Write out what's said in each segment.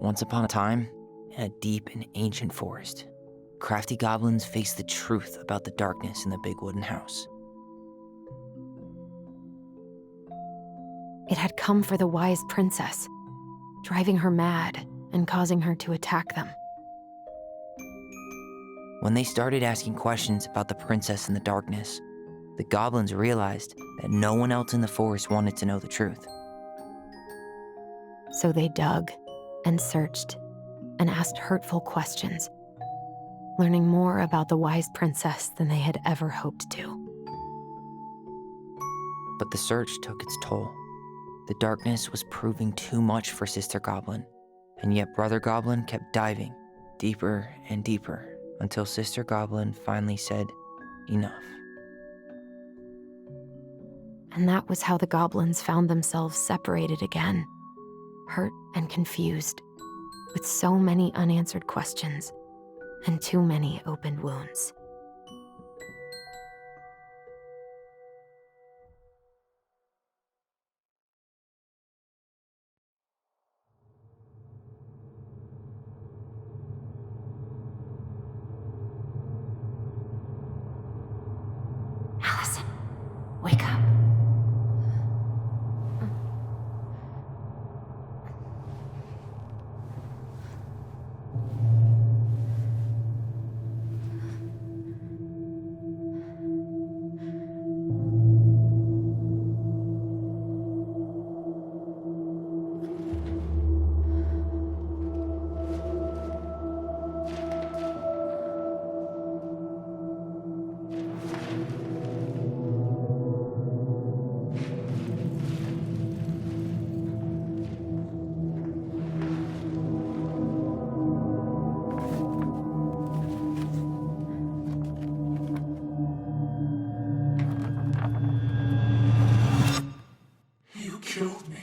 Once upon a time, in a deep and ancient forest, crafty goblins faced the truth about the darkness in the big wooden house. It had come for the wise princess, driving her mad and causing her to attack them. When they started asking questions about the princess in the darkness, the goblins realized that no one else in the forest wanted to know the truth. So they dug and searched and asked hurtful questions, learning more about the wise princess than they had ever hoped to. But the search took its toll. The darkness was proving too much for Sister Goblin, and yet Brother Goblin kept diving deeper and deeper until Sister Goblin finally said, "Enough." And that was how the goblins found themselves separated again, hurt and confused, with so many unanswered questions and too many open wounds. Alyson, wake up. You killed me.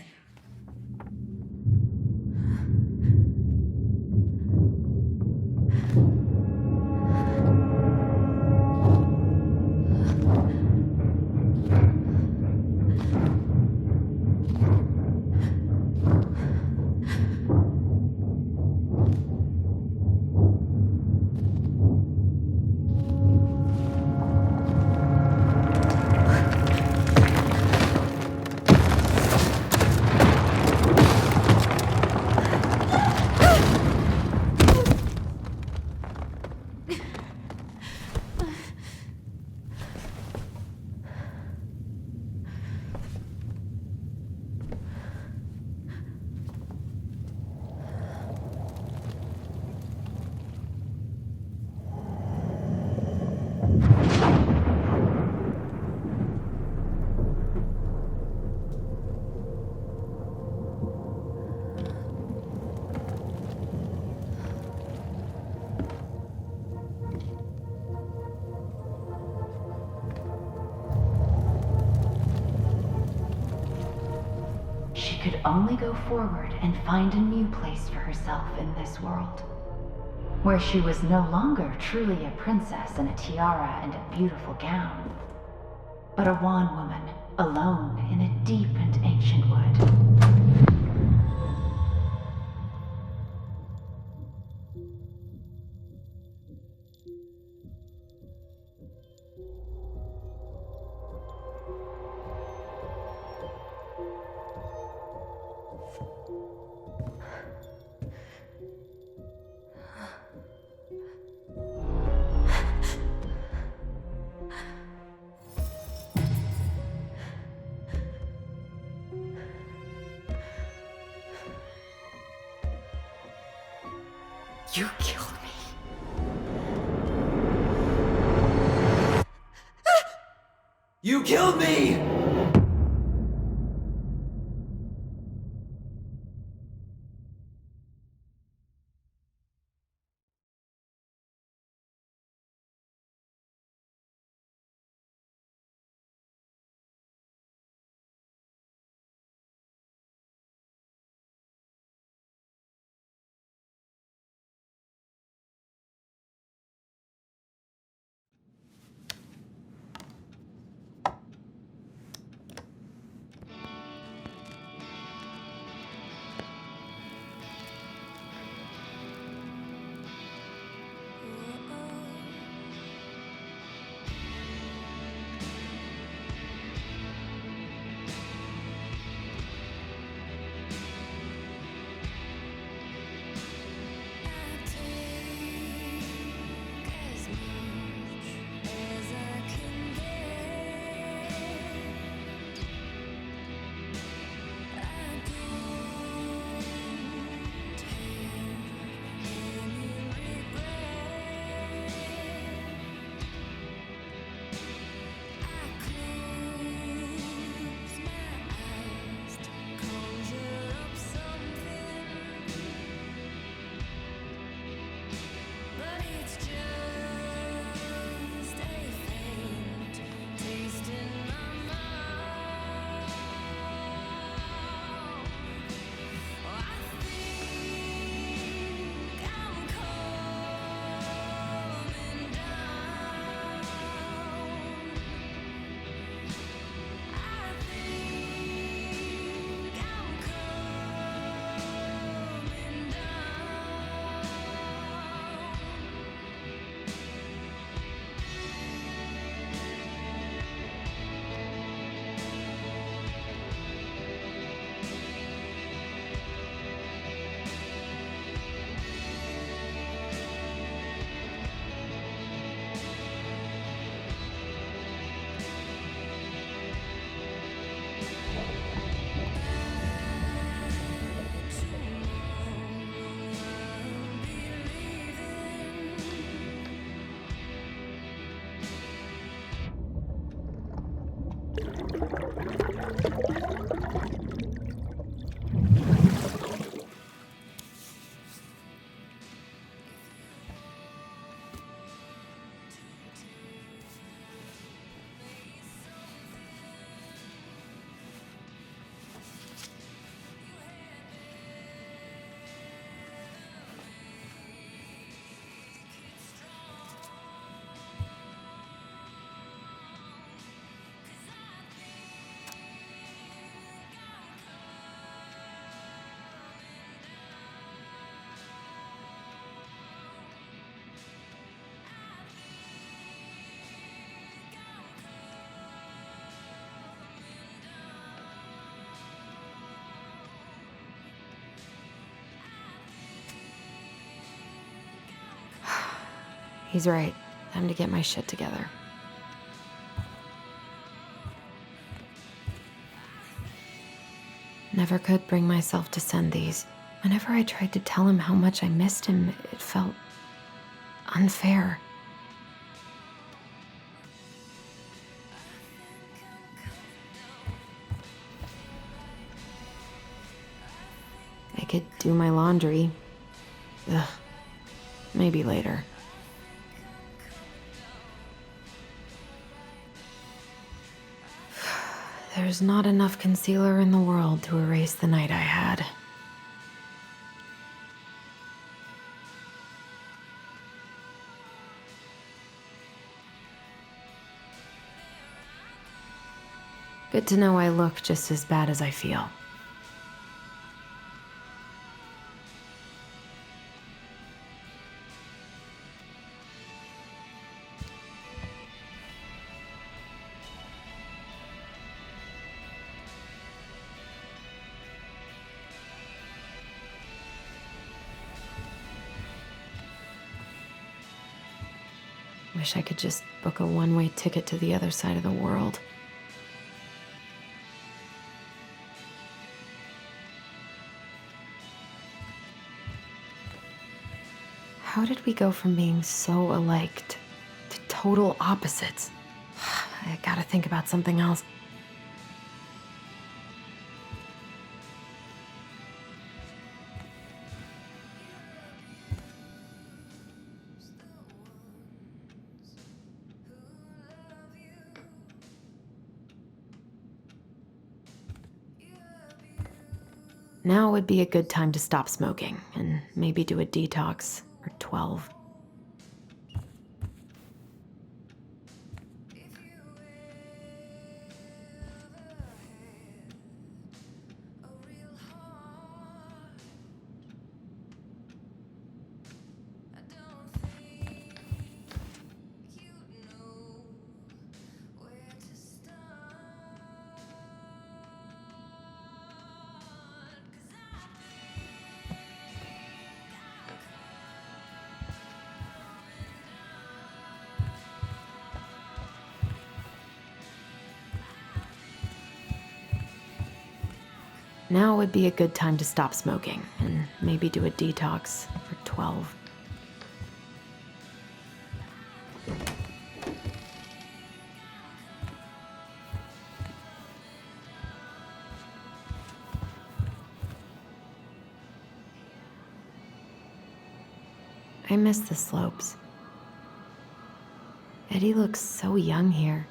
She could only go forward and find a new place for herself in this world, where she was no longer truly a princess in a tiara and a beautiful gown, but a wan woman alone in a deep and ancient wood. You killed me. You killed me! He's right. Time to get my shit together. Never could bring myself to send these. Whenever I tried to tell him how much I missed him, it felt unfair. I could do my laundry. Ugh. Maybe later. There's not enough concealer in the world to erase the night I had. Good to know I look just as bad as I feel. Wish I could just book a one-way ticket to the other side of the world. How did we go from being so alike to total opposites? I gotta think about something else. Now would be a good time to stop smoking and maybe do a detox for 12. Now would be a good time to stop smoking and maybe do a detox for 12. I miss the slopes. Eddie looks so young here.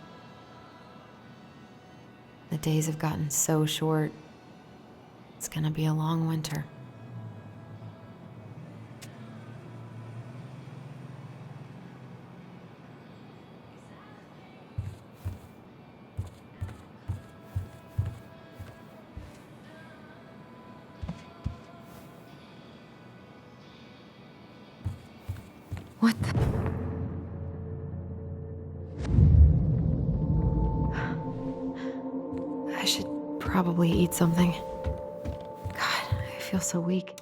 The days have gotten so short. It's gonna be a long winter. What the? I should probably eat something. I feel so weak.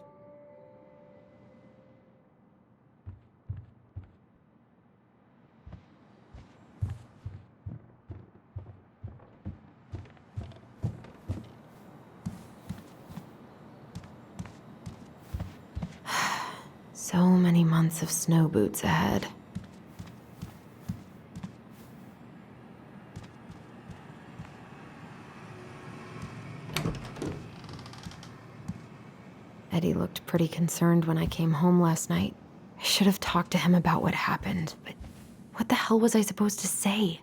So many months of snow boots ahead. Eddie looked pretty concerned when I came home last night. I should have talked to him about what happened, but what the hell was I supposed to say?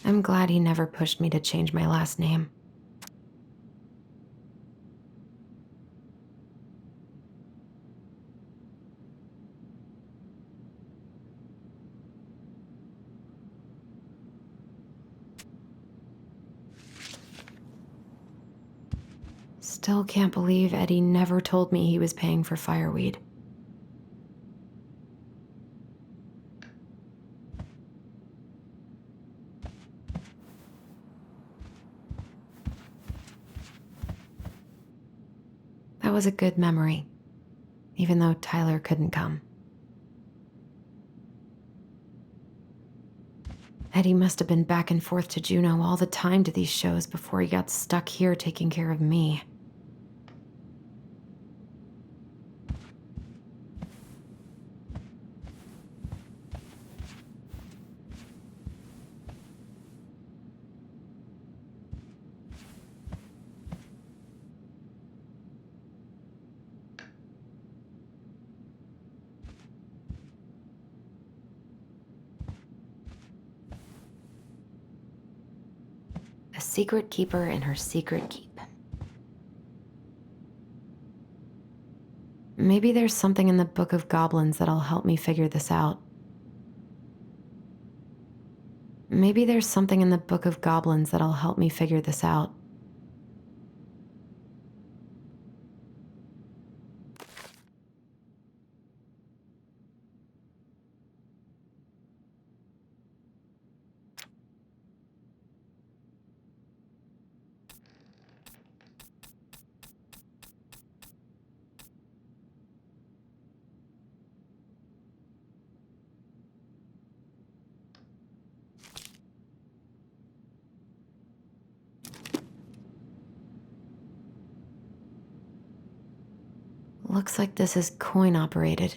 I'm glad he never pushed me to change my last name. Still can't believe Eddie never told me he was paying for fireweed. That was a good memory, even though Tyler couldn't come. Eddie must have been back and forth to Juneau all the time to these shows before he got stuck here taking care of me. A secret keeper in her secret keep. Maybe there's something in the Book of Goblins that'll help me figure this out. Maybe there's something in the Book of Goblins that'll help me figure this out. Looks like this is coin operated.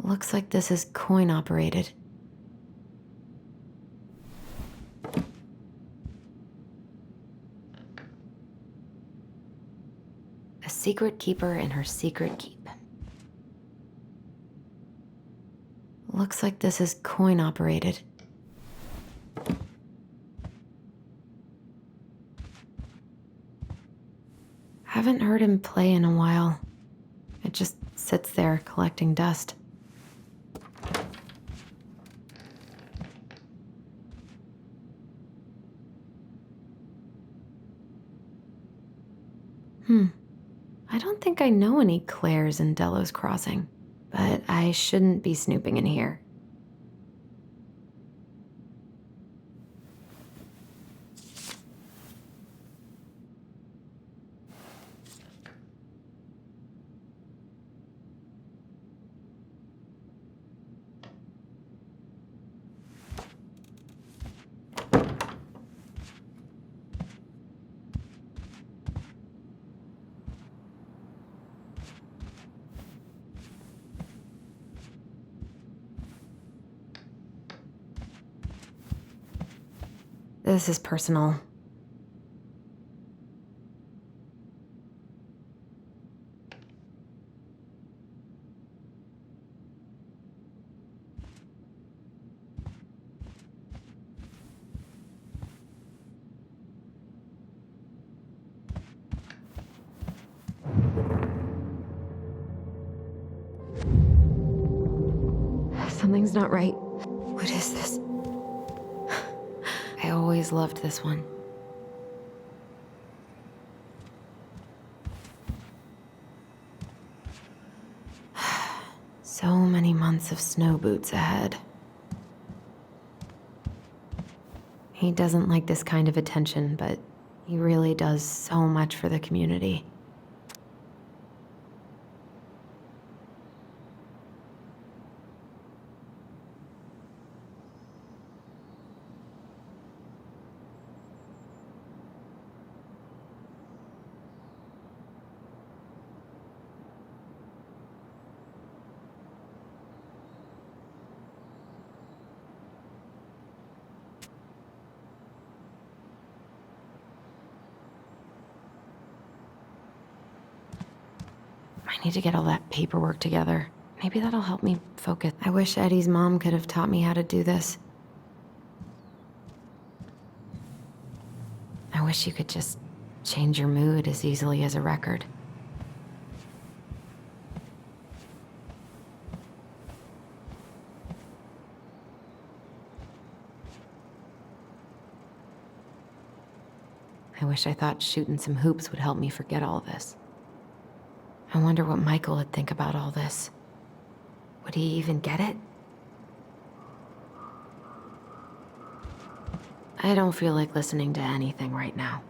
Looks like this is coin operated. A secret keeper in her secret keep. Looks like this is coin operated. Haven't heard him play in a while. It just sits there collecting dust. I don't think I know any Claires in Delos Crossing, but I shouldn't be snooping in here. This is personal. Something's not right. What is this? I always loved this one. So many months of snow boots ahead. He doesn't like this kind of attention, but he really does so much for the community. I need to get all that paperwork together. Maybe that'll help me focus. I wish Eddie's mom could have taught me how to do this. I wish you could just change your mood as easily as a record. I wish I thought shooting some hoops would help me forget all this. I wonder what Michael would think about all this. Would he even get it? I don't feel like listening to anything right now.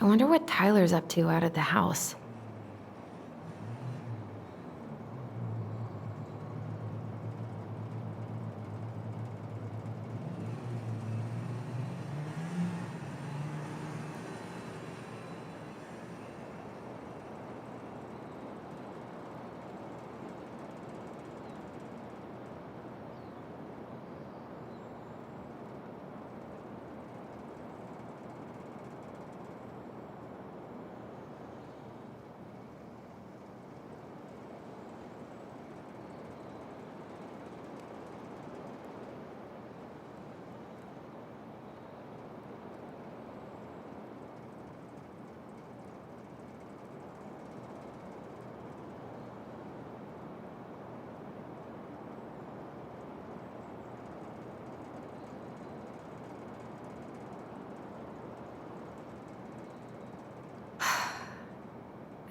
I wonder what Tyler's up to out at the house.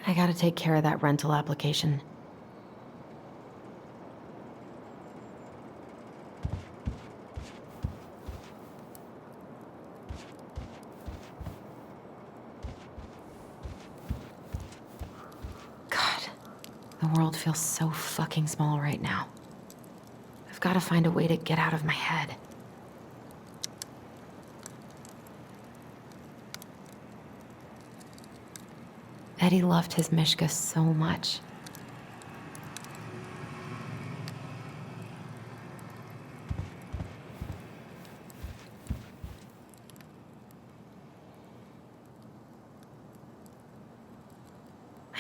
I gotta take care of that rental application. God, the world feels so fucking small right now. I've gotta find a way to get out of my head. Eddie loved his Mishka so much.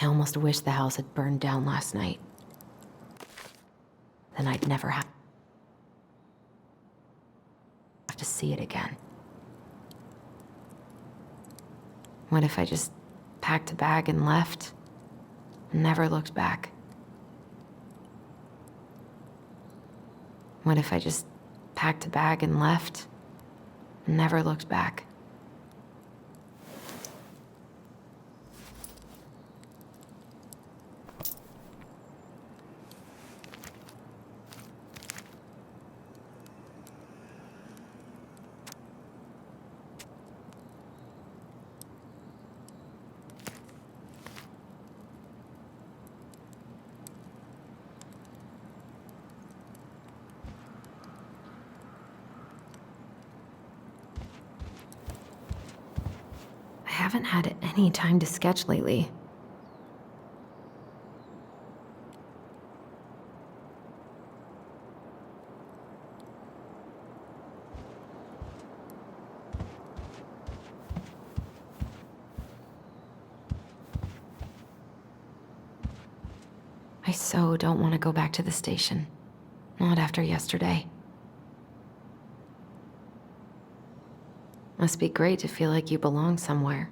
I almost wish the house had burned down last night. Then I'd never have to see it again. What if I just packed a bag and left, and never looked back? What if I just packed a bag and left, and never looked back? I haven't had any time to sketch lately. I so don't want to go back to the station. Not after yesterday. Must be great to feel like you belong somewhere.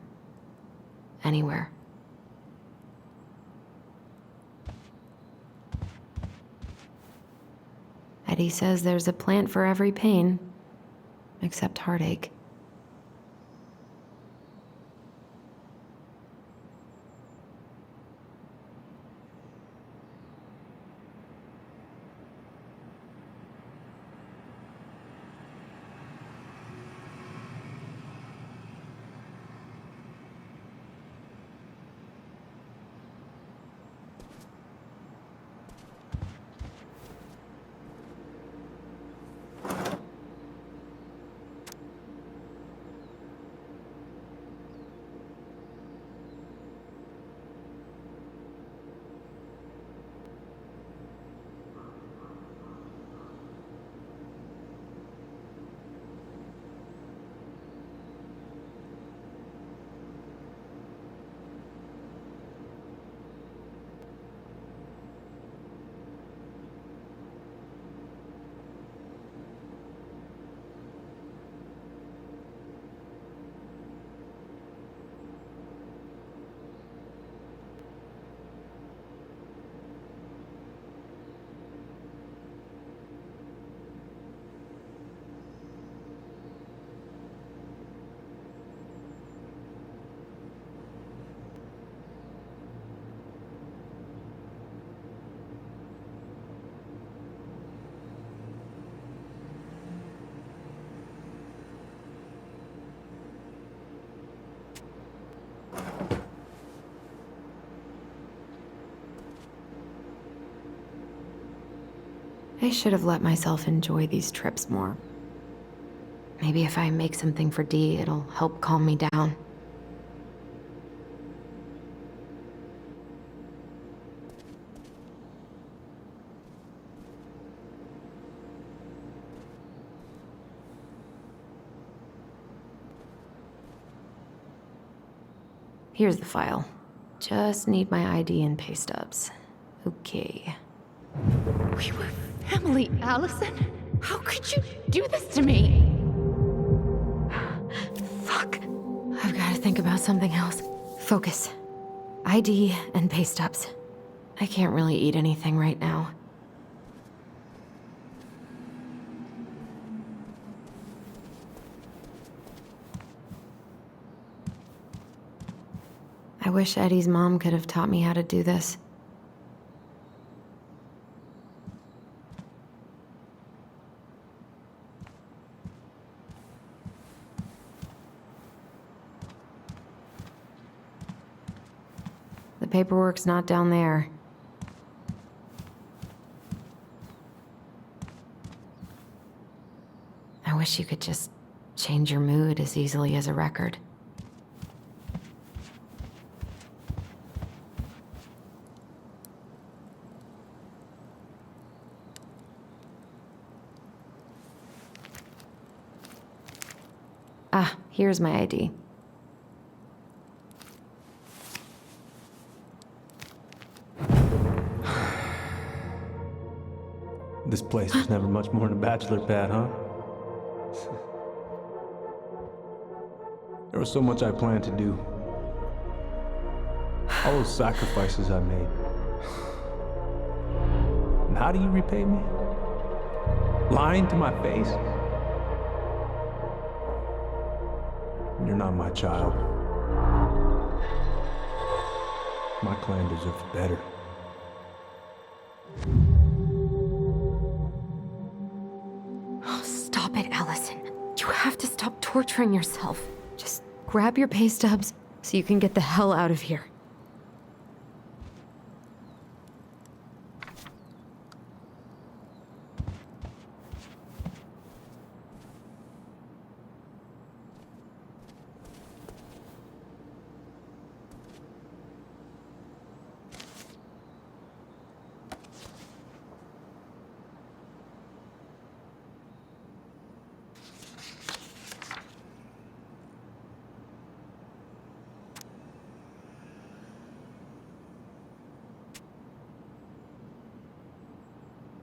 Anywhere. Eddie says there's a plant for every pain, except heartache. I should have let myself enjoy these trips more. Maybe if I make something for Dee, it'll help calm me down. Here's the file. Just need my ID and pay stubs. Okay. We were family, Alyson. How could you do this to me? Fuck. I've got to think about something else. Focus. ID and pay stubs. I can't really eat anything right now. I wish Eddie's mom could have taught me how to do this. The paperwork's not down there. I wish you could just change your mood as easily as a record. Ah, here's my ID. This place was never much more than a bachelor pad, huh? There was so much I planned to do. All those sacrifices I made. And how do you repay me? Lying to my face? You're not my child. My clan deserves better. Oh, stop it, Alyson. You have to stop torturing yourself. Just grab your pay stubs so you can get the hell out of here.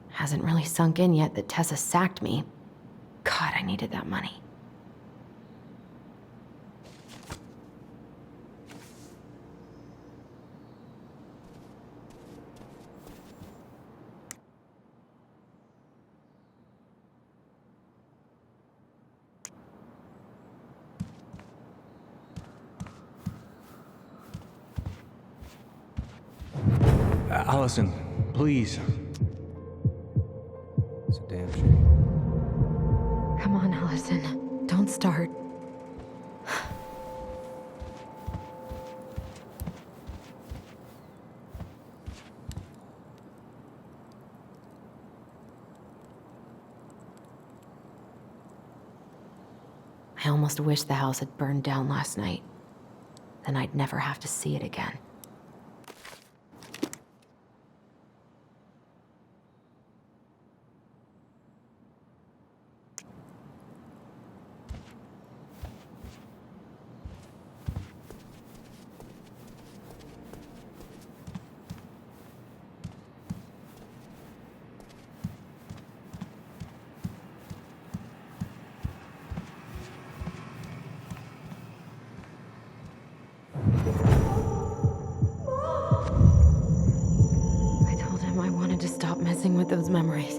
Hasn't really sunk in yet that Tessa sacked me. God, I needed that money. Alyson, please. It's a damn shame. Come on, Alyson. Don't start. I almost wish the house had burned down last night. Then I'd never have to see it again. To stop messing with those memories,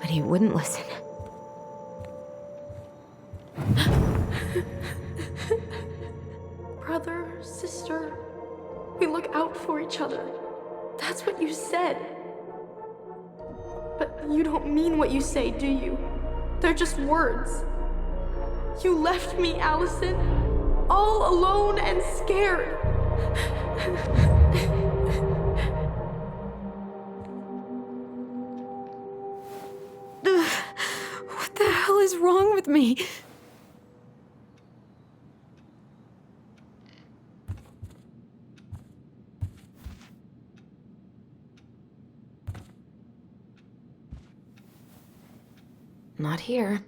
but he wouldn't listen. Brother, sister, we look out for each other. That's what you said. But you don't mean what you say, do you? They're just words. You left me, Alyson, all alone and scared. with me? Not here.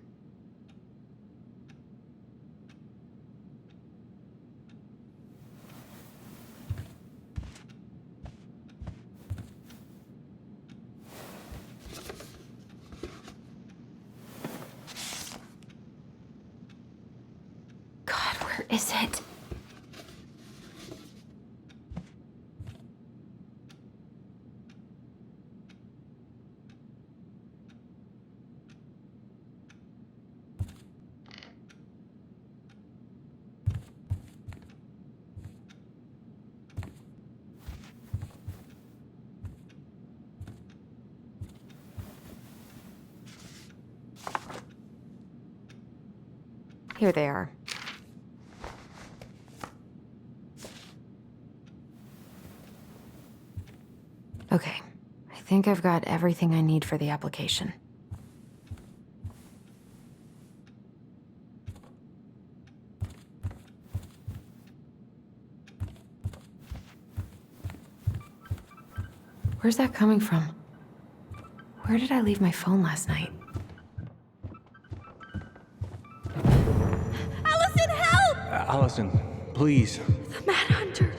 God, where is it? Here they are. Okay, I think I've got everything I need for the application. Where's that coming from? Where did I leave my phone last night? Alyson, help! Alyson, please. The Mad Hunter.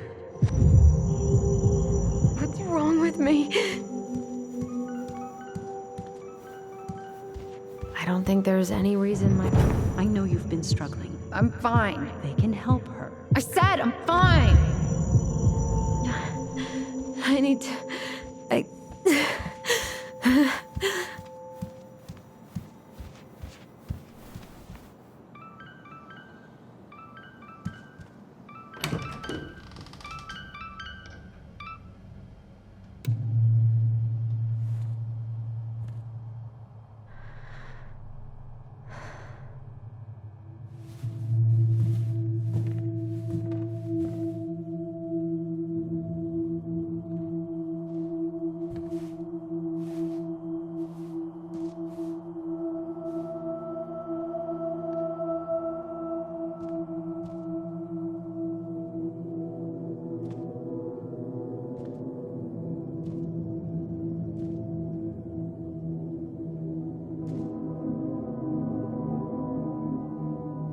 What's wrong with me? I don't think there's any reason my... I know you've been struggling. I'm fine. They can help her. I said I'm fine! I need to...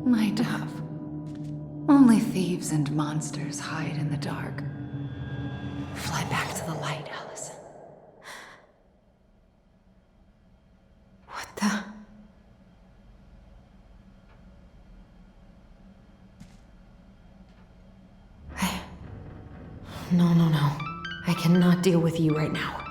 My dove. Only thieves and monsters hide in the dark. Fly back to the light, Alyson. What the... No, no, no. I cannot deal with you right now.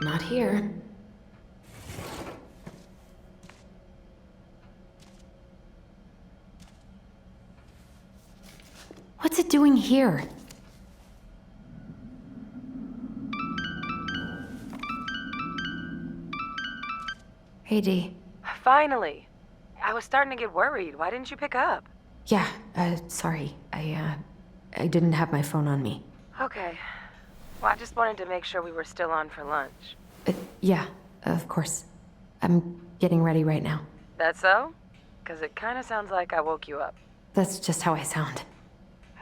Not here. What's it doing here? Hey, Dee. Finally. I was starting to get worried. Why didn't you pick up? Yeah, sorry. I didn't have my phone on me. Okay. Well, I just wanted to make sure we were still on for lunch. Yeah, of course. I'm getting ready right now. That so? Because it kind of sounds like I woke you up. That's just how I sound.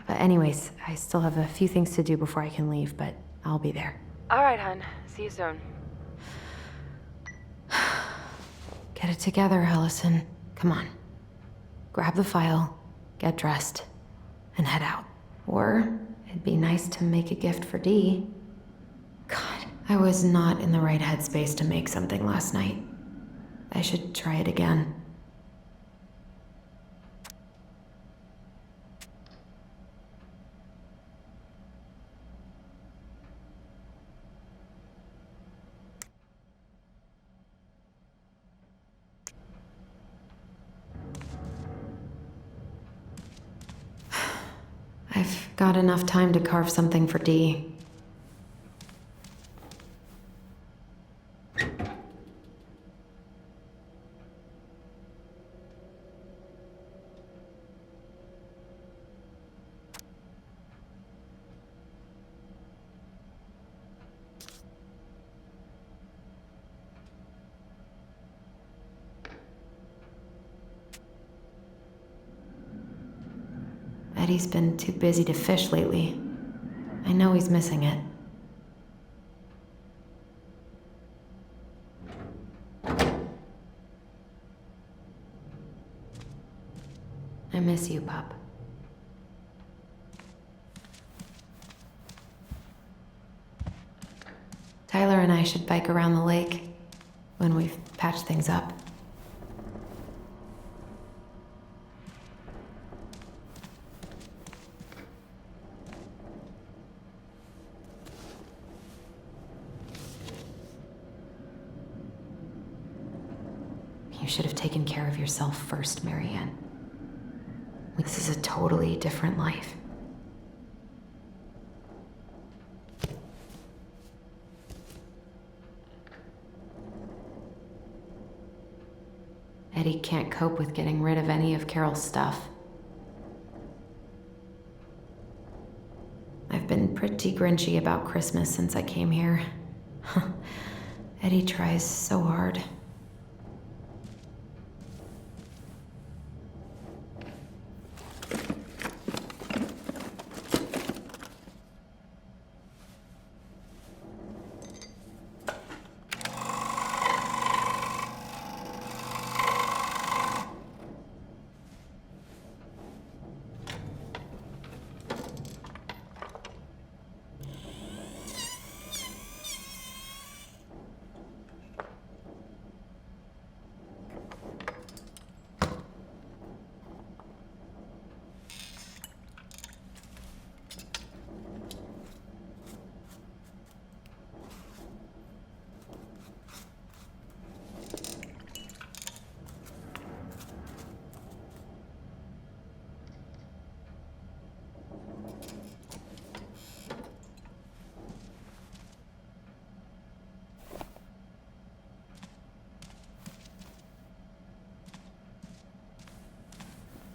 But anyways, I still have a few things to do before I can leave, but I'll be there. All right, hun. See you soon. Get it together, Alyson. Come on. Grab the file, get dressed, and head out. Or it'd be nice to make a gift for Dee. God, I was not in the right headspace to make something last night. I should try it again. got enough time to carve something for Dee. Eddie's been too busy to fish lately. I know he's missing it. I miss you, pup. Tyler and I should bike around the lake when we've patched things up. You should have taken care of yourself first, Marianne. This is a totally different life. Eddie can't cope with getting rid of any of Carol's stuff. I've been pretty grinchy about Christmas since I came here. Eddie tries so hard.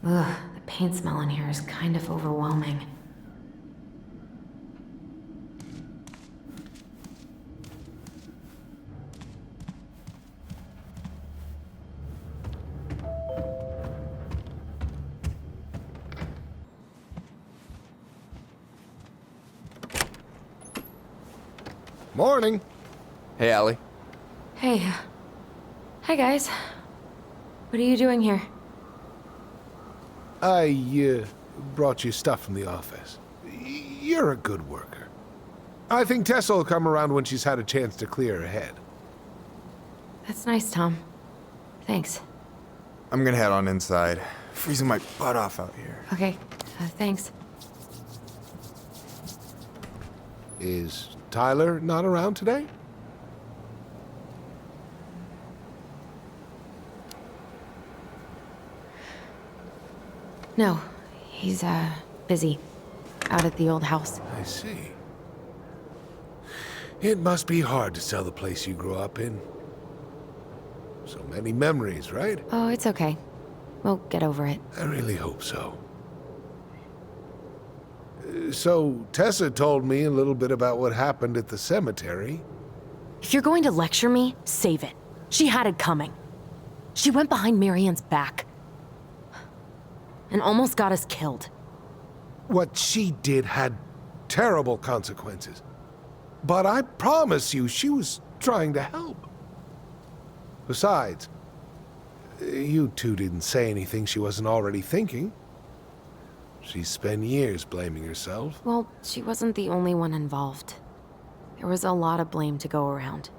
Ugh, the paint smell in here is kind of overwhelming. Morning. Hey, Allie. Hey. Hi, guys. What are you doing here? I brought you stuff from the office. You're a good worker. I think Tessa will come around when she's had a chance to clear her head. That's nice, Tom. Thanks. I'm gonna head on inside. Freezing my butt off out here. Okay, thanks. Is Tyler not around today? No, he's, busy. Out at the old house. I see. It must be hard to sell the place you grew up in. So many memories, right? Oh, it's okay. We'll get over it. I really hope so. So, Tessa told me a little bit about what happened at the cemetery. If you're going to lecture me, save it. She had it coming. She went behind Marianne's back. And almost got us killed. What she did had terrible consequences. But I promise you, she was trying to help. Besides, you two didn't say anything she wasn't already thinking. She spent years blaming herself. Well, she wasn't the only one involved. There was a lot of blame to go around.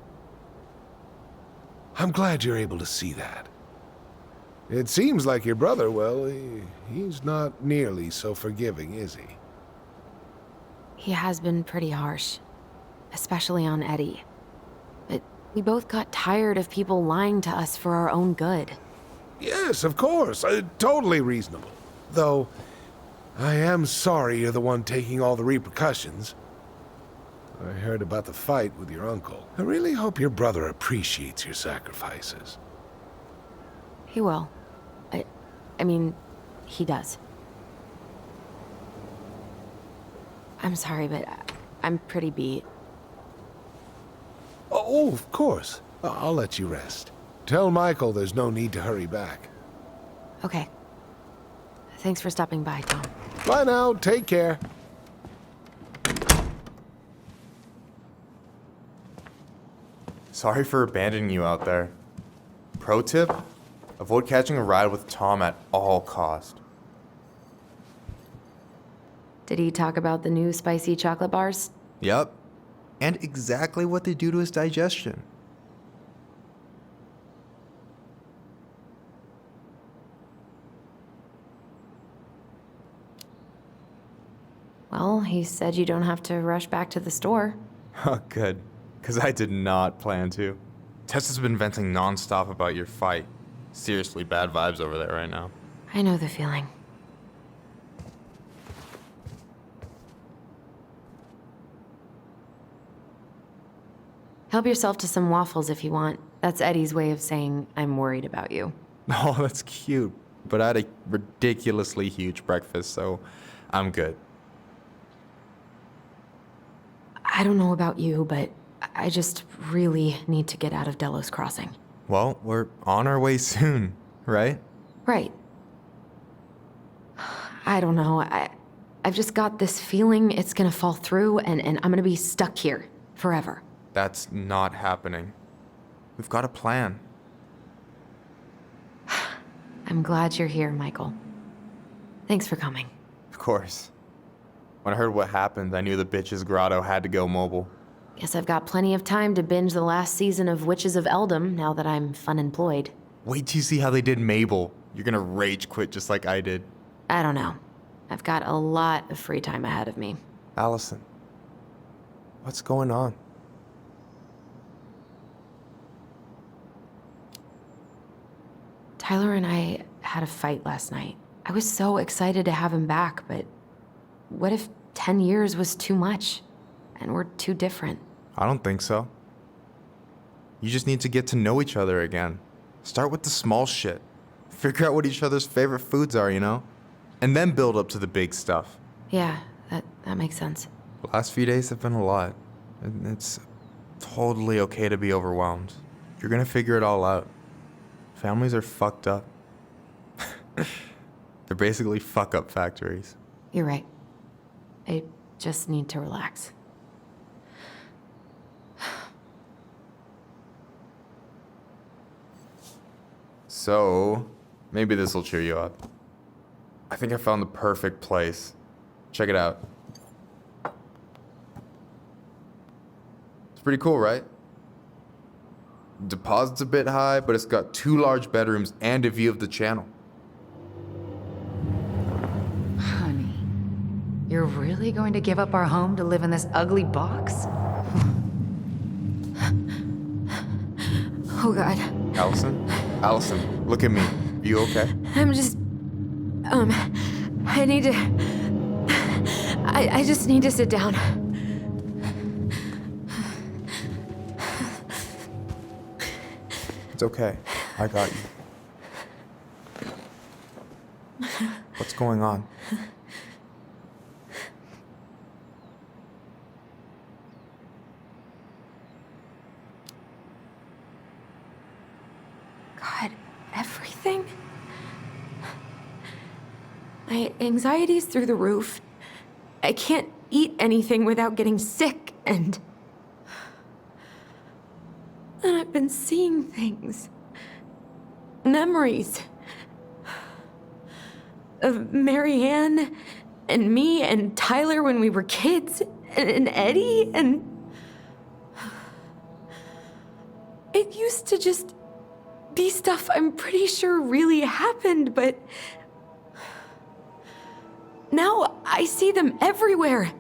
I'm glad you're able to see that. It seems like your brother, well, he's not nearly so forgiving, is he? He has been pretty harsh. Especially on Eddie. But we both got tired of people lying to us for our own good. Yes, of course. Totally reasonable. Though, I am sorry you're the one taking all the repercussions. I heard about the fight with your uncle. I really hope your brother appreciates your sacrifices. He will. I mean, he does. I'm sorry, but I'm pretty beat. Oh, of course. I'll let you rest. Tell Michael there's no need to hurry back. Okay. Thanks for stopping by, Tom. Bye now. Take care. Sorry for abandoning you out there. Pro tip? Avoid catching a ride with Tom at all cost. Did he talk about the new spicy chocolate bars? Yep. And exactly what they do to his digestion. Well, he said you don't have to rush back to the store. Oh, good. Because I did not plan to. Tessa's been venting nonstop about your fight. Seriously bad vibes over there right now. I know the feeling. Help yourself to some waffles if you want. That's Eddie's way of saying, I'm worried about you. Oh, that's cute. But I had a ridiculously huge breakfast, so I'm good. I don't know about you, but I just really need to get out of Delos Crossing. Well, we're on our way soon, right? Right. I don't know. I've just got this feeling it's gonna fall through and I'm gonna be stuck here forever. That's not happening. We've got a plan. I'm glad you're here, Michael. Thanks for coming. Of course. When I heard what happened, I knew the bitch's grotto had to go mobile. Guess I've got plenty of time to binge the last season of Witches of Eldom now that I'm unemployed. Wait till you see how they did Mabel. You're gonna rage quit just like I did. I don't know. I've got a lot of free time ahead of me. Alyson, what's going on? Tyler and I had a fight last night. I was so excited to have him back, but what if 10 years was too much and we're too different? I don't think so. You just need to get to know each other again. Start with the small shit. Figure out what each other's favorite foods are, you know? And then build up to the big stuff. Yeah, that makes sense. The last few days have been a lot. And it's totally okay to be overwhelmed. You're gonna figure it all out. Families are fucked up. They're basically fuck-up factories. You're right. I just need to relax. So, maybe this will cheer you up. I think I found the perfect place. Check it out. It's pretty cool, right? Deposit's a bit high, but it's got 2 large bedrooms and a view of the channel. Honey, you're really going to give up our home to live in this ugly box? Oh, God. Alyson, look at me. You okay? I'm just... I need to... I just need to sit down. It's okay. I got you. What's going on? God, everything? My anxiety's through the roof. I can't eat anything without getting sick, and I've been seeing things. Memories. Of Marianne, and me, and Tyler when we were kids, and Eddie, and... It used to just be stuff I'm pretty sure really happened, but... Now I see them everywhere.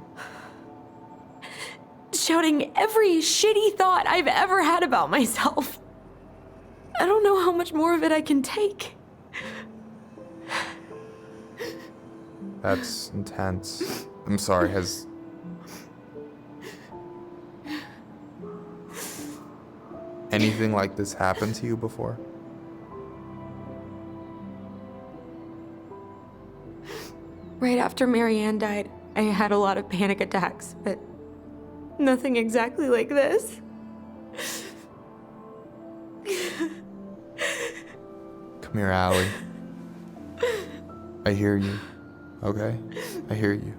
Shouting every shitty thought I've ever had about myself. I don't know how much more of it I can take. That's intense. I'm sorry, has... anything like this happened to you before? Right after Marianne died, I had a lot of panic attacks, but nothing exactly like this. Come here, Allie. I hear you, okay? I hear you.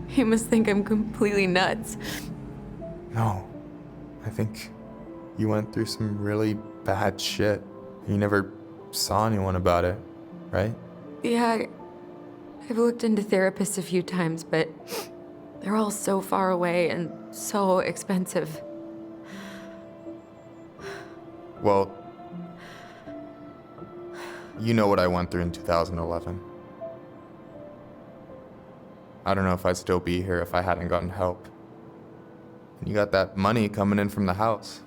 You must think I'm completely nuts. No. I think you went through some really bad shit. You never saw anyone about it, right? Yeah, I've looked into therapists a few times, but they're all so far away and so expensive. Well, you know what I went through in 2011. I don't know if I'd still be here if I hadn't gotten help. And you got that money coming in from the house.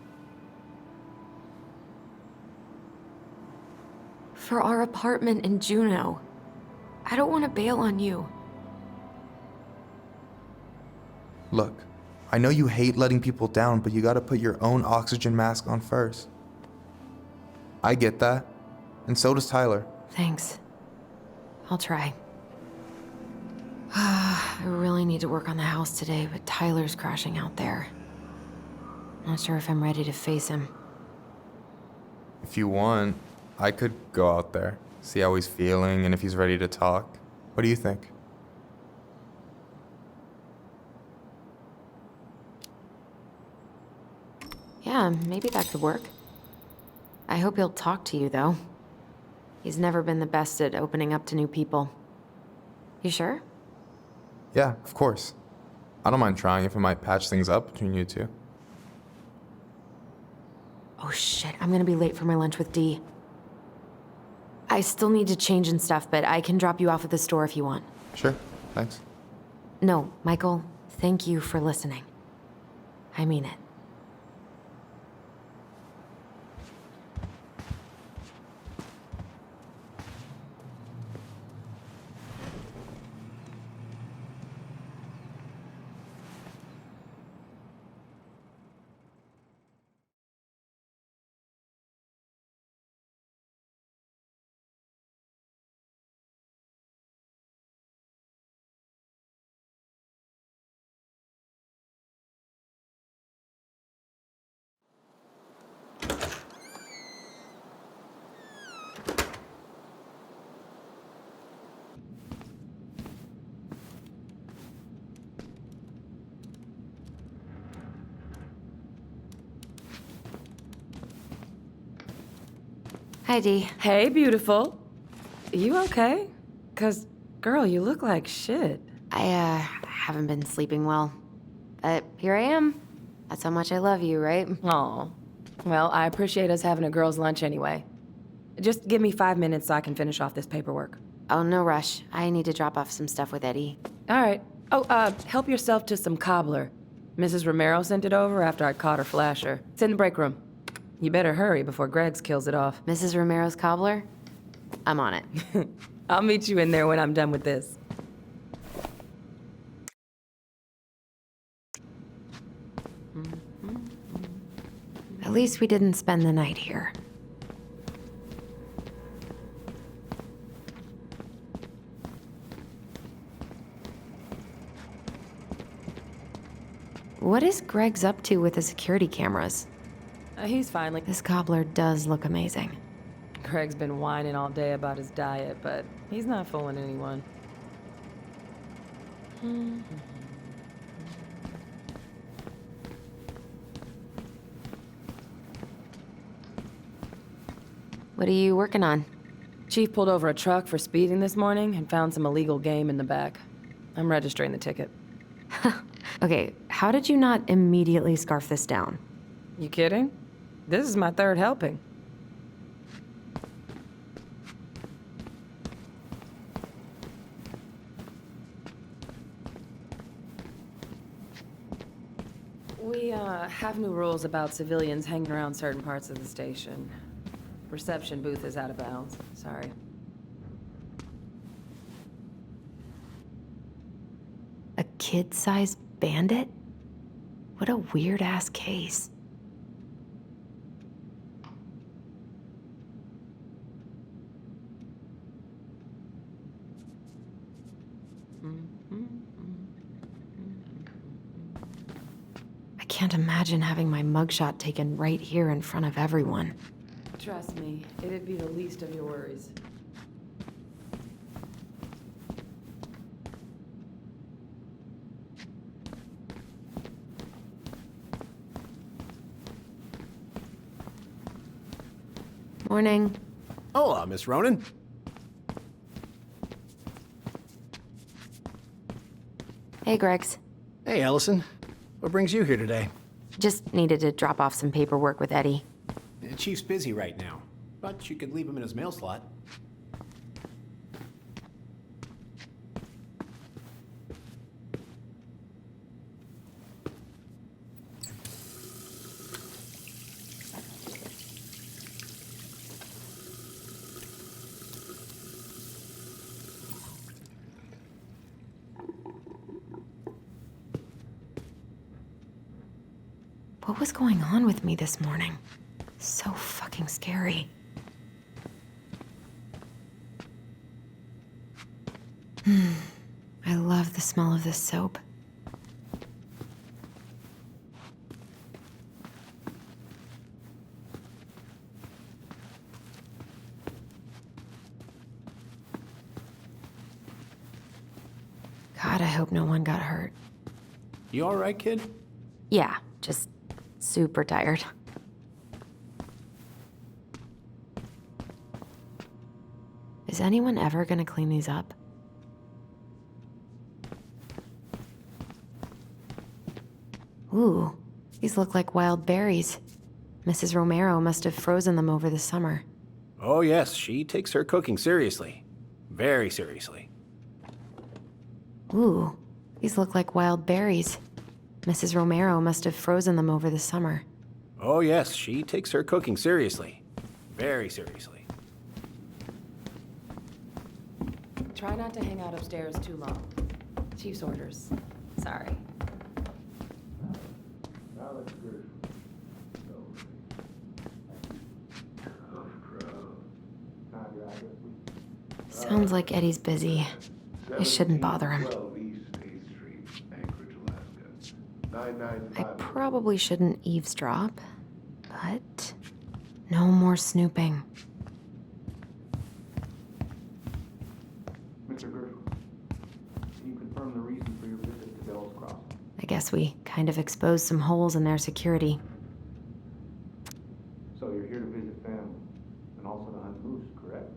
For our apartment in Juneau. I don't want to bail on you. Look, I know you hate letting people down, but you gotta put your own oxygen mask on first. I get that, and so does Tyler. Thanks. I'll try. I really need to work on the house today, but Tyler's crashing out there. Not sure if I'm ready to face him. If you want, I could go out there, see how he's feeling, and if he's ready to talk. What do you think? Yeah, maybe that could work. I hope he'll talk to you, though. He's never been the best at opening up to new people. You sure? Yeah, of course. I don't mind trying if it might patch things up between you two. Oh shit, I'm gonna be late for my lunch with Dee. I still need to change and stuff, but I can drop you off at the store if you want. Sure, thanks. No, Michael, thank you for listening. I mean it. Hi, Dee. Hey, beautiful. You okay? 'Cause, girl, you look like shit. I haven't been sleeping well. But here I am. That's how much I love you, right? Aw. Well, I appreciate us having a girls' lunch anyway. Just give me 5 minutes so I can finish off this paperwork. Oh, no rush. I need to drop off some stuff with Eddie. All right. Oh, help yourself to some cobbler. Mrs. Romero sent it over after I caught her flasher. It's in the break room. You better hurry before Greggs kills it off. Mrs. Romero's cobbler? I'm on it. I'll meet you in there when I'm done with this. At least we didn't spend the night here. What is Greggs up to with the security cameras? He's finally... This cobbler does look amazing. Greg's been whining all day about his diet, but he's not fooling anyone. What are you working on? Chief pulled over a truck for speeding this morning and found some illegal game in the back. I'm registering the ticket. Okay, how did you not immediately scarf this down? You kidding? This is my third helping. We, have new rules about civilians hanging around certain parts of the station. Reception booth is out of bounds. Sorry. A kid-sized bandit? What a weird-ass case. I can't imagine having my mugshot taken right here in front of everyone. Trust me, it'd be the least of your worries. Morning. Hola, Miss Ronan. Hey, Gregs. Hey, Alyson. What brings you here today? Just needed to drop off some paperwork with Eddie. The Chief's busy right now, but you could leave him in his mail slot. What was going on with me this morning? So fucking scary. I love the smell of this soap. God, I hope no one got hurt. You all right, kid? Yeah, just super tired. Is anyone ever gonna clean these up? Ooh, these look like wild berries. Mrs. Romero must have frozen them over the summer. Oh, yes, she takes her cooking seriously. Very seriously. Ooh, these look like wild berries. Mrs. Romero must have frozen them over the summer. Oh, yes, she takes her cooking seriously. Very seriously. Try not to hang out upstairs too long. Chief's orders. Sorry. Sounds like Eddie's busy. I shouldn't bother him. I probably shouldn't eavesdrop, but no more snooping. Mr. Gershwin, can you confirm the reason for your visit to Bell's Crossing? I guess we kind of exposed some holes in their security. So you're here to visit family and also to hunt moose, correct?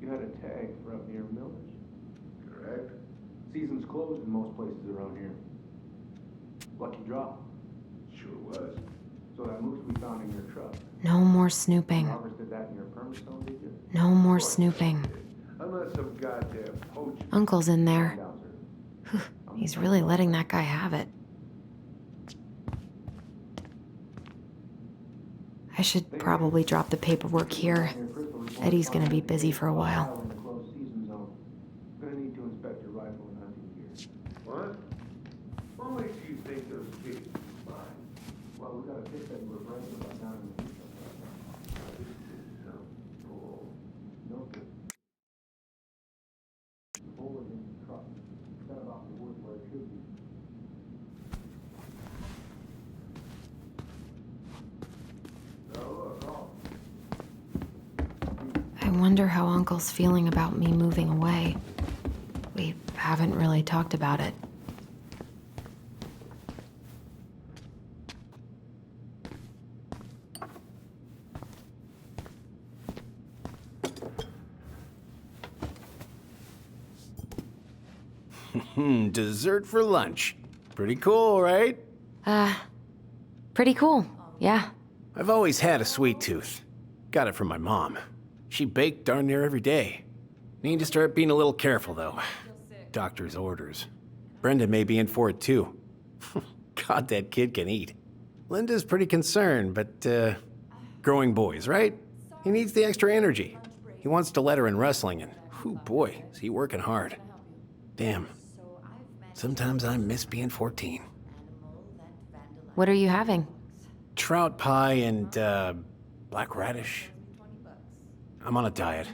You had a tag for up near Millers. Correct. Season's closed in most places around here. Lucky draw. Sure was. So that moose we found in your truck. No more snooping. You harvested that in your permit zone, did you? No more snooping. Unless some goddamn poacher. Uncle's in there. Whew, he's really letting that guy have it. I should probably drop the paperwork here. Eddie's gonna be busy for a while. In the closed season zone. Gonna need to inspect your rifle and hunting gear. What? What makes you think those kids are mine? Well, we got a tip that we're bragging about down in the beach. This is some bull. No good. The bullet in the truck. Set it off the wood where it should be. I wonder how Uncle's feeling about me moving away. We haven't really talked about it. Dessert for lunch. Pretty cool, right? Pretty cool, yeah. I've always had a sweet tooth. Got it from my mom. She baked darn near every day. Need to start being a little careful, though. Doctor's orders. Brenda may be in for it, too. God, that kid can eat. Linda's pretty concerned, but, growing boys, right? He needs the extra energy. He wants to let her in wrestling, and, whew, boy, is he working hard. Damn. Sometimes I miss being 14. What are you having? Trout pie and, black radish. I'm on a diet.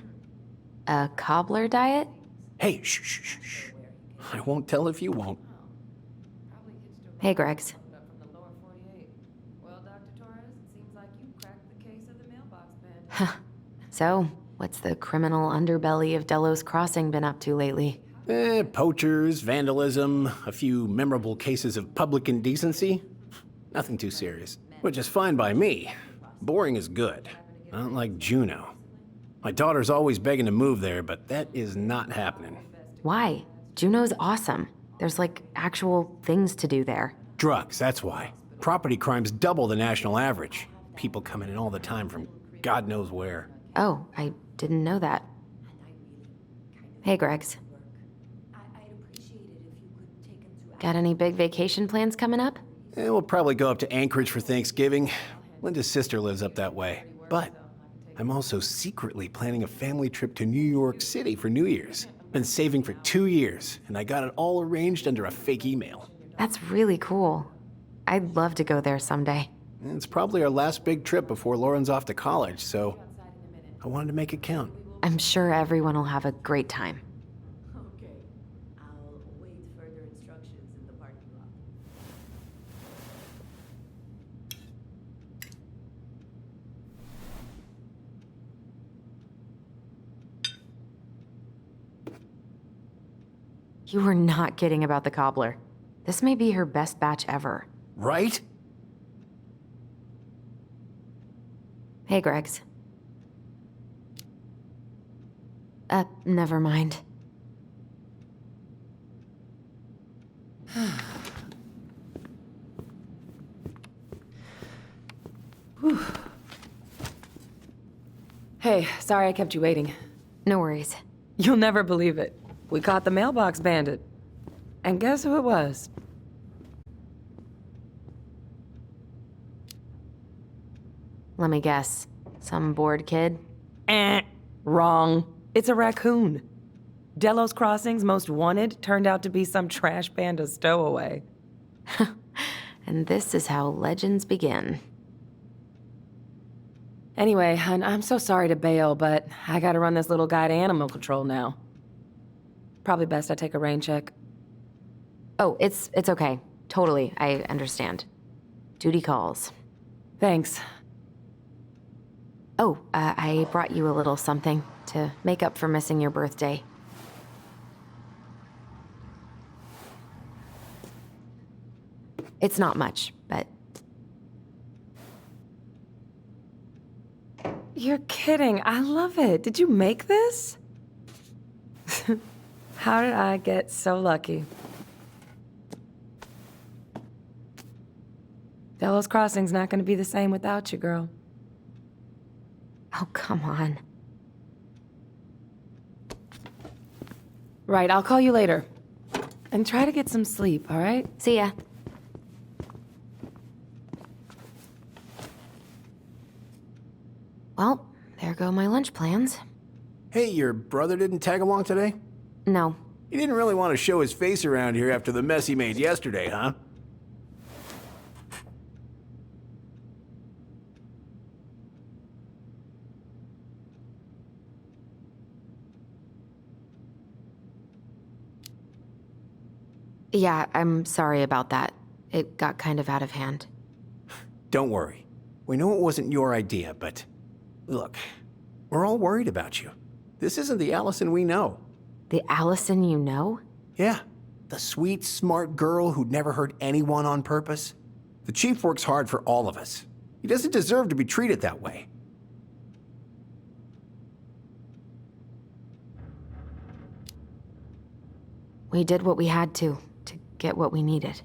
A cobbler diet? Hey, shh, shh, shh, shh. I won't tell if you won't. Hey, Greggs. So, what's the criminal underbelly of Delos Crossing been up to lately? Poachers, vandalism, a few memorable cases of public indecency. Nothing too serious. Which is fine by me. Boring is good. Not like Juneau. My daughter's always begging to move there, but that is not happening. Why? Juneau's awesome. There's like actual things to do there. Drugs, that's why. Property crime's double the national average. People coming in all the time from God knows where. Oh, I didn't know that. Hey, Greggs. Got any big vacation plans coming up? We'll probably go up to Anchorage for Thanksgiving. Linda's sister lives up that way. But I'm also secretly planning a family trip to New York City for New Year's. Been saving for 2 years, and I got it all arranged under a fake email. That's really cool. I'd love to go there someday. It's probably our last big trip before Lauren's off to college, so I wanted to make it count. I'm sure everyone will have a great time. Okay, I'll await further instructions in the parking lot. You were not kidding about the cobbler. This may be her best batch ever. Right? Hey, Greggs. Never mind. Hey, sorry I kept you waiting. No worries. You'll never believe it. We caught the mailbox bandit. And guess who it was? Let me guess. Some bored kid? Wrong. It's a raccoon. Delos Crossing's most wanted turned out to be some trash panda stowaway. And this is how legends begin. Anyway, I'm so sorry to bail, but I gotta run this little guy to animal control now. Probably best I take a rain check. Oh, it's okay. Totally, I understand. Duty calls. Thanks. Oh, I brought you a little something to make up for missing your birthday. It's not much, but... You're kidding. I love it. Did you make this? How did I get so lucky? Delos Crossing's not gonna be the same without you, girl. Oh, come on. Right, I'll call you later. And try to get some sleep, all right? See ya. Well, there go my lunch plans. Hey, your brother didn't tag along today? No. He didn't really want to show his face around here after the mess he made yesterday, huh? Yeah, I'm sorry about that. It got kind of out of hand. Don't worry. We know it wasn't your idea, but look, we're all worried about you. This isn't the Alyson we know. The Alyson you know? Yeah, the sweet, smart girl who'd never hurt anyone on purpose. The chief works hard for all of us. He doesn't deserve to be treated that way. We did what we had to get what we needed.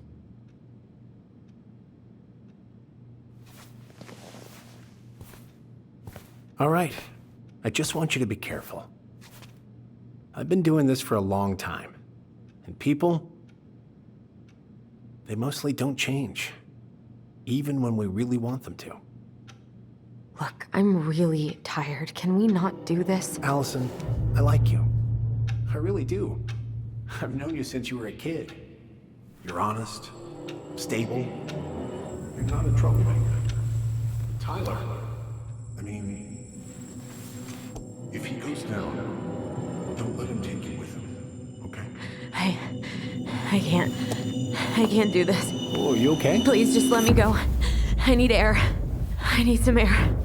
All right. I just want you to be careful. I've been doing this for a long time. And people, they mostly don't change. Even when we really want them to. Look, I'm really tired. Can we not do this? Alyson, I like you. I really do. I've known you since you were a kid. You're honest, stable. You're not a troublemaker. Tyler, I mean, if he goes down, don't let him take you with him, okay? I can't do this. Oh, are you okay? Please just let me go. I need air. I need some air.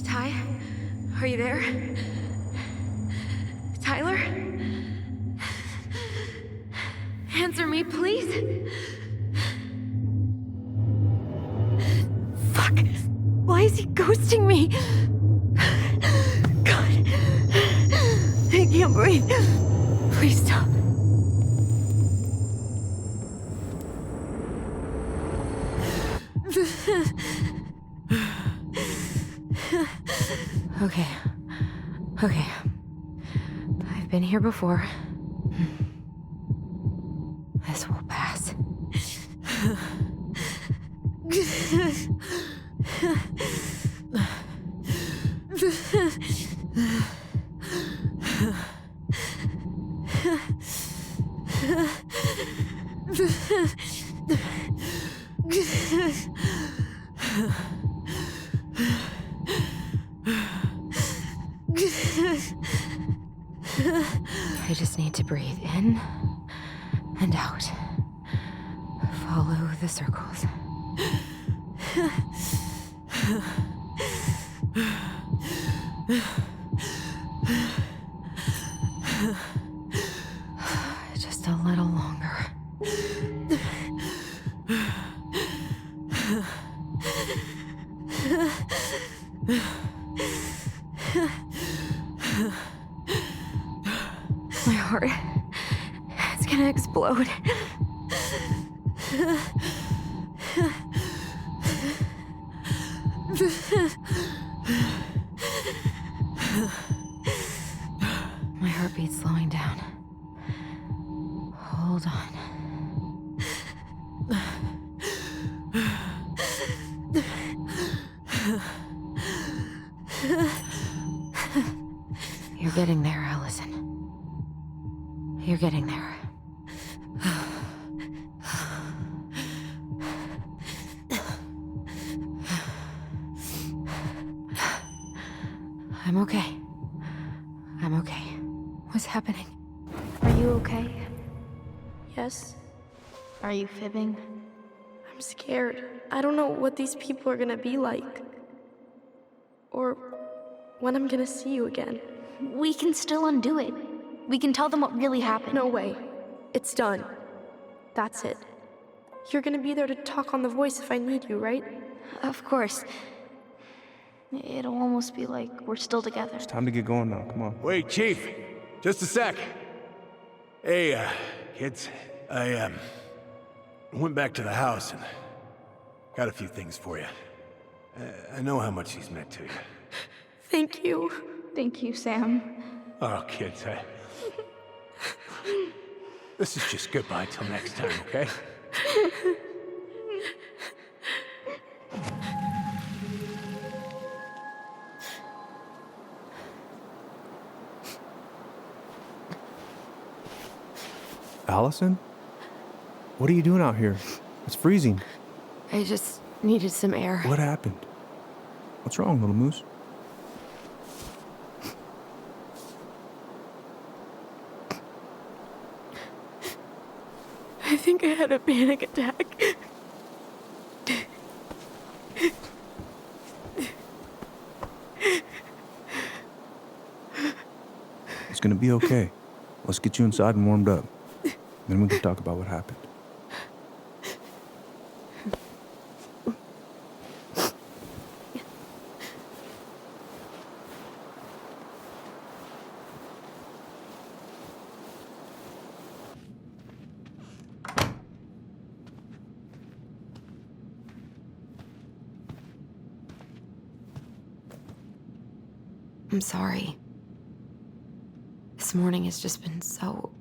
Ty? Are you there? Tyler? Answer me, please. Fuck. Why is he ghosting me? God. I can't breathe. Please stop. Okay. Okay. I've been here before. This will pass. I just need to breathe in and out. Follow the circles. Just a little longer. My heart, it's gonna explode. My heartbeat's slowing down. Hold on. You're getting there, Alyson. You're getting there. I'm okay. I'm okay. What's happening? Are you okay? Yes? Are you fibbing? I'm scared. I don't know what these people are gonna be like. Or when I'm gonna see you again. We can still undo it. We can tell them what really happened. No way. It's done. That's it. You're gonna be there to talk on the voice if I need you, right? Of course. It'll almost be like we're still together. It's time to get going now. Come on. Wait, Chief. Just a sec. Hey, kids. I went back to the house and got a few things for you. I know how much these meant to you. Thank you. Thank you, Sam. Oh, kids, this is just goodbye till next time, okay? Alyson? What are you doing out here? It's freezing. I just needed some air. What happened? What's wrong, little moose? I think I had a panic attack. It's gonna be okay. Let's get you inside and warmed up. Then we can talk about what happened. I'm sorry. This morning has just been so...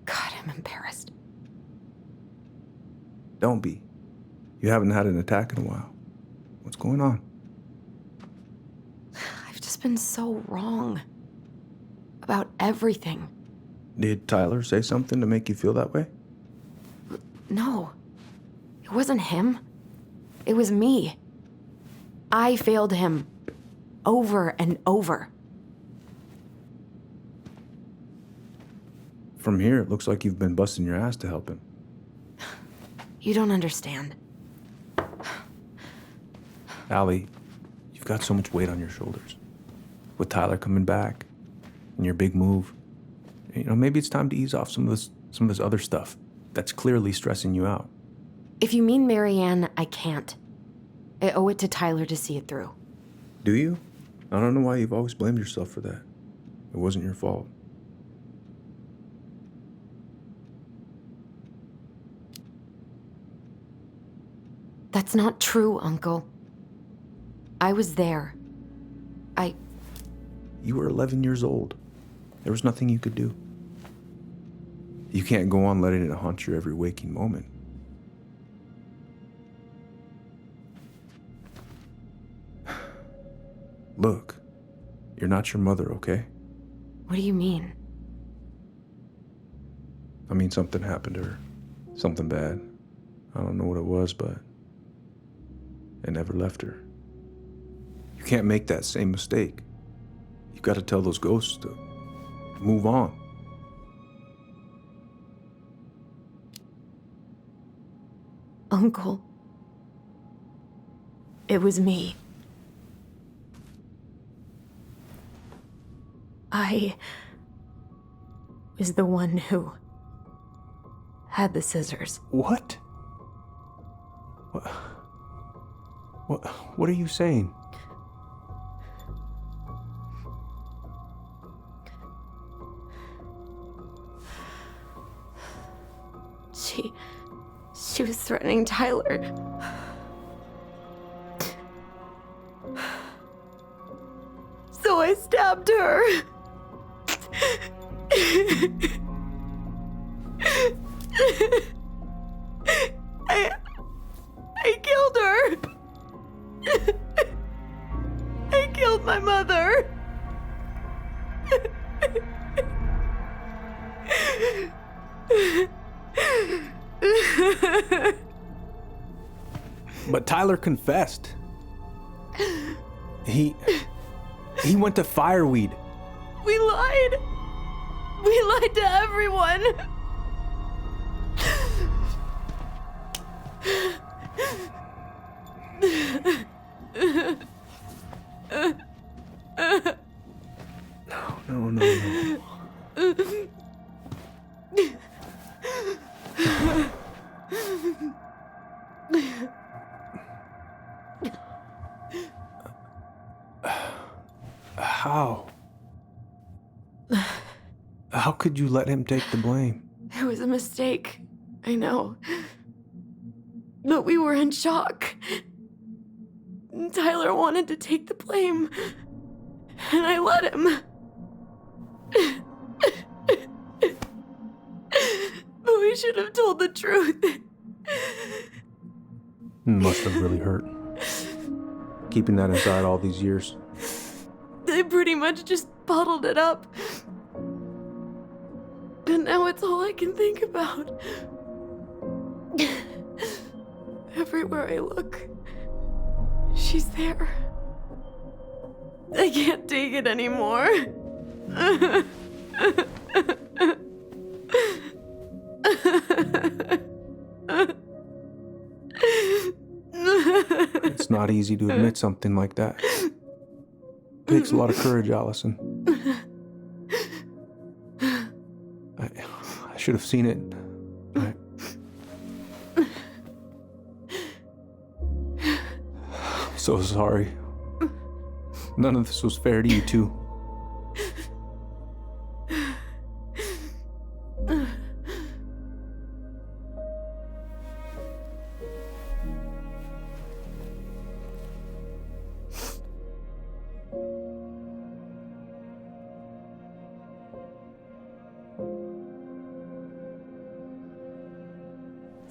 God, I'm embarrassed. Don't be. You haven't had an attack in a while. What's going on? I've just been so wrong. About everything. Did Tyler say something to make you feel that way? No. It wasn't him. It was me. I failed him. Over and over. From here, it looks like you've been busting your ass to help him. You don't understand. Allie, you've got so much weight on your shoulders. With Tyler coming back, and your big move, maybe it's time to ease off some of this other stuff that's clearly stressing you out. If you mean Marianne, I can't. I owe it to Tyler to see it through. Do you? I don't know why you've always blamed yourself for that. It wasn't your fault. That's not true, Uncle. I was there. You were 11 years old. There was nothing you could do. You can't go on letting it haunt your every waking moment. Look, you're not your mother, okay? What do you mean? I mean, something happened to her. Something bad. I don't know what it was, but it never left her. You can't make that same mistake. You've got to tell those ghosts to move on. Uncle. It was me. I was the one who had the scissors. What? What are you saying? She was threatening Tyler. So I stabbed her. I killed her. I killed my mother. But Tyler confessed. He went to Fireweed. We lied. We lied to everyone. No. How could you let him take the blame? It was a mistake. I know. But we were in shock. Tyler wanted to take the blame. And I let him. But we should have told the truth. Must have really hurt. Keeping that inside all these years. They pretty much just bottled it up. But now it's all I can think about. Everywhere I look, she's there. I can't take it anymore. It's not easy to admit something like that. It takes a lot of courage, Alyson. I should have seen it. I'm so sorry. None of this was fair to you two.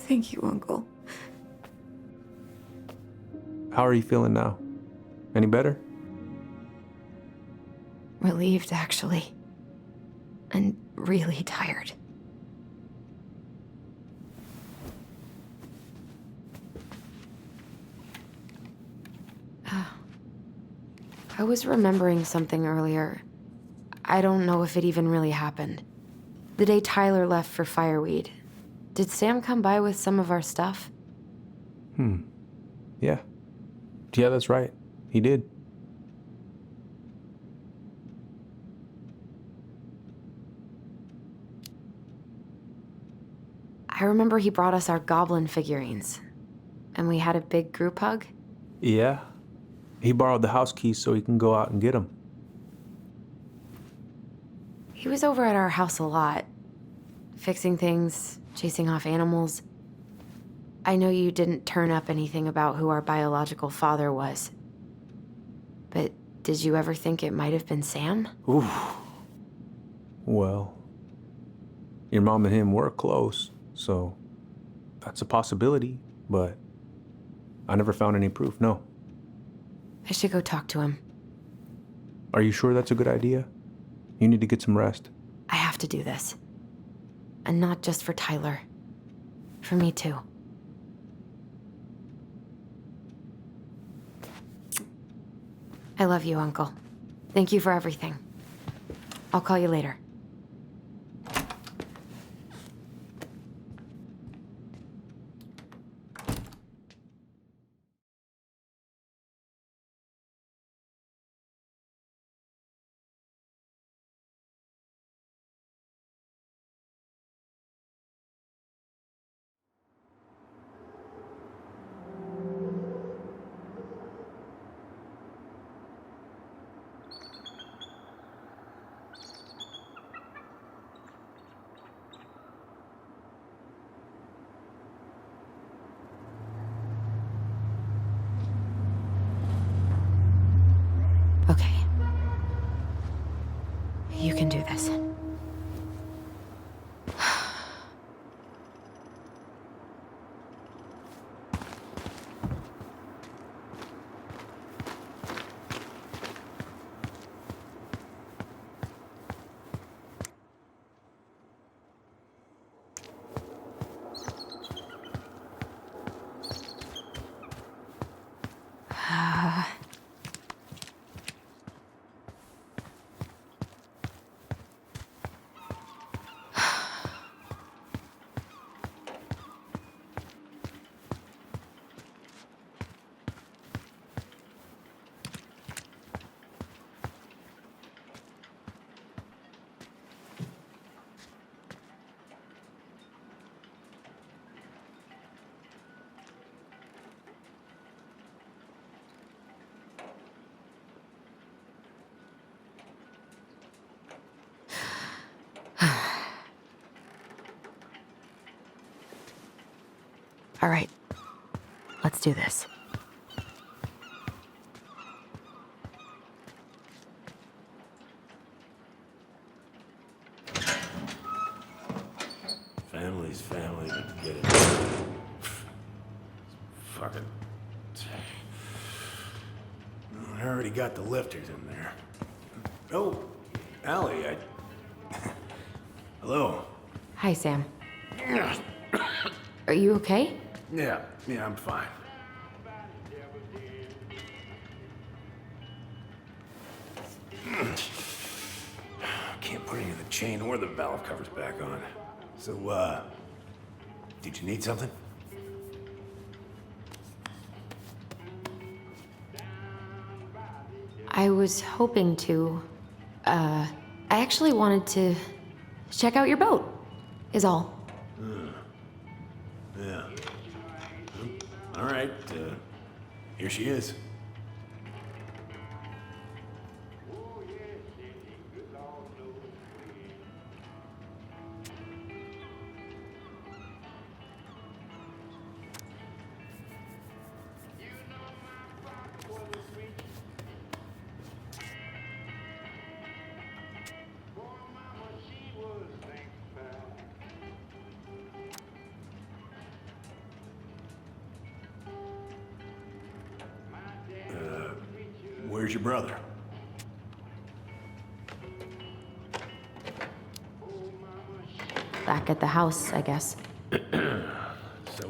Thank you, Uncle. How are you feeling now? Any better? Relieved, actually. And really tired. I was remembering something earlier. I don't know if it even really happened. The day Tyler left for Fireweed, did Sam come by with some of our stuff? Yeah. Yeah, that's right. He did. I remember he brought us our goblin figurines. And we had a big group hug. Yeah. He borrowed the house keys so he can go out and get them. He was over at our house a lot. Fixing things, chasing off animals. I know you didn't turn up anything about who our biological father was. But did you ever think it might have been Sam? Oof. Well, your mom and him were close, so that's a possibility, but I never found any proof, no. I should go talk to him. Are you sure that's a good idea? You need to get some rest. I have to do this. And not just for Tyler. For me, too. I love you, Uncle. Thank you for everything. I'll call you later. Okay. You can do this. All right. Let's do this. Family's family, but get it. Fuck it. I already got the lifters in there. Oh, Allie, Hello. Hi, Sam. Are you okay? Yeah, I'm fine. Can't put any of the chain or the valve covers back on. So, did you need something? I was hoping to. I actually wanted to check out your boat, is all. Yeah. All right, here she is. Where's your brother? Back at the house, I guess. So,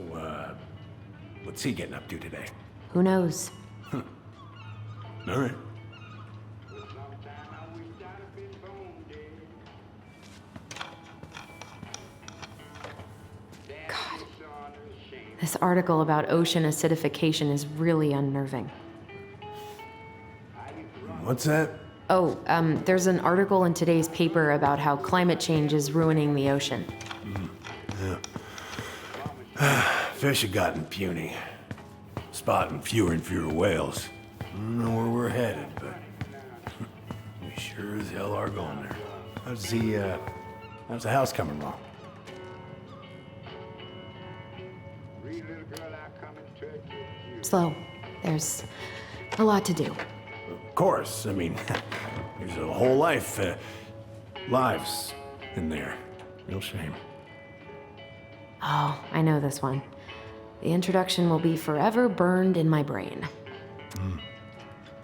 what's he getting up to today? Who knows? All right. This article about ocean acidification is really unnerving. What's that? Oh, there's an article in today's paper about how climate change is ruining the ocean. Yeah. Fish have gotten puny. Spotting fewer and fewer whales. I don't know where we're headed, but we sure as hell are going there. How's the house coming along? Slow. There's a lot to do. Of course. I mean, there's a whole lives in there. Real shame. Oh, I know this one. The introduction will be forever burned in my brain.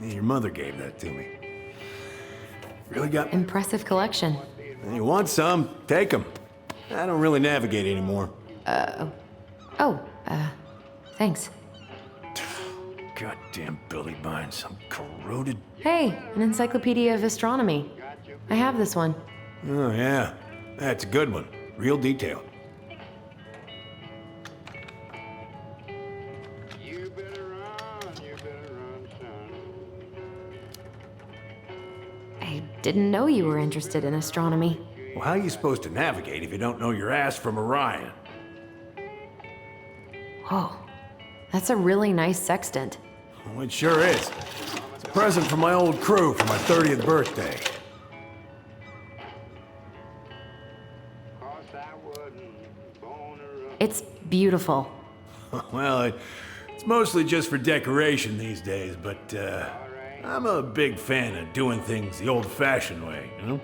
Yeah, your mother gave that to me. Really got... Impressive collection. You want some? Take them. I don't really navigate anymore. Thanks. Goddamn Billy buying some corroded... Hey, an encyclopedia of astronomy. I have this one. Oh, yeah. That's a good one. Real detail. I didn't know you were interested in astronomy. Well, how are you supposed to navigate if you don't know your ass from Orion? Whoa. That's a really nice sextant. Well, it sure is. It's a present from my old crew for my 30th birthday. It's beautiful. Well, it's mostly just for decoration these days, but I'm a big fan of doing things the old-fashioned way, you know?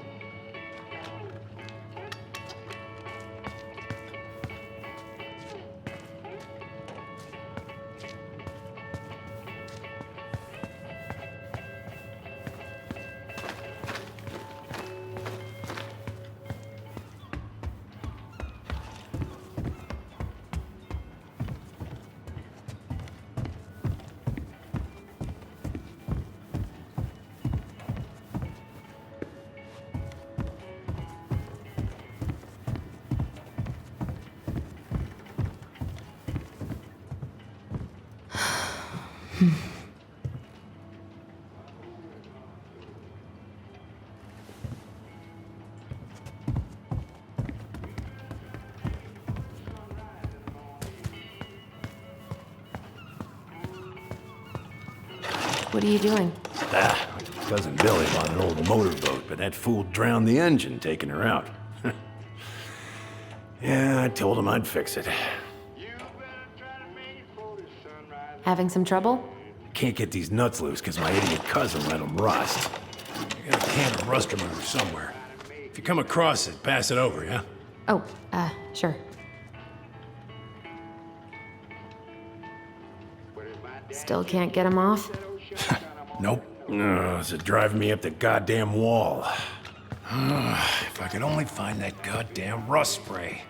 What are you doing? Cousin Billy bought an old motorboat, but that fool drowned the engine taking her out. Yeah, I told him I'd fix it. Having some trouble? Can't get these nuts loose because my idiot cousin let them rust. I got a can of rust remover somewhere. If you come across it, pass it over, yeah? Oh, sure. Still can't get him off? Nope. It's driving me up the goddamn wall. If I could only find that goddamn rust spray.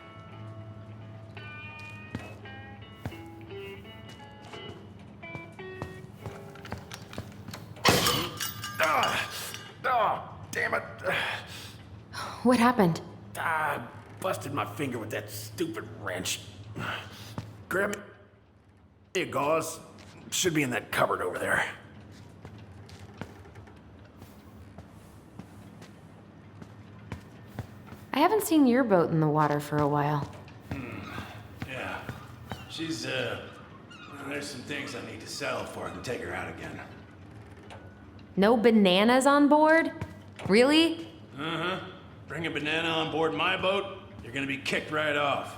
Damn it. What happened? Busted my finger with that stupid wrench. Grab it. Here, gauze. Should be in that cupboard over there. I haven't seen your boat in the water for a while. Yeah. She's, there's some things I need to sell before I can take her out again. No bananas on board? Really? Uh-huh. Bring a banana on board my boat, you're gonna be kicked right off.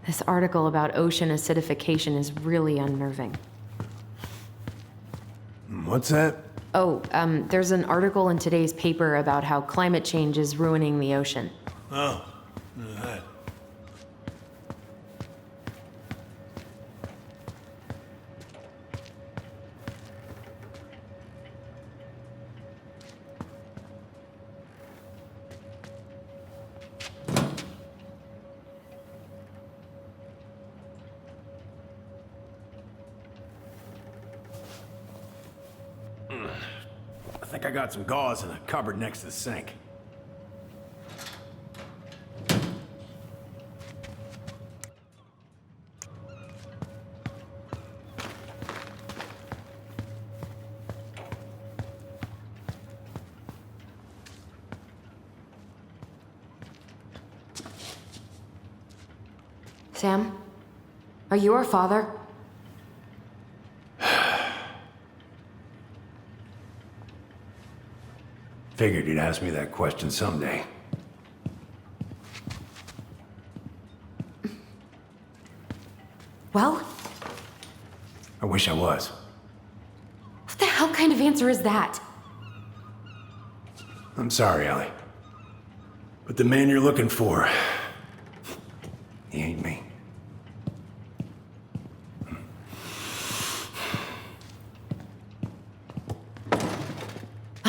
This article about ocean acidification is really unnerving. What's that? Oh, there's an article in today's paper about how climate change is ruining the ocean. Oh, that. I think I got some gauze in a cupboard next to the sink. Sam? Are you our father? Figured you'd ask me that question someday. Well? I wish I was. What the hell kind of answer is that? I'm sorry, Ellie. But the man you're looking for, he ain't me.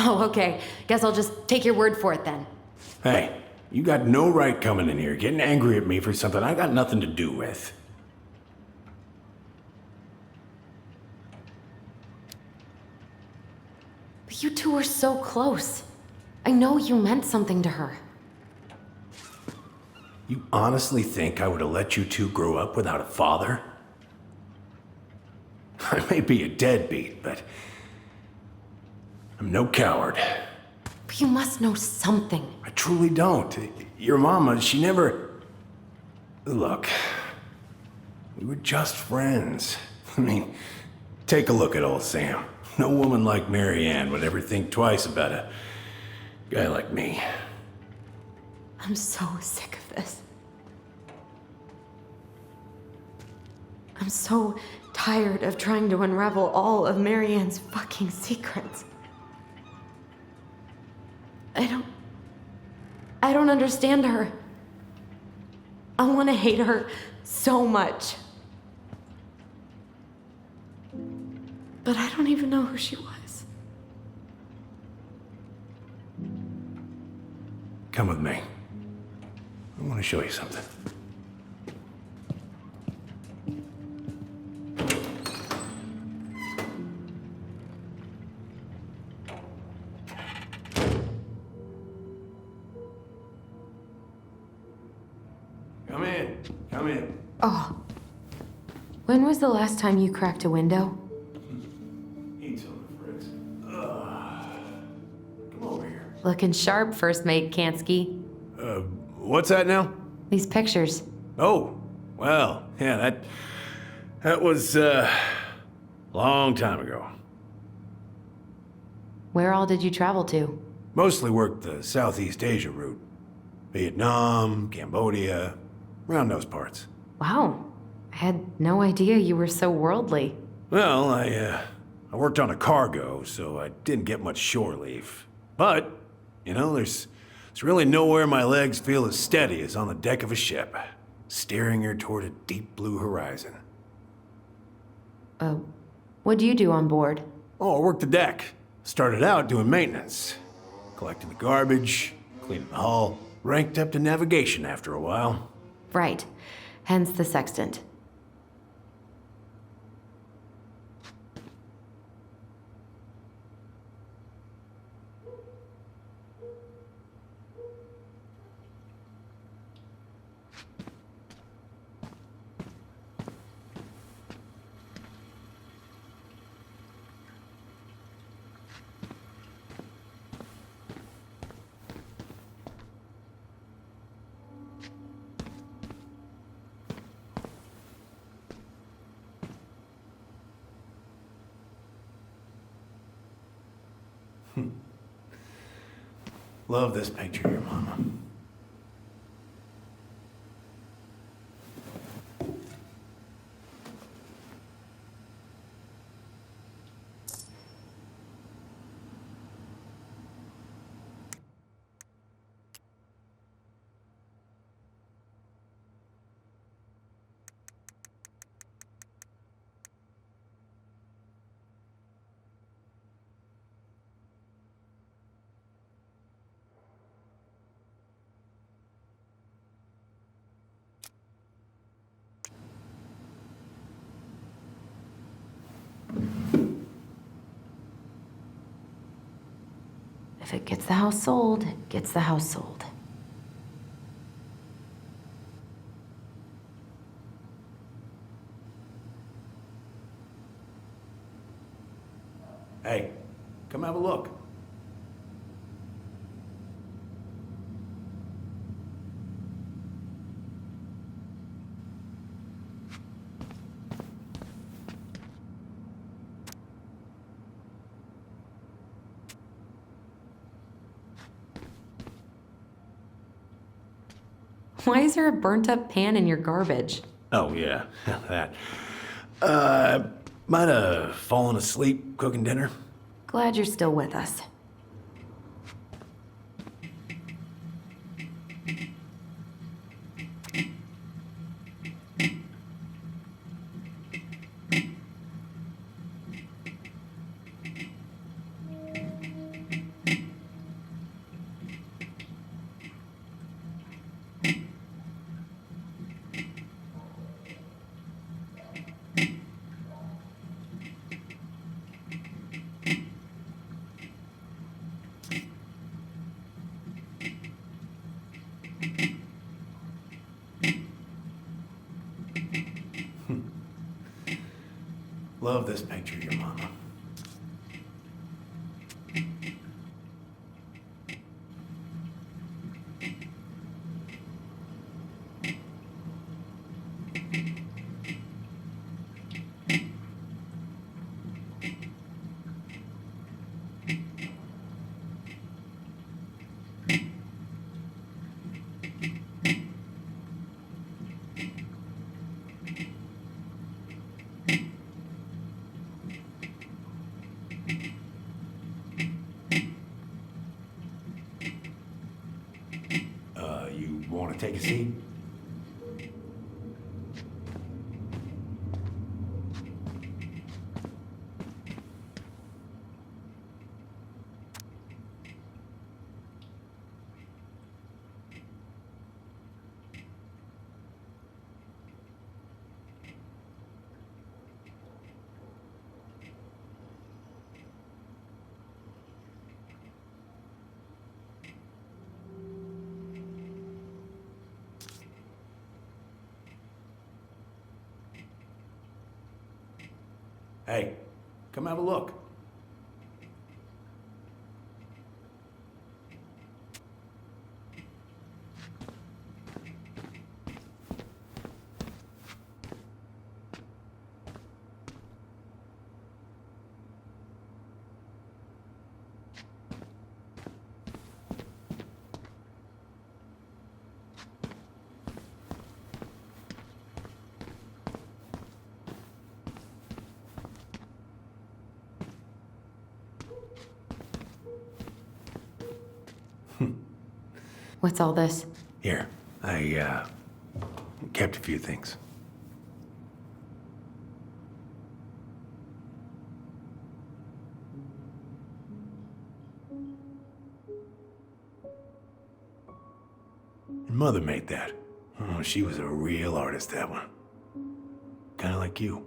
Oh, okay. Guess I'll just take your word for it then. Hey, you got no right coming in here getting angry at me for something I got nothing to do with. But you two were so close. I know you meant something to her. You honestly think I would have let you two grow up without a father? I may be a deadbeat, but I'm no coward. But you must know something. I truly don't. Your mama, she never... Look, we were just friends. I mean, take a look at old Sam. No woman like Mary Ann would ever think twice about a guy like me. I'm so sick of this. I'm so tired of trying to unravel all of Mary Ann's fucking secrets. I don't understand her. I want to hate her so much. But I don't even know who she was. Come with me. I want to show you something. Come in. Come in. Oh. When was the last time you cracked a window? Eat some of the Fritz. Come over here. Looking sharp, first mate Kansky. What's that now? These pictures. Oh, well, yeah, that was, long time ago. Where all did you travel to? Mostly worked the Southeast Asia route. Vietnam, Cambodia, around those parts. Wow. I had no idea you were so worldly. Well, I worked on a cargo, so I didn't get much shore leave. But, you know, there's really nowhere my legs feel as steady as on the deck of a ship, steering her toward a deep blue horizon. What do you do on board? Oh, I worked the deck. Started out doing maintenance. Collecting the garbage, cleaning the hull. Ranked up to navigation after a while. Right. Hence the sextant. Love this picture of your mama. If it gets the house sold, it gets the house sold. Hey, come have a look. Why is there a burnt up pan in your garbage? Oh, yeah, that. Might have fallen asleep cooking dinner. Glad you're still with us. Love this picture of your mama. You want to take a seat? Hey, come have a look. What's all this? Here, I kept a few things. Your mother made that. Oh, she was a real artist, that one. Kind of like you.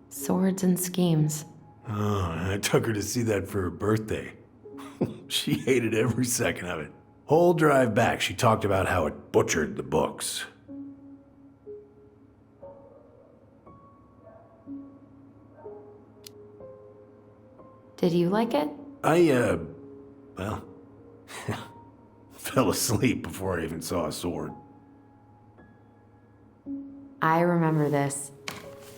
Swords and schemes. Oh, I took her to see that for her birthday. She hated every second of it. Whole drive back, she talked about how it butchered the books. Did you like it? Well, fell asleep before I even saw a sword. I remember this.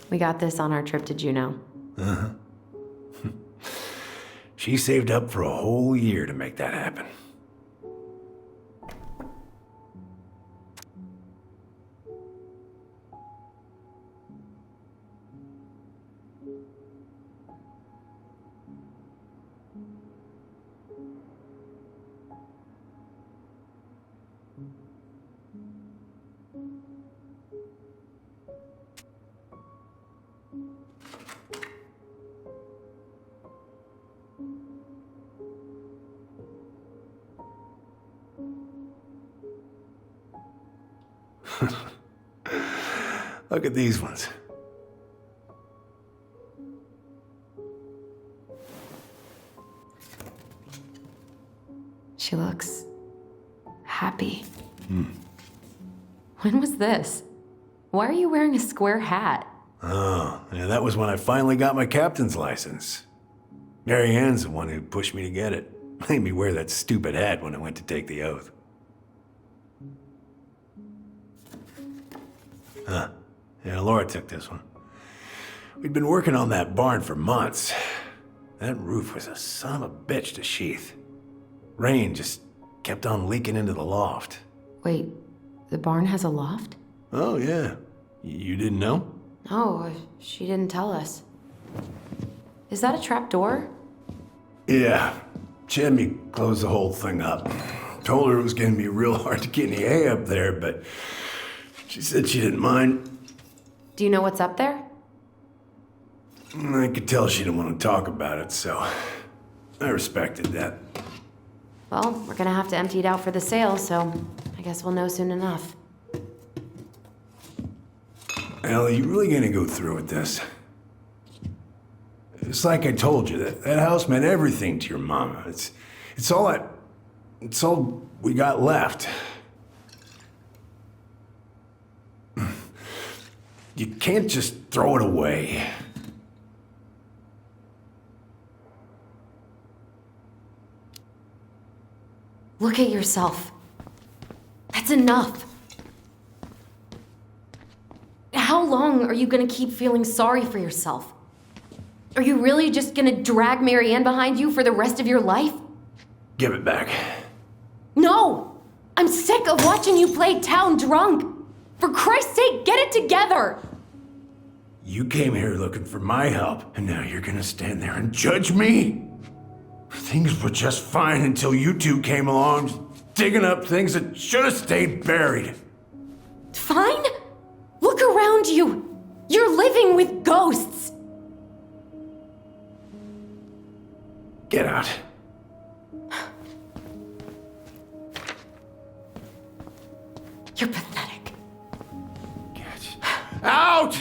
We got this on our trip to Juneau. Uh-huh. She saved up for a whole year to make that happen. Look at these ones. She looks happy. When was this? Why are you wearing a square hat? Oh, yeah, that was when I finally got my captain's license. Mary Ann's the one who pushed me to get it. Made me wear that stupid hat when I went to take the oath. Huh. Yeah, Laura took this one. We'd been working on that barn for months. That roof was a son of a bitch to sheath. Rain just kept on leaking into the loft. Wait, the barn has a loft? Oh, yeah. You didn't know? Oh, she didn't tell us. Is that a trap door? Yeah. She had me close the whole thing up. Told her it was gonna be real hard to get any hay up there, but she said she didn't mind. Do you know what's up there? I could tell she didn't want to talk about it, so I respected that. Well, we're gonna have to empty it out for the sale, so I guess we'll know soon enough. Allie, you really gonna go through with this? It's like I told you, that house meant everything to your mama. It's all we got left. You can't just throw it away. Look at yourself. That's enough. How long are you gonna keep feeling sorry for yourself? Are you really just gonna drag Mary Ann behind you for the rest of your life? Give it back. No! I'm sick of watching you play town drunk. For Christ's sake, get it together! You came here looking for my help, and now you're gonna stand there and judge me? Things were just fine until you two came along, digging up things that should have stayed buried. Fine? Look around you. You're living with ghosts. Get out. You're pathetic. Get out!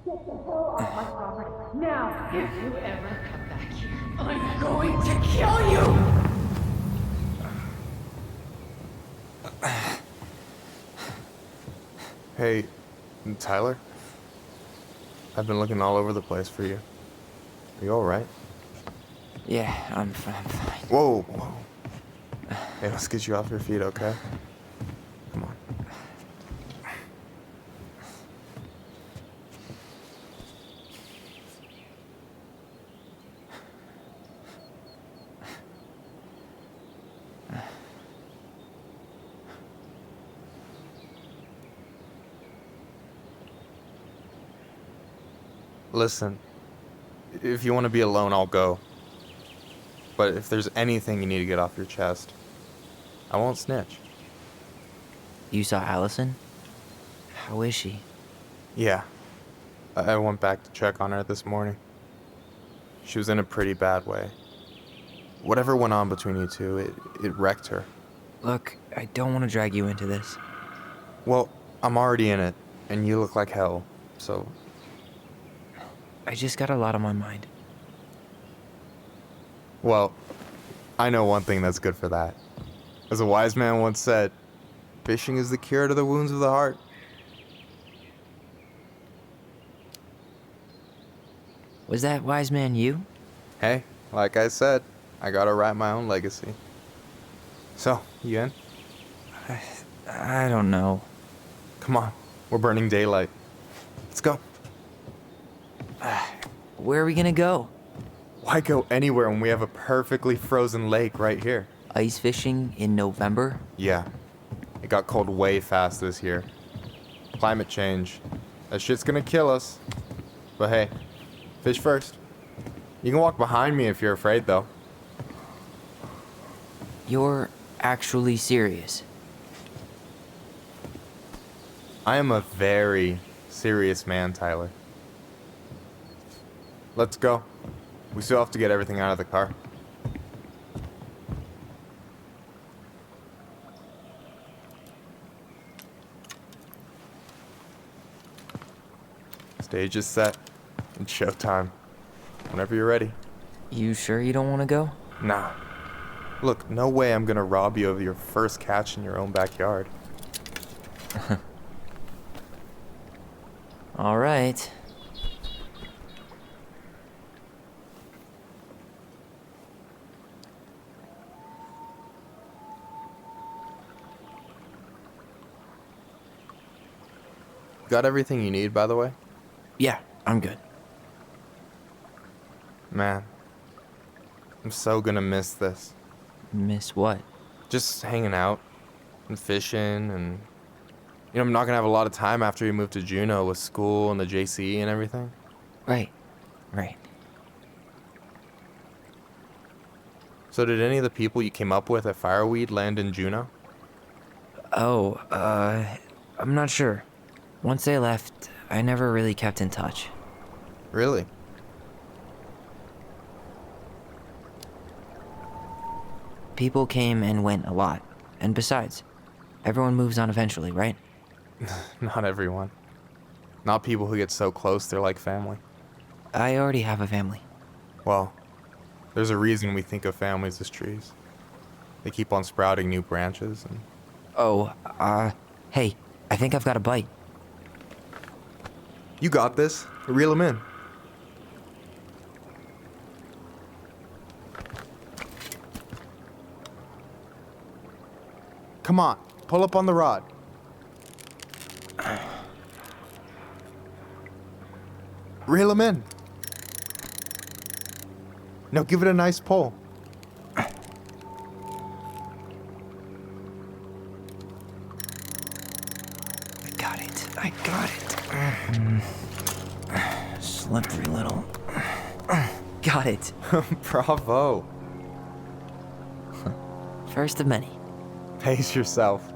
Get the hell off my property. Now! If you ever come back here, I'm going to kill you! Hey, Tyler? I've been looking all over the place for you. Are you alright? Yeah, I'm fine. Whoa, whoa. Hey, let's get you off your feet, okay? Come on. Listen, if you want to be alone, I'll go. But if there's anything you need to get off your chest, I won't snitch. You saw Alyson? How is she? Yeah. I went back to check on her this morning. She was in a pretty bad way. Whatever went on between you two, it wrecked her. Look, I don't want to drag you into this. Well, I'm already in it, and you look like hell, so... I just got a lot on my mind. Well, I know one thing that's good for that. As a wise man once said, fishing is the cure to the wounds of the heart. Was that wise man you? Hey, like I said, I gotta write my own legacy. So, you in? I don't know. Come on, we're burning daylight. Let's go. Where are we gonna go? Why go anywhere when we have a perfectly frozen lake right here? Ice fishing in November? Yeah. It got cold way fast this year. Climate change. That shit's gonna kill us. But hey, fish first. You can walk behind me if you're afraid, though. You're actually serious? I am a very serious man, Tyler. Let's go. We still have to get everything out of the car. Stage is set. It's showtime. Whenever you're ready. You sure you don't want to go? Nah. Look, no way I'm gonna rob you of your first catch in your own backyard. All right. Got everything you need, by the way? Yeah, I'm good. Man, I'm so gonna miss this. Miss what? Just hanging out and fishing and... You know, I'm not gonna have a lot of time after we move to Juneau with school and the JC and everything. Right. So did any of the people you came up with at Fireweed land in Juneau? Oh, I'm not sure. Once they left, I never really kept in touch. Really? People came and went a lot. And besides, everyone moves on eventually, right? Not everyone. Not people who get so close they're like family. I already have a family. Well, there's a reason we think of families as trees. They keep on sprouting new branches and... Oh, hey, I think I've got a bite. You got this. Reel them in. Come on, pull up on the rod. Reel them in. Now give it a nice pull. I got it. Slippery little. Got it. Bravo. First of many. Pace yourself.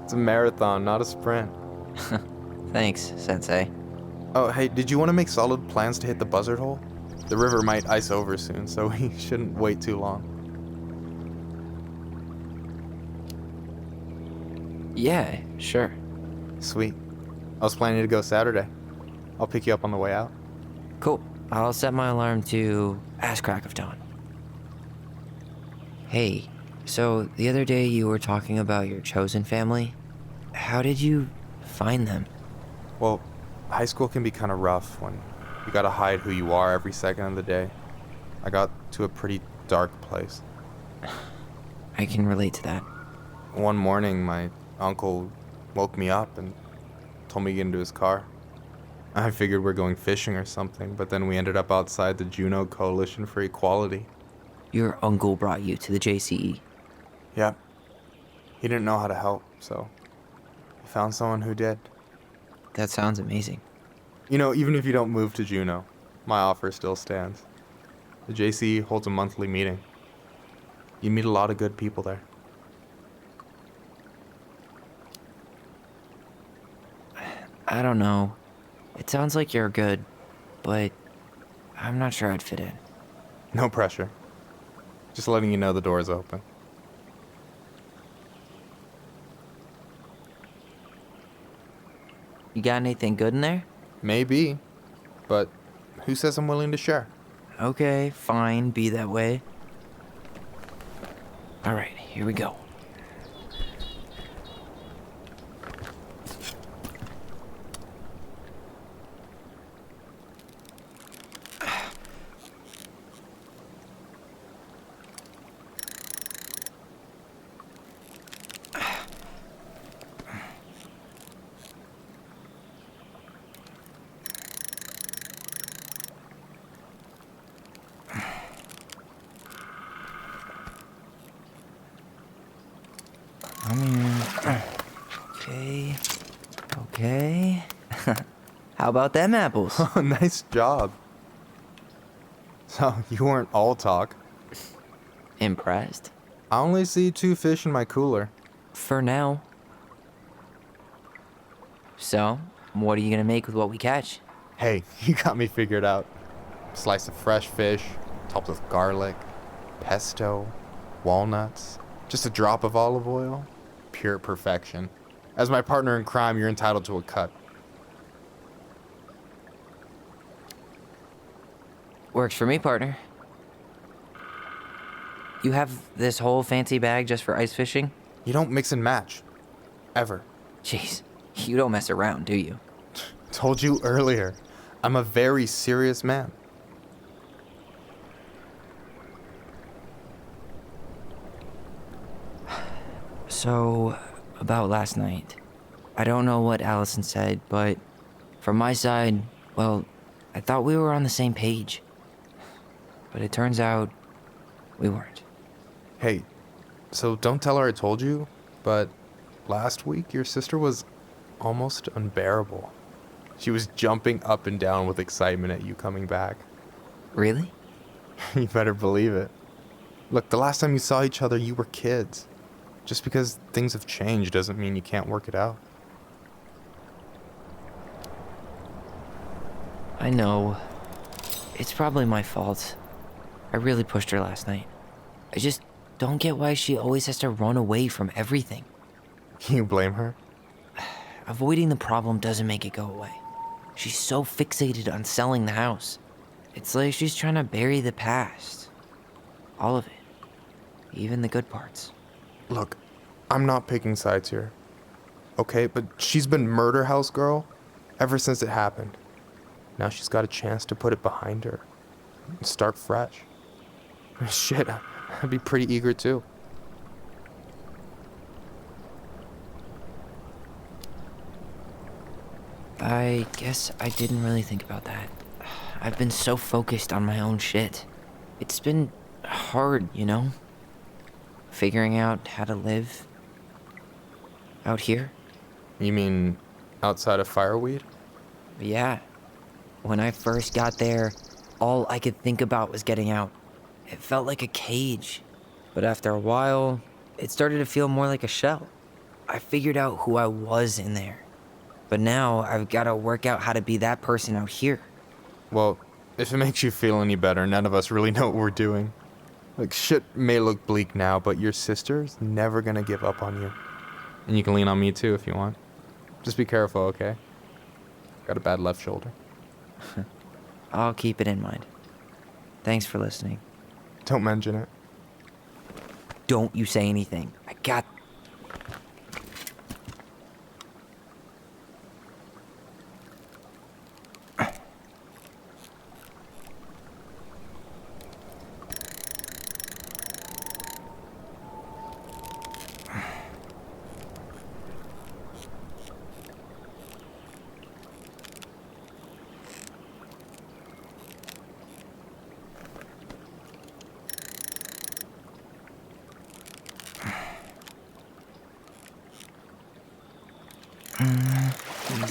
It's a marathon, not a sprint. Thanks, Sensei. Oh, hey, did you want to make solid plans to hit the buzzard hole? The river might ice over soon, so we shouldn't wait too long. Yeah, sure. Sweet. I was planning to go Saturday. I'll pick you up on the way out. Cool. I'll set my alarm to ass crack of dawn. Hey, so the other day you were talking about your chosen family. How did you find them? Well, high school can be kind of rough when you gotta hide who you are every second of the day. I got to a pretty dark place. I can relate to that. One morning, my uncle woke me up and told me to get into his car. I figured we're going fishing or something, but then we ended up outside the Juneau Coalition for Equality. Your uncle brought you to the JCE? Yep. He didn't know how to help, so he found someone who did. That sounds amazing. You know, even if you don't move to Juneau, my offer still stands. The JC holds a monthly meeting. You meet a lot of good people there. I don't know. It sounds like you're good, but I'm not sure I'd fit in. No pressure. Just letting you know the door is open. You got anything good in there? Maybe, but who says I'm willing to share? Okay, fine, be that way. Alright, here we go. Okay. How about them apples? Oh, nice job. So, you weren't all talk. Impressed? I only see 2 fish in my cooler. For now. So, what are you gonna make with what we catch? Hey, you got me figured out. Slice of fresh fish, topped with garlic, pesto, walnuts, just a drop of olive oil. Pure perfection. As my partner in crime, you're entitled to a cut. Works for me, partner. You have this whole fancy bag just for ice fishing? You don't mix and match. Ever. Jeez, you don't mess around, do you? Told you earlier. I'm a very serious man. So, about last night. I don't know what Alyson said, but from my side, well, I thought we were on the same page. But it turns out we weren't. Hey, so don't tell her I told you, but last week your sister was almost unbearable. She was jumping up and down with excitement at you coming back. Really? You better believe it. Look, the last time you saw each other, you were kids. Just because things have changed doesn't mean you can't work it out. I know. It's probably my fault. I really pushed her last night. I just don't get why she always has to run away from everything. You blame her? Avoiding the problem doesn't make it go away. She's so fixated on selling the house. It's like she's trying to bury the past. All of it. Even the good parts. Look, I'm not picking sides here. Okay, but she's been murder house girl ever since it happened. Now she's got a chance to put it behind her and start fresh. Shit, I'd be pretty eager too. I guess I didn't really think about that. I've been so focused on my own shit. It's been hard, you know? Figuring out how to live out here. You mean outside of Fireweed? Yeah. When I first got there, all I could think about was getting out. It felt like a cage. But after a while, it started to feel more like a shell. I figured out who I was in there. But now I've got to work out how to be that person out here. Well, if it makes you feel any better, none of us really know what we're doing. Like, shit may look bleak now, but your sister's never gonna give up on you. And you can lean on me too if you want. Just be careful, okay? Got a bad left shoulder. I'll keep it in mind. Thanks for listening. Don't mention it. Don't you say anything. I got...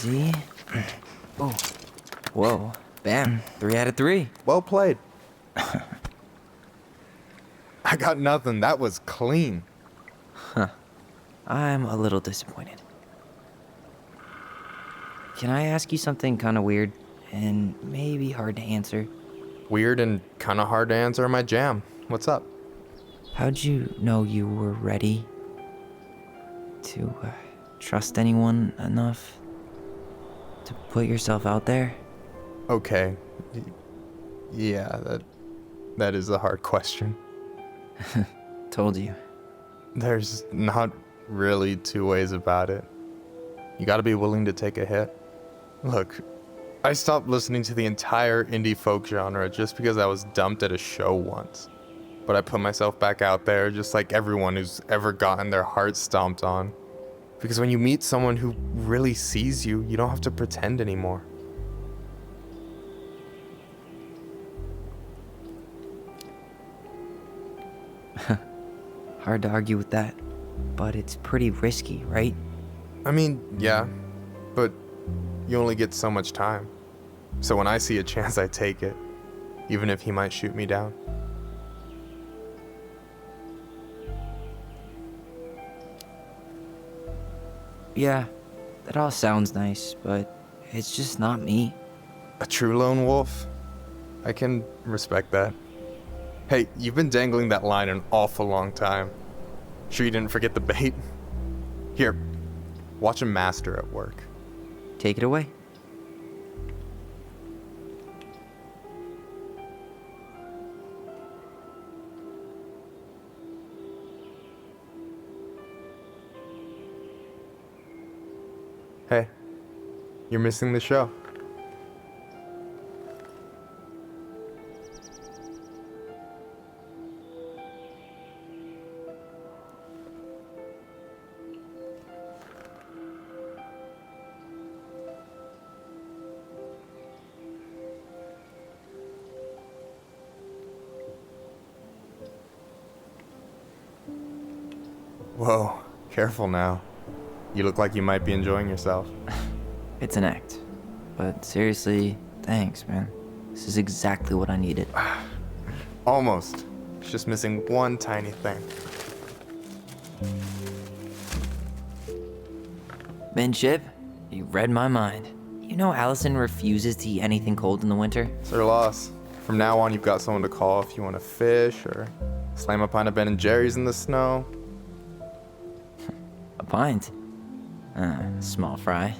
Easy. Oh. Whoa. Bam. 3 out of 3. Well played. I got nothing. That was clean. Huh. I'm a little disappointed. Can I ask you something kind of weird and maybe hard to answer? Weird and kind of hard to answer my jam. What's up? How'd you know you were ready to trust anyone enough to put yourself out there? Okay. Yeah, that is a hard question. Told you. There's not really 2 ways about it. You gotta be willing to take a hit. Look, I stopped listening to the entire indie folk genre just because I was dumped at a show once. But I put myself back out there just like everyone who's ever gotten their heart stomped on. Because when you meet someone who really sees you, you don't have to pretend anymore. Hard to argue with that, but it's pretty risky, right? I mean, yeah, but you only get so much time. So when I see a chance, I take it, even if he might shoot me down. Yeah, that all sounds nice, but it's just not me. A true lone wolf? I can respect that. Hey, you've been dangling that line an awful long time. Sure you didn't forget the bait? Here, watch a master at work. Take it away. Hey, you're missing the show. Whoa, careful now. You look like you might be enjoying yourself. It's an act. But seriously, thanks, man. This is exactly what I needed. Almost. It's just missing one tiny thing. Midship, you read my mind. You know Alyson refuses to eat anything cold in the winter? It's her loss. From now on, you've got someone to call if you want to fish or slam a pint of Ben & Jerry's in the snow. A pint? Small fry.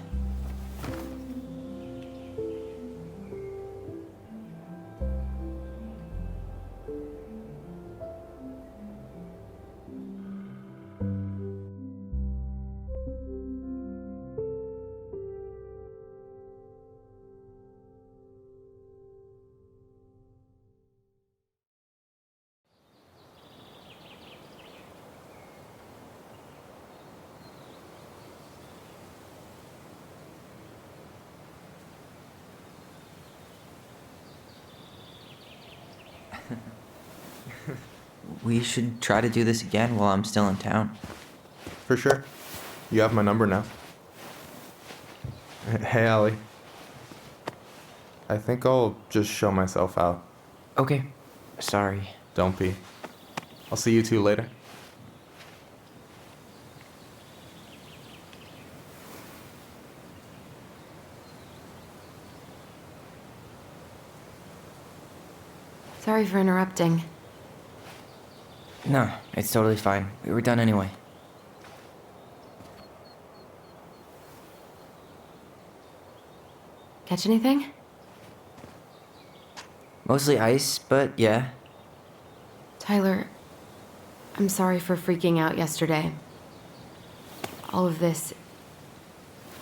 We should try to do this again while I'm still in town. For sure. You have my number now. Hey, Allie. I think I'll just show myself out. Okay. Sorry. Don't be. I'll see you two later. Sorry for interrupting. No, it's totally fine. We were done anyway. Catch anything? Mostly ice, but yeah. Tyler, I'm sorry for freaking out yesterday. All of this,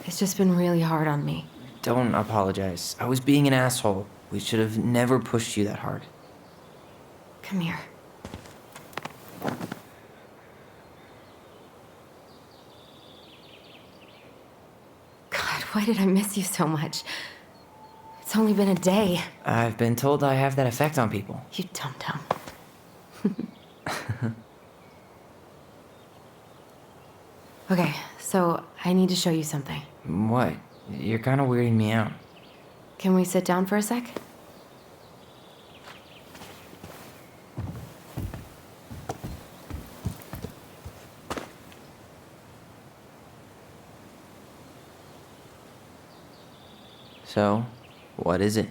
it's just been really hard on me. Don't apologize. I was being an asshole. We should have never pushed you that hard. Come here. God, why did I miss you so much? It's only been a day. I've been told I have that effect on people. You dum-dum. Okay, so I need to show you something. What? You're kind of weirding me out. Can we sit down for a sec? So, what is it?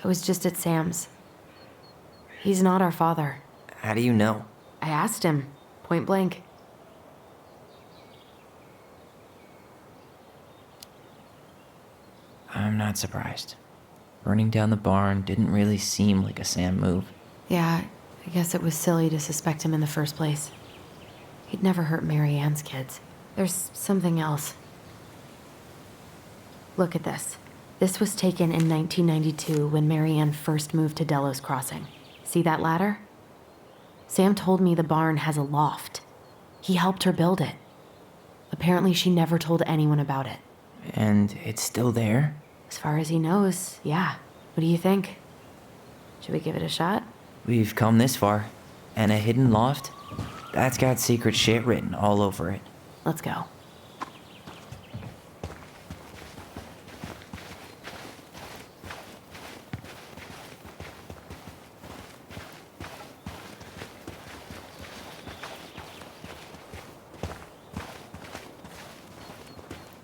I was just at Sam's. He's not our father. How do you know? I asked him, point blank. I'm not surprised. Burning down the barn didn't really seem like a Sam move. Yeah, I guess it was silly to suspect him in the first place. He'd never hurt Mary Ann's kids. There's something else. Look at this. This was taken in 1992 when Mary Ann first moved to Delos Crossing. See that ladder? Sam told me the barn has a loft. He helped her build it. Apparently she never told anyone about it. And it's still there? As far as he knows, yeah. What do you think? Should we give it a shot? We've come this far. And a hidden loft? That's got secret shit written all over it. Let's go.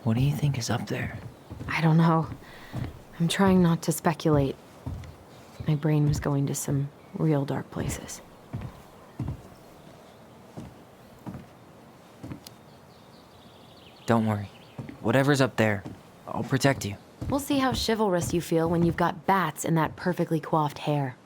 What do you think is up there? I don't know. I'm trying not to speculate. My brain was going to some real dark places. Don't worry. Whatever's up there, I'll protect you. We'll see how chivalrous you feel when you've got bats in that perfectly coiffed hair.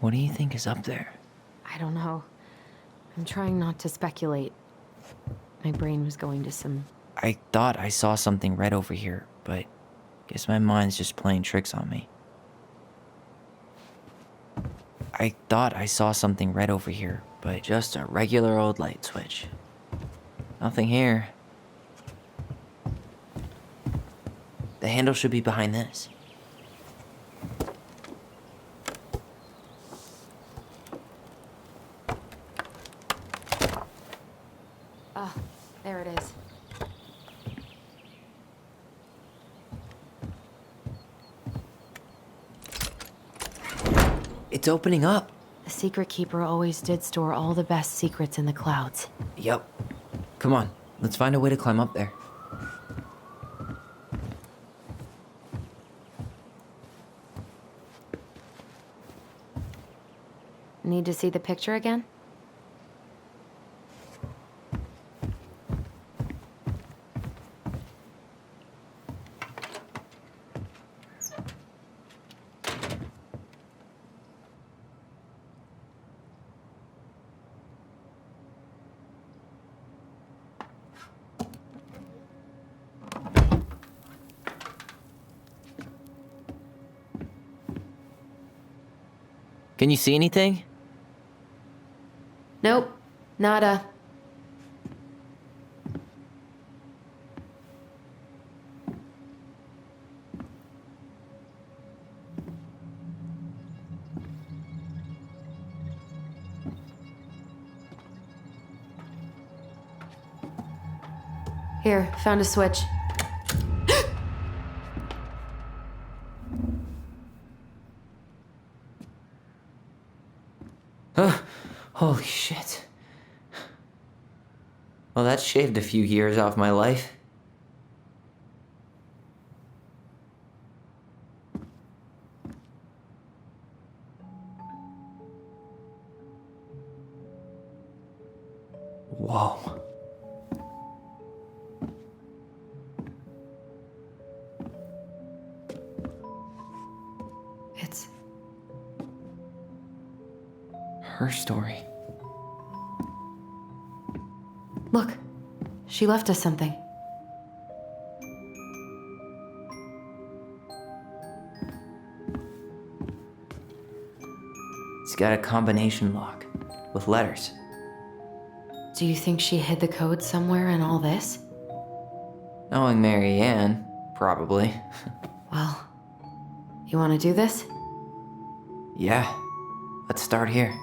What do you think is up there? I don't know. I'm trying not to speculate. My brain was going to some... I thought I saw something red over here, but guess my mind's just playing tricks on me. I thought I saw something red over here, but just a regular old light switch. Nothing here. The handle should be behind this. Ah, there it is. It's opening up. The secret keeper always did store all the best secrets in the clouds. Yep. Come on, let's find a way to climb up there. Need to see the picture again? Can you see anything? Nope. Nada. Here, found a switch. Holy shit. Well, that shaved a few years off my life. Whoa. It's her story. Look, she left us something. It's got a combination lock with letters. Do you think she hid the code somewhere in all this? Knowing Mary Ann, probably. Well, you want to do this? Yeah, let's start here.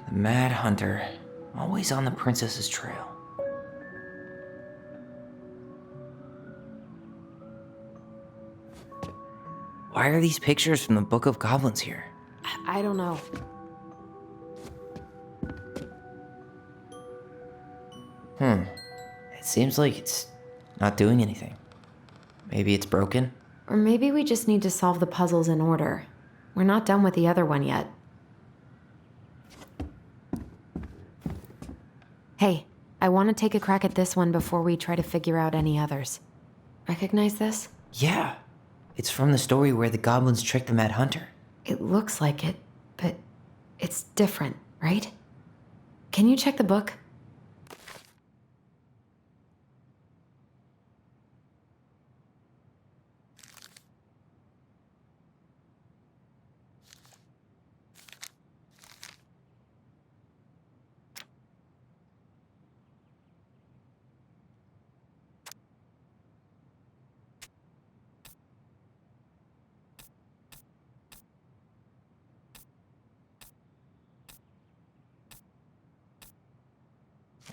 The Mad Hunter, always on the princess's trail. Why are these pictures from the Book of Goblins here? I don't know. It seems like it's not doing anything. Maybe it's broken? Or maybe we just need to solve the puzzles in order. We're not done with the other one yet. Hey, I want to take a crack at this one before we try to figure out any others. Recognize this? Yeah. It's from the story where the goblins tricked the Mad Hunter. It looks like it, but it's different, right? Can you check the book?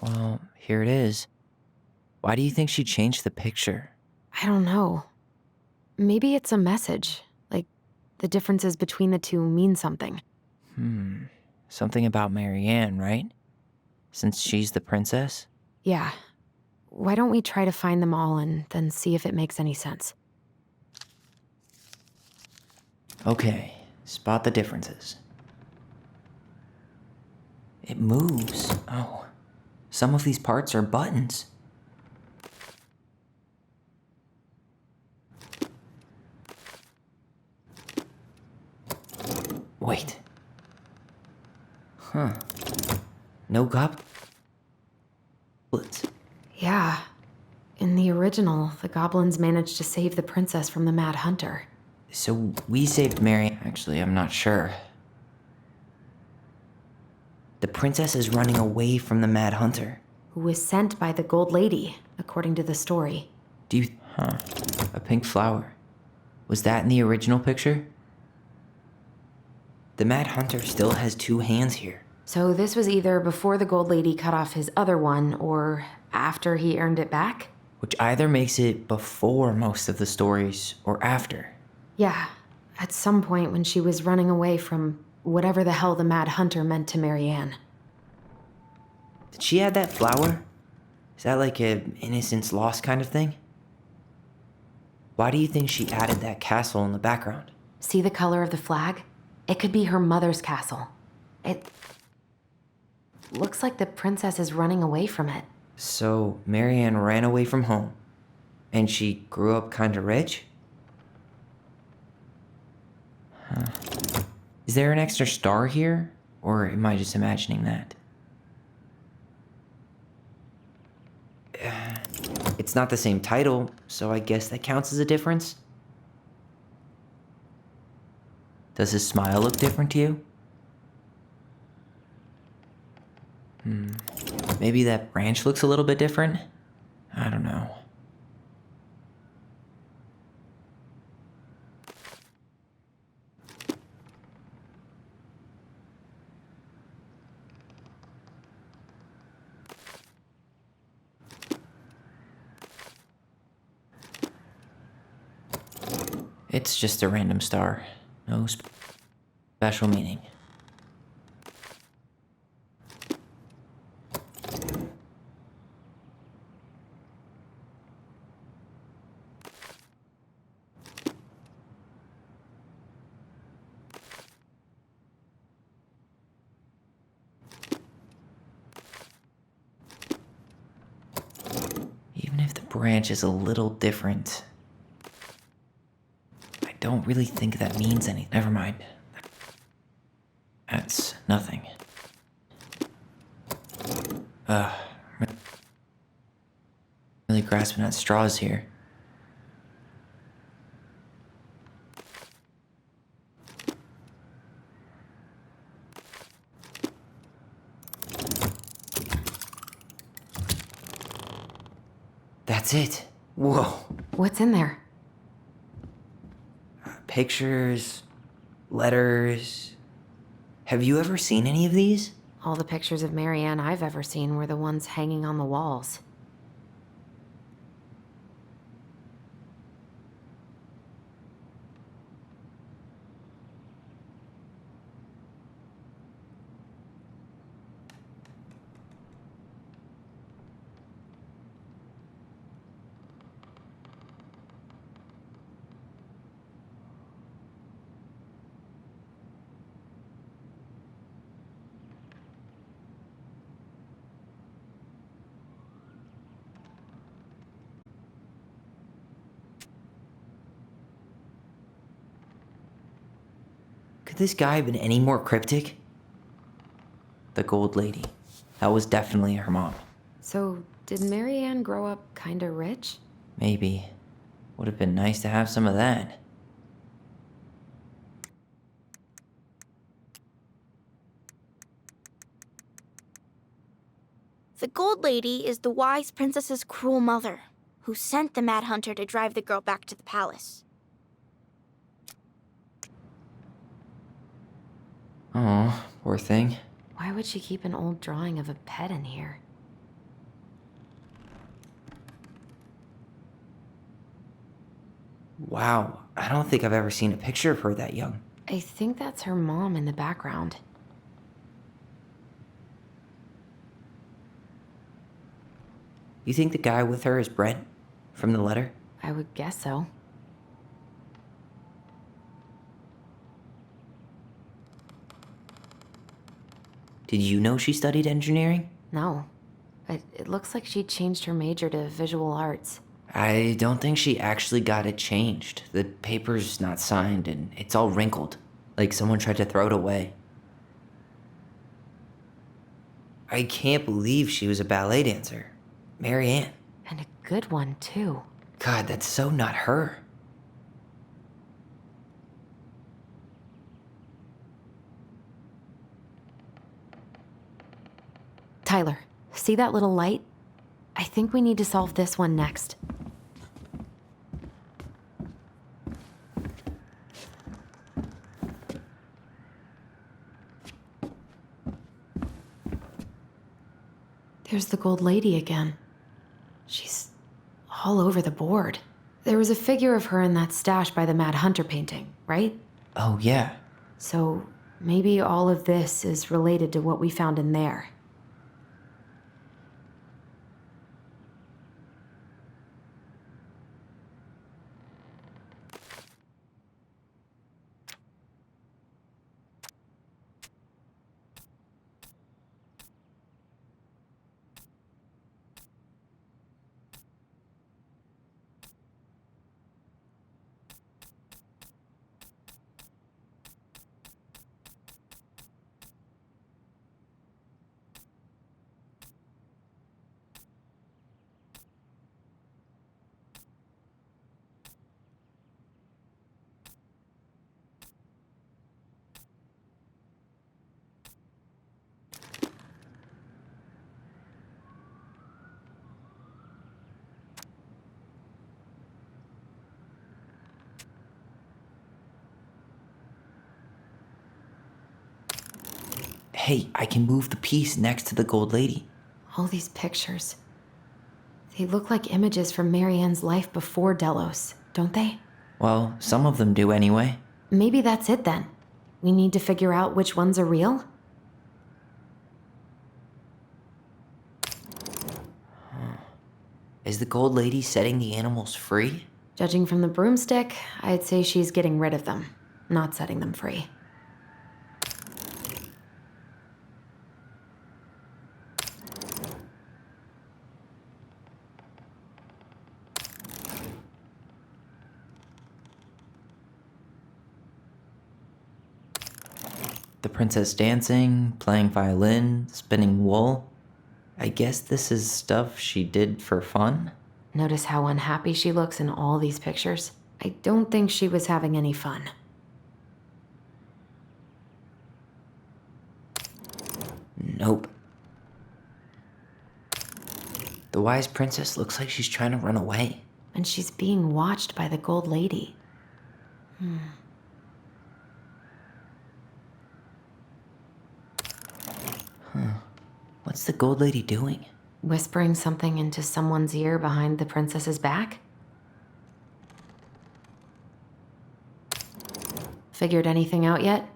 Well, here it is. Why do you think she changed the picture? I don't know. Maybe it's a message. Like, the differences between the two mean something. Something about Mary Ann, right? Since she's the princess? Yeah. Why don't we try to find them all and then see if it makes any sense? Okay, spot the differences. It moves. Oh, some of these parts are buttons. Wait. No goblins. Yeah. In the original, the goblins managed to save the princess from the Mad Hunter. So we saved Mary. Actually, I'm not sure. The princess is running away from the Mad Hunter. Who was sent by the Gold Lady, according to the story. Do you... A pink flower. Was that in the original picture? The Mad Hunter still has two hands here. So this was either before the Gold Lady cut off his other one, or after he earned it back? Which either makes it before most of the stories, or after. Yeah, at some point when she was running away from whatever the hell the Mad Hunter meant to Mary Ann. Did she add that flower? Is that like an innocence lost kind of thing? Why do you think she added that castle in the background? See the color of the flag? It could be her mother's castle. It looks like the princess is running away from it. So Mary Ann ran away from home, and she grew up kinda rich? Is there an extra star here, or am I just imagining that? It's not the same title, so I guess that counts as a difference. Does his smile look different to you? Maybe that branch looks a little bit different? I don't know. It's just a random star. No special meaning. Even if the branch is a little different, I don't really think that means anything. Never mind. That's nothing. Really grasping at straws here. That's it. Whoa. What's in there? Pictures, letters. Have you ever seen any of these? All the pictures of Marianne I've ever seen were the ones hanging on the walls. Could this guy have been any more cryptic? The gold lady. That was definitely her mom. So, did Marianne grow up kinda rich? Maybe. Would have been nice to have some of that. The Gold Lady is the wise princess's cruel mother, who sent the Mad Hunter to drive the girl back to the palace. Oh, poor thing. Why would she keep an old drawing of a pet in here? Wow, I don't think I've ever seen a picture of her that young. I think that's her mom in the background. You think the guy with her is Brent? From the letter? I would guess so. Did you know she studied engineering? No. But it looks like she changed her major to visual arts. I don't think she actually got it changed. The paper's not signed and it's all wrinkled. Like someone tried to throw it away. I can't believe she was a ballet dancer. Marianne. And a good one, too. God, that's so not her. Tyler, see that little light? I think we need to solve this one next. There's the gold lady again. She's all over the board. There was a figure of her in that stash by the Mad Hunter painting, right? Oh, yeah. So maybe all of this is related to what we found in there. Hey, I can move the piece next to the gold lady. All these pictures. They look like images from Marianne's life before Delos, don't they? Well, some of them do anyway. Maybe that's it then. We need to figure out which ones are real? Is the gold lady setting the animals free? Judging from the broomstick, I'd say she's getting rid of them, not setting them free. The princess dancing, playing violin, spinning wool. I guess this is stuff she did for fun? Notice how unhappy she looks in all these pictures? I don't think she was having any fun. Nope. The wise princess looks like she's trying to run away. And she's being watched by the gold lady. What's the gold lady doing? Whispering something into someone's ear behind the princess's back? Figured anything out yet?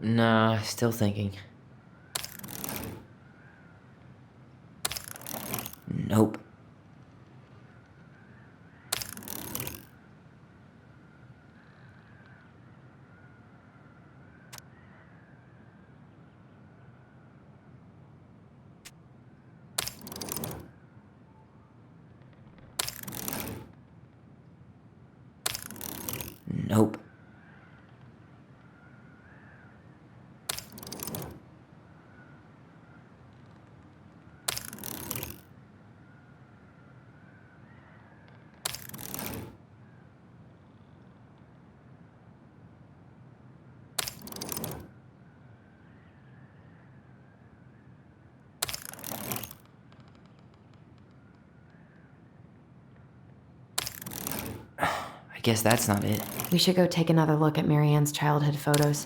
Nah, still thinking. Nope. Nope. I guess that's not it. We should go take another look at Marianne's childhood photos.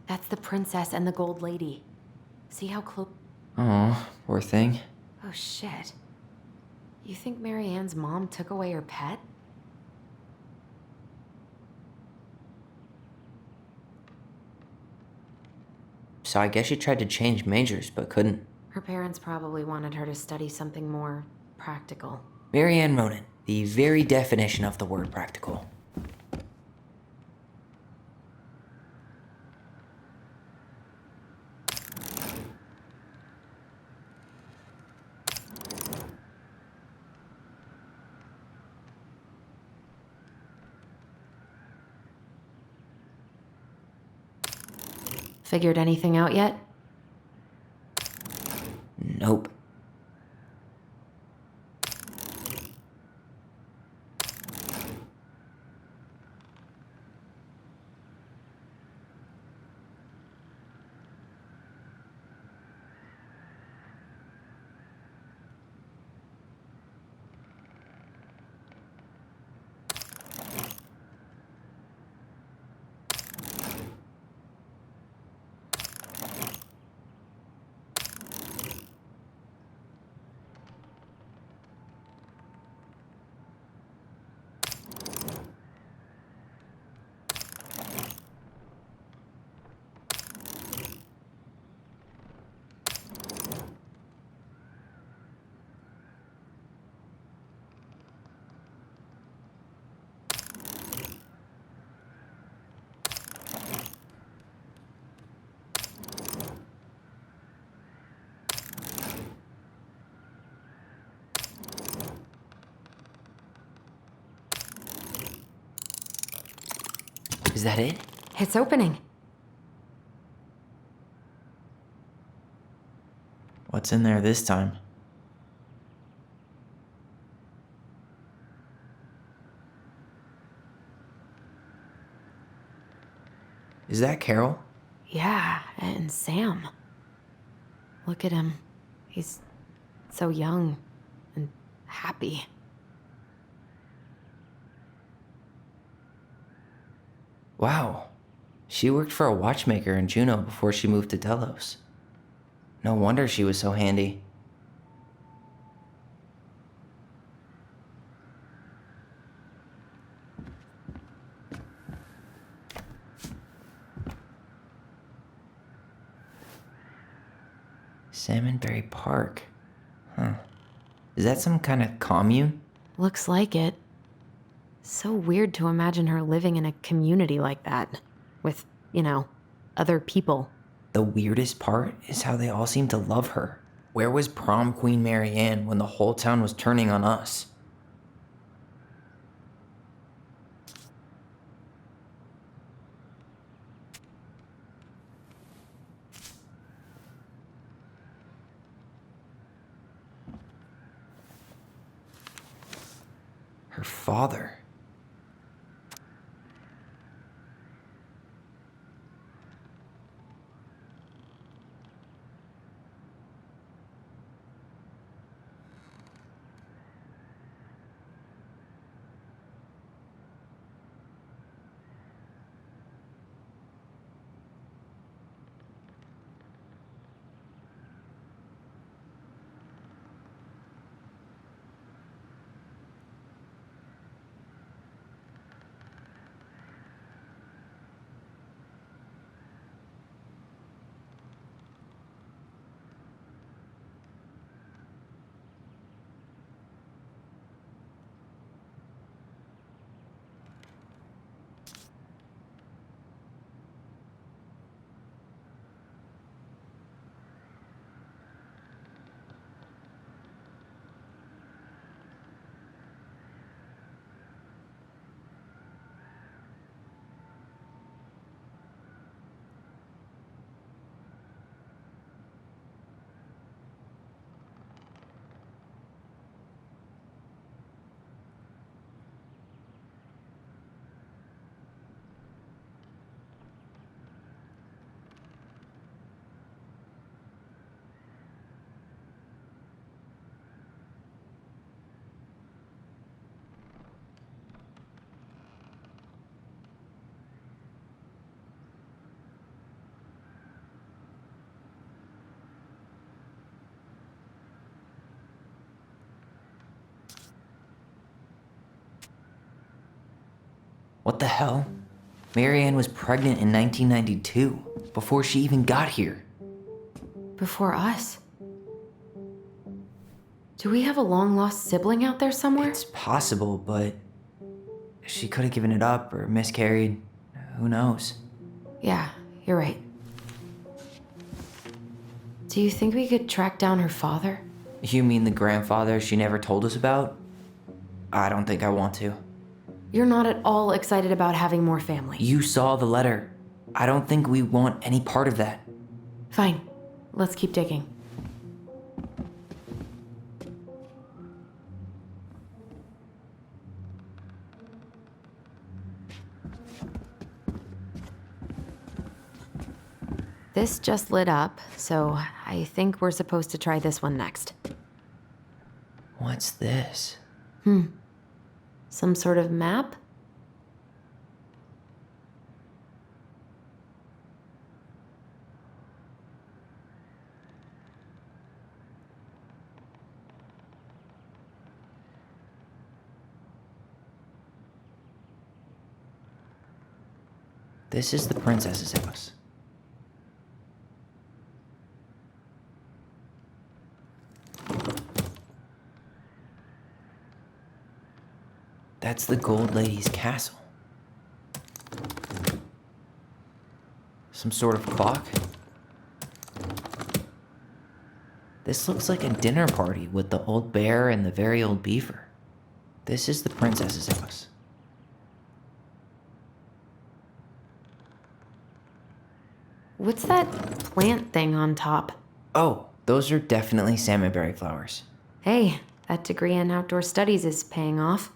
That's the princess and the gold lady. See how close... Oh, poor thing. Oh, shit. You think Marianne's mom took away her pet? So I guess she tried to change majors, but couldn't. Her parents probably wanted her to study something more practical. Marianne Ronan, the very definition of the word practical. Figured anything out yet? Nope. Is that it? It's opening. What's in there this time? Is that Carol? Yeah, and Sam. Look at him. He's so young and happy. Wow. She worked for a watchmaker in Juneau before she moved to Delos. No wonder she was so handy. Salmonberry Park. Huh. Is that some kind of commune? Looks like it. So weird to imagine her living in a community like that. With, other people. The weirdest part is how they all seem to love her. Where was prom queen Mary Ann when the whole town was turning on us? Her father. What the hell? Mary Ann was pregnant in 1992, before she even got here. Before us? Do we have a long-lost sibling out there somewhere? It's possible, but she could have given it up or miscarried. Who knows? Yeah, you're right. Do you think we could track down her father? You mean the grandfather she never told us about? I don't think I want to. You're not at all excited about having more family. You saw the letter. I don't think we want any part of that. Fine. Let's keep digging. This just lit up, so I think we're supposed to try this one next. What's this? Some sort of map? This is the princess's house. That's the Gold Lady's castle. Some sort of clock? This looks like a dinner party with the old bear and the very old beaver. This is the princess's house. What's that plant thing on top? Oh, those are definitely salmonberry flowers. Hey, that degree in outdoor studies is paying off.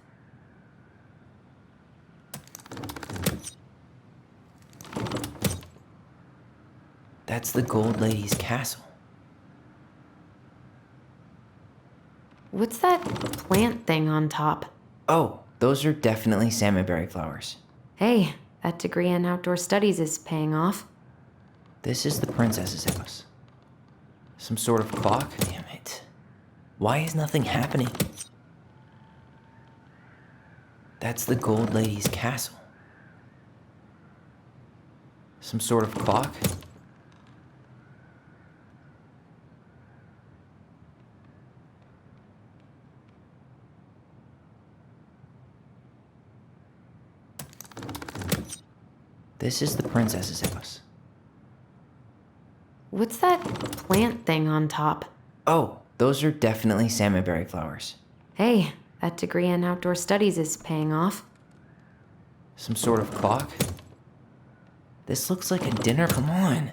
That's the Gold Lady's castle. What's that plant thing on top? Oh, those are definitely salmonberry flowers. Hey, that degree in outdoor studies is paying off. This is the princess's house. Some sort of clock? Damn it. Why is nothing happening? That's the Gold Lady's castle. Some sort of clock? This is the princess's house. What's that plant thing on top? Oh, those are definitely salmonberry flowers. Hey, that degree in outdoor studies is paying off. Some sort of clock? This looks like a dinner. Come on.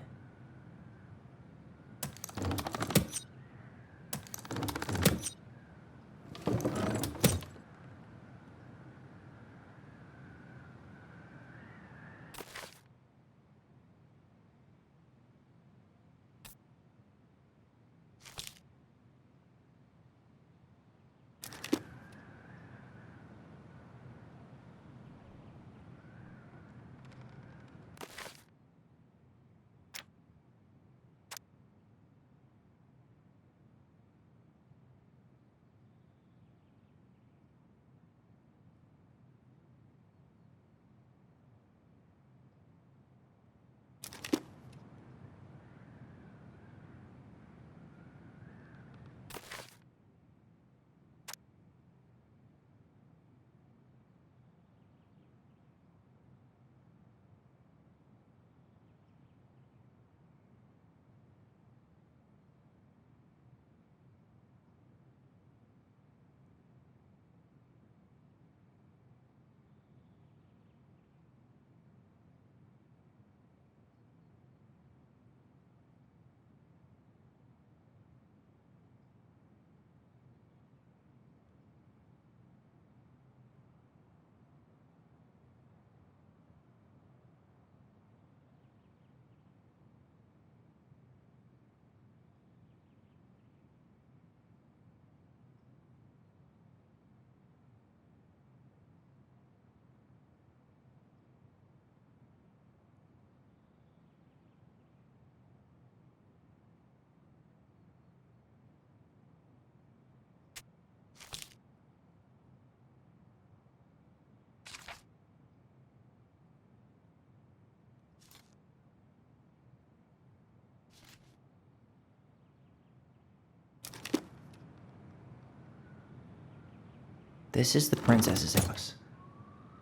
This is the princess's house.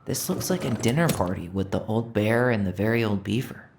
This looks like a dinner party with the old bear and the very old beaver.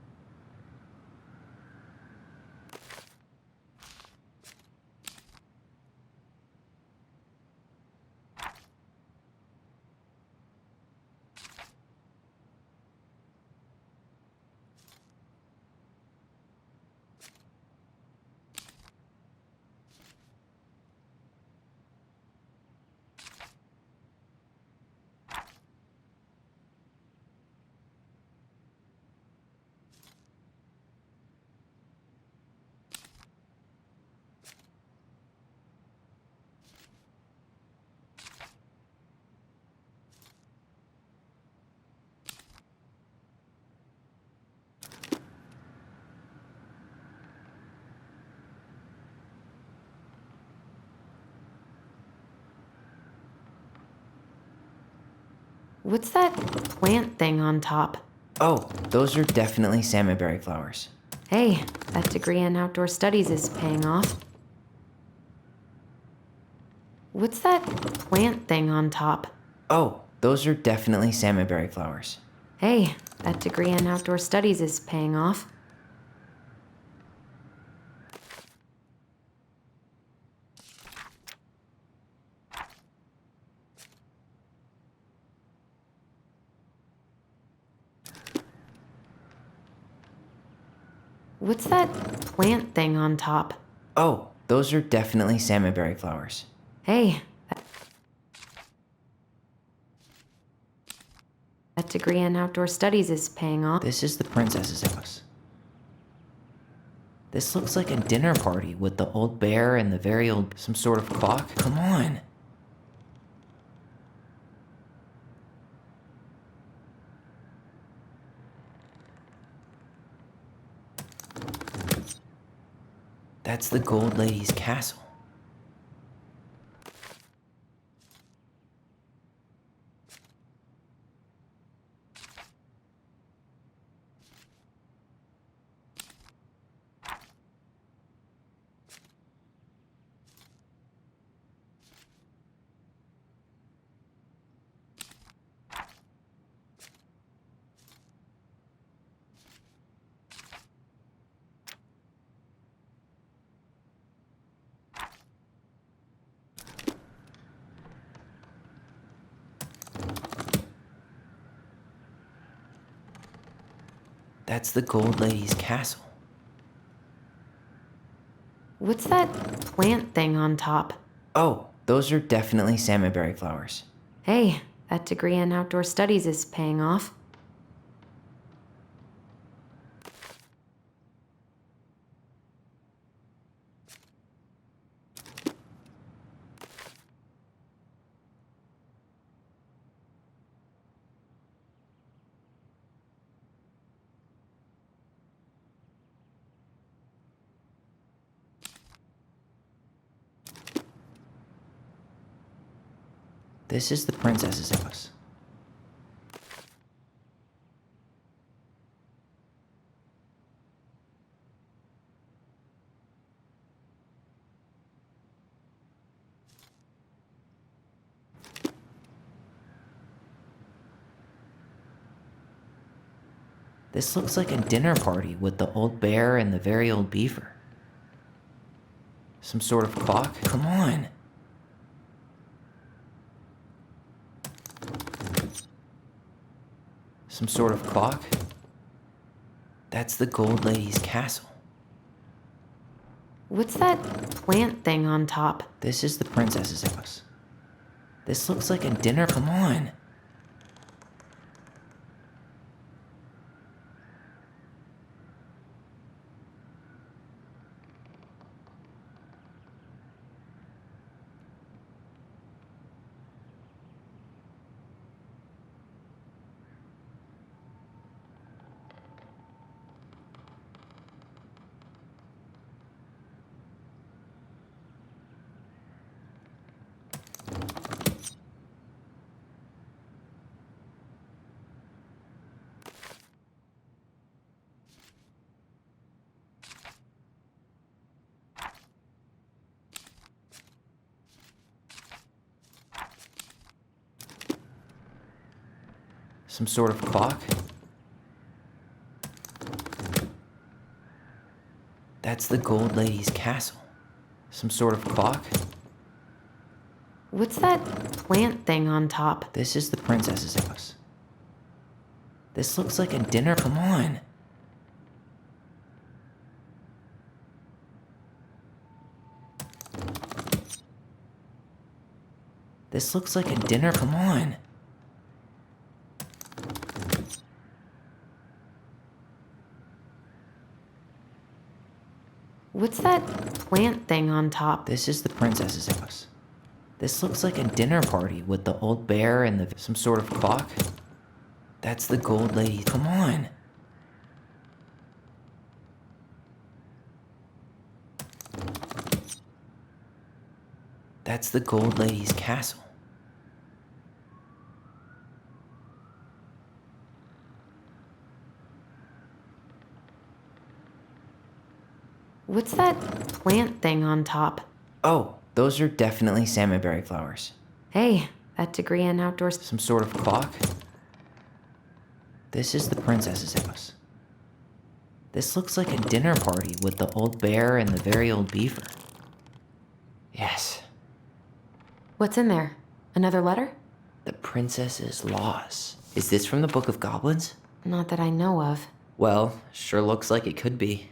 What's that plant thing on top? Oh, those are definitely salmonberry flowers. Hey, that degree in outdoor studies is paying off. What's that plant thing on top? Oh, those are definitely salmonberry flowers. Hey, that degree in outdoor studies is paying off. What's that plant thing on top? Oh, those are definitely salmonberry flowers. Hey, that degree in outdoor studies is paying off. This is the princess's house. This looks like a dinner party with the old bear and the very old... Some sort of clock? Come on. That's the Gold Lady's castle. That's the Gold Lady's castle. What's that plant thing on top? Oh, those are definitely salmonberry flowers. Hey, that degree in outdoor studies is paying off. This is the princess's house. This looks like a dinner party with the old bear and the very old beaver. Some sort of clock? Come on. Some sort of clock? That's the Gold Lady's castle. What's that plant thing on top? This is the princess's house. This looks like a dinner. Come on. Some sort of clock? That's the Gold Lady's castle. Some sort of clock? What's that plant thing on top? This is the princess's house. This looks like a dinner. Come on. This looks like a dinner. Come on. What's that plant thing on top? This is the princess's house. This looks like a dinner party with the old bear and the some sort of clock. That's the Gold Lady. Come on. That's the Gold Lady's castle. What's that plant thing on top? Oh, those are definitely salmonberry flowers. Hey, that degree in outdoors. Some sort of clock? This is the princess's house. This looks like a dinner party with the old bear and the very old beaver. Yes. What's in there? Another letter? The princess's loss. Is this from the Book of Goblins? Not that I know of. Well, sure looks like it could be.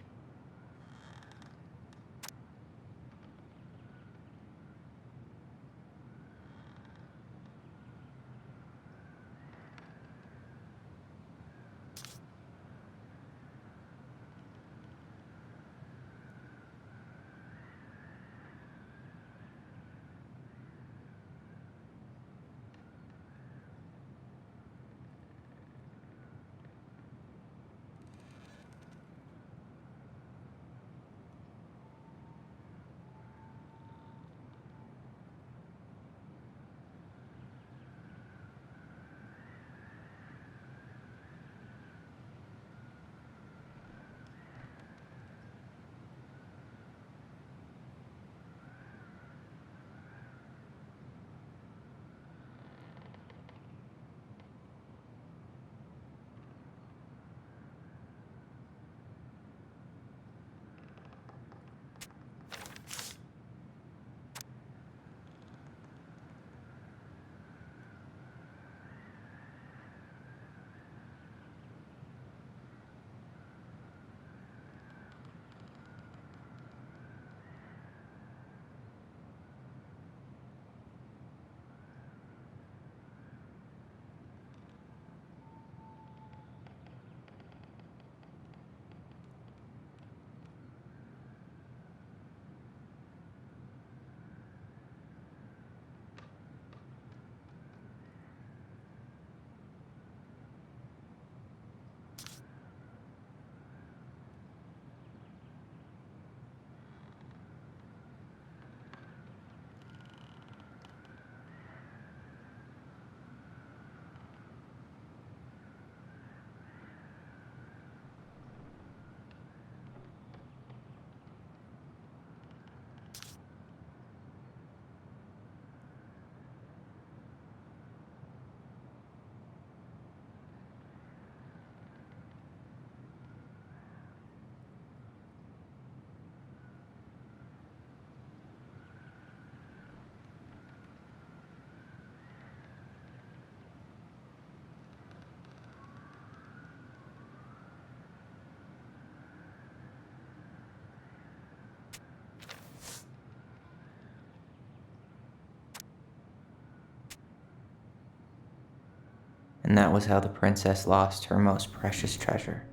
And that was how the princess lost her most precious treasure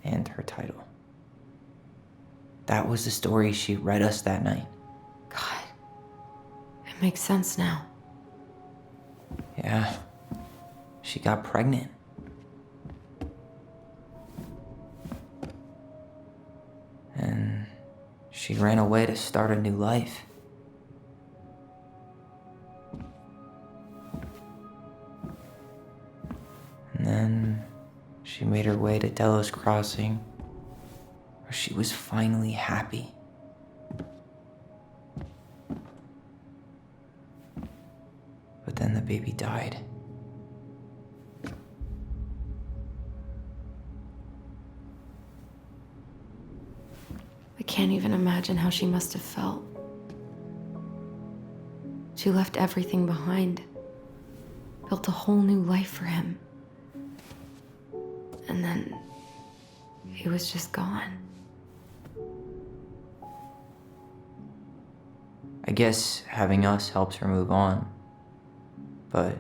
and her title. That was the story she read us that night. God, it makes sense now. Yeah, she got pregnant. And she ran away to start a new life. And then she made her way to Delos Crossing, where she was finally happy. But then the baby died. I can't even imagine how she must have felt. She left everything behind, built a whole new life for him. And then he was just gone. I guess having us helped her move on. But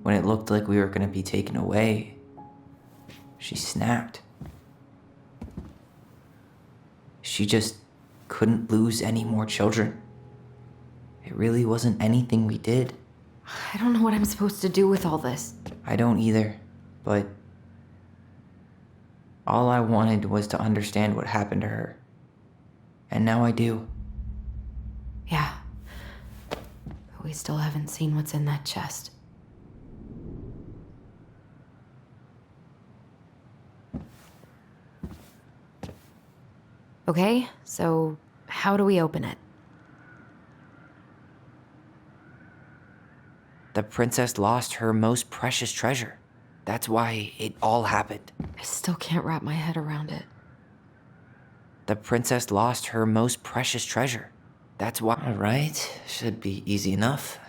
when it looked like we were gonna be taken away, she snapped. She just couldn't lose any more children. It really wasn't anything we did. I don't know what I'm supposed to do with all this. I don't either, but all I wanted was to understand what happened to her. And now I do. Yeah. But we still haven't seen what's in that chest. Okay, so how do we open it? The princess lost her most precious treasure. That's why it all happened. I still can't wrap my head around it. The princess lost her most precious treasure. That's why. All right, should be easy enough.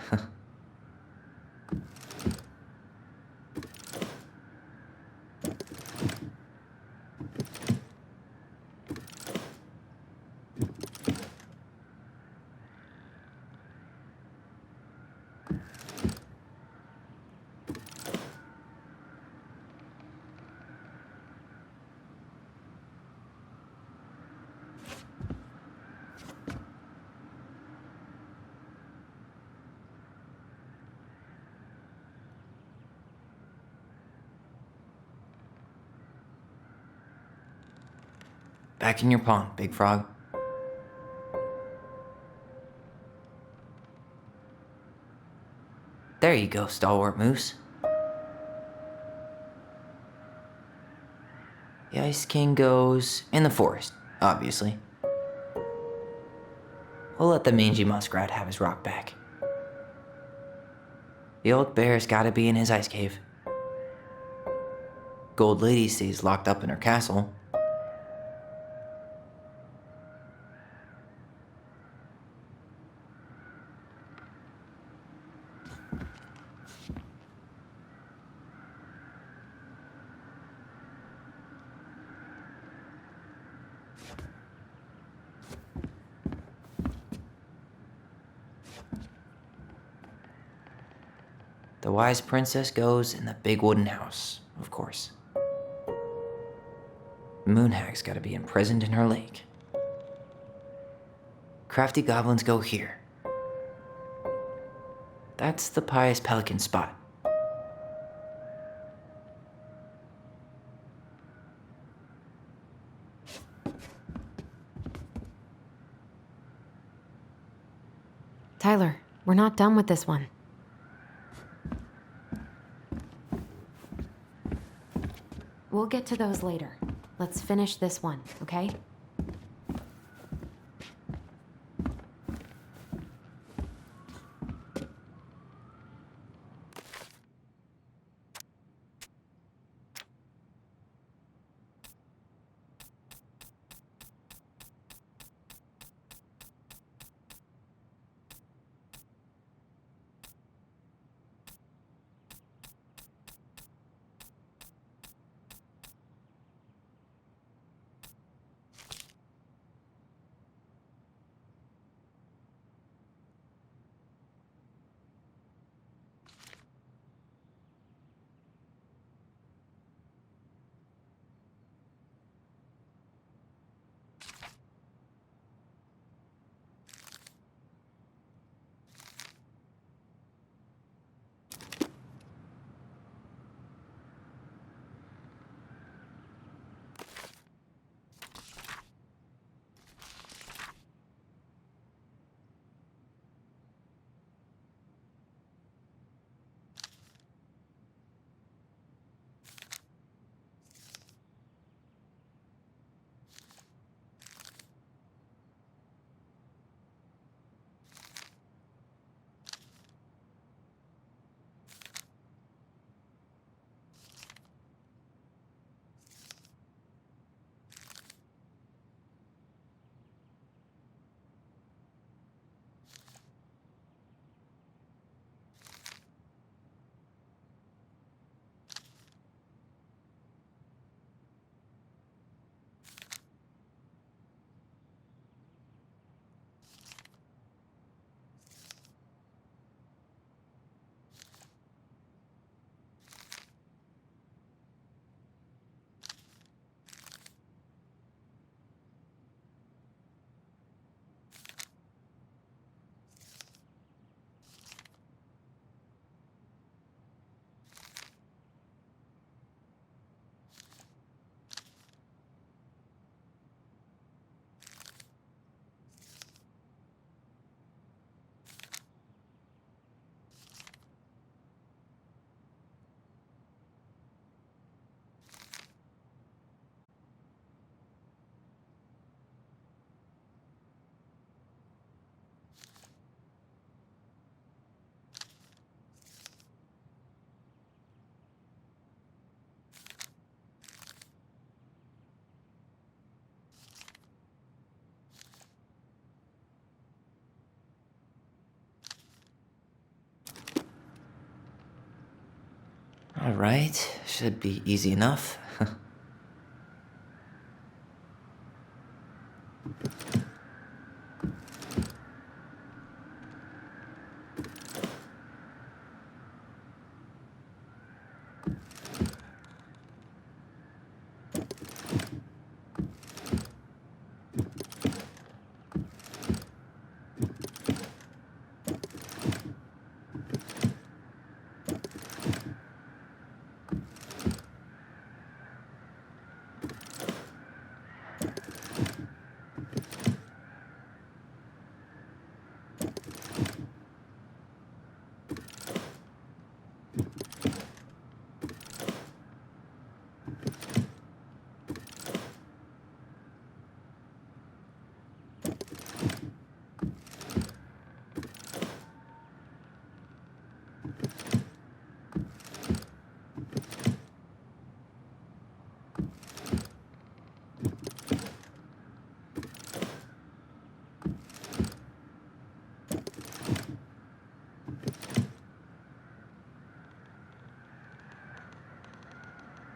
Back in your pond, Big Frog. There you go, Stalwart Moose. The Ice King goes in the forest, obviously. We'll let the mangy muskrat have his rock back. The old bear's gotta be in his ice cave. Gold Lady stays locked up in her castle. The wise princess goes in the big wooden house, of course. Moonhag's gotta be imprisoned in her lake. Crafty goblins go here. That's the pious pelican spot. Tyler, we're not done with this one. We'll get to those later. Let's finish this one, okay? Alright, should be easy enough.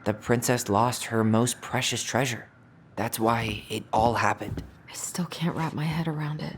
The princess lost her most precious treasure. That's why it all happened. I still can't wrap my head around it.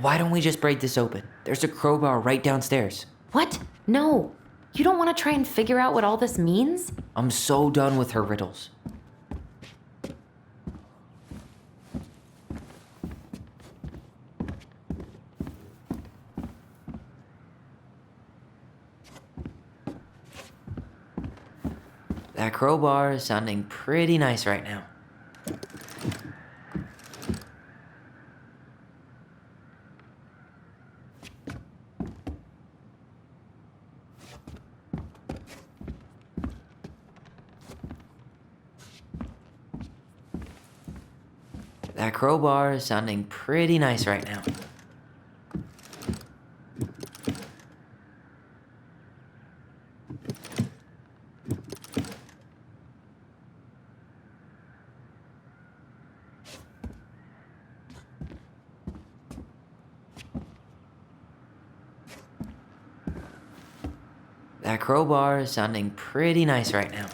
Why don't we just break this open? There's a crowbar right downstairs. What? No. You don't want to try and figure out what all this means? I'm so done with her riddles. That crowbar is sounding pretty nice right now. That crowbar is sounding pretty nice right now. That crowbar is sounding pretty nice right now.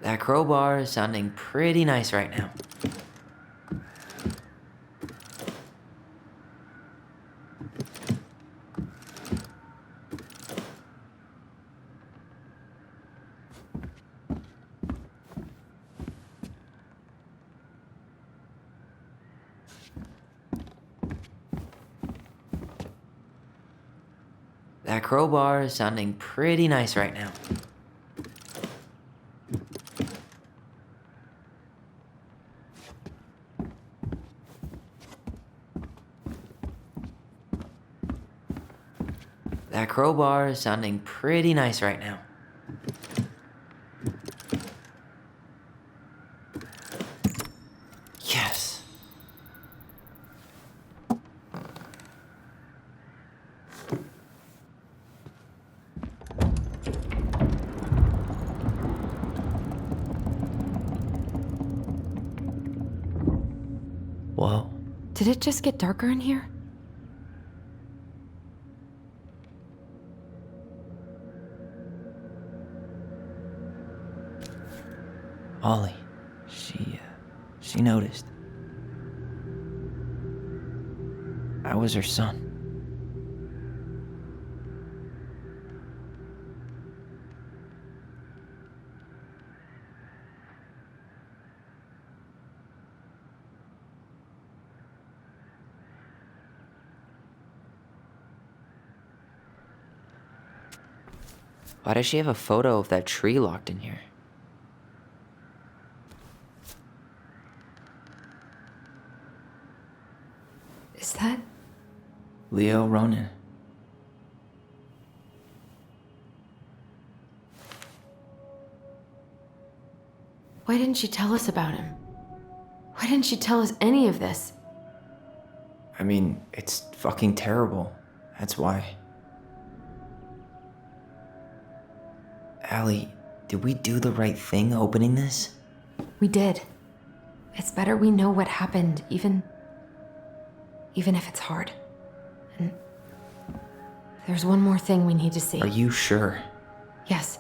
That crowbar is sounding pretty nice right now. That crowbar is sounding pretty nice right now. That crowbar is sounding pretty nice right now. Yes. Whoa. Did it just get darker in here? Ollie, she noticed. I was her son. Why does she have a photo of that tree locked in here? Is that? Leo Ronan. Why didn't she tell us about him? Why didn't she tell us any of this? I mean, it's fucking terrible. That's why. Allie, did we do the right thing opening this? We did. It's better we know what happened, even if it's hard. And there's one more thing we need to see. Are you sure? Yes.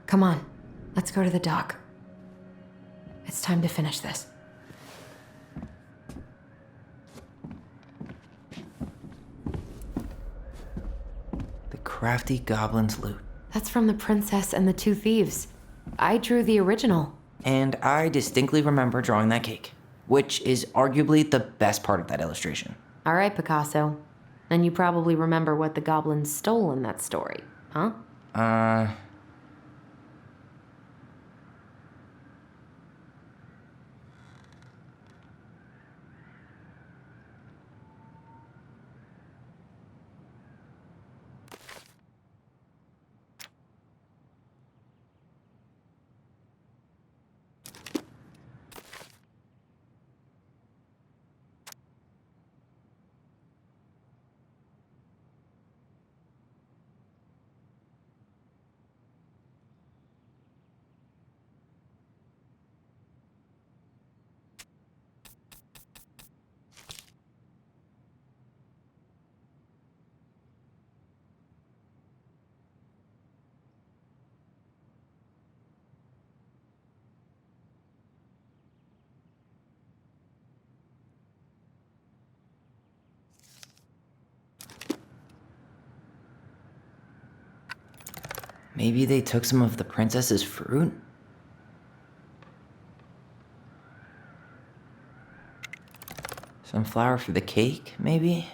Come on, let's go to the dock. It's time to finish this. The crafty goblin's loot. That's from the princess and the two thieves. I drew the original. And I distinctly remember drawing that cake, which is arguably the best part of that illustration. All right, Picasso. Then you probably remember what the goblins stole in that story, huh? Maybe they took some of the princess's fruit? Some flour for the cake, maybe?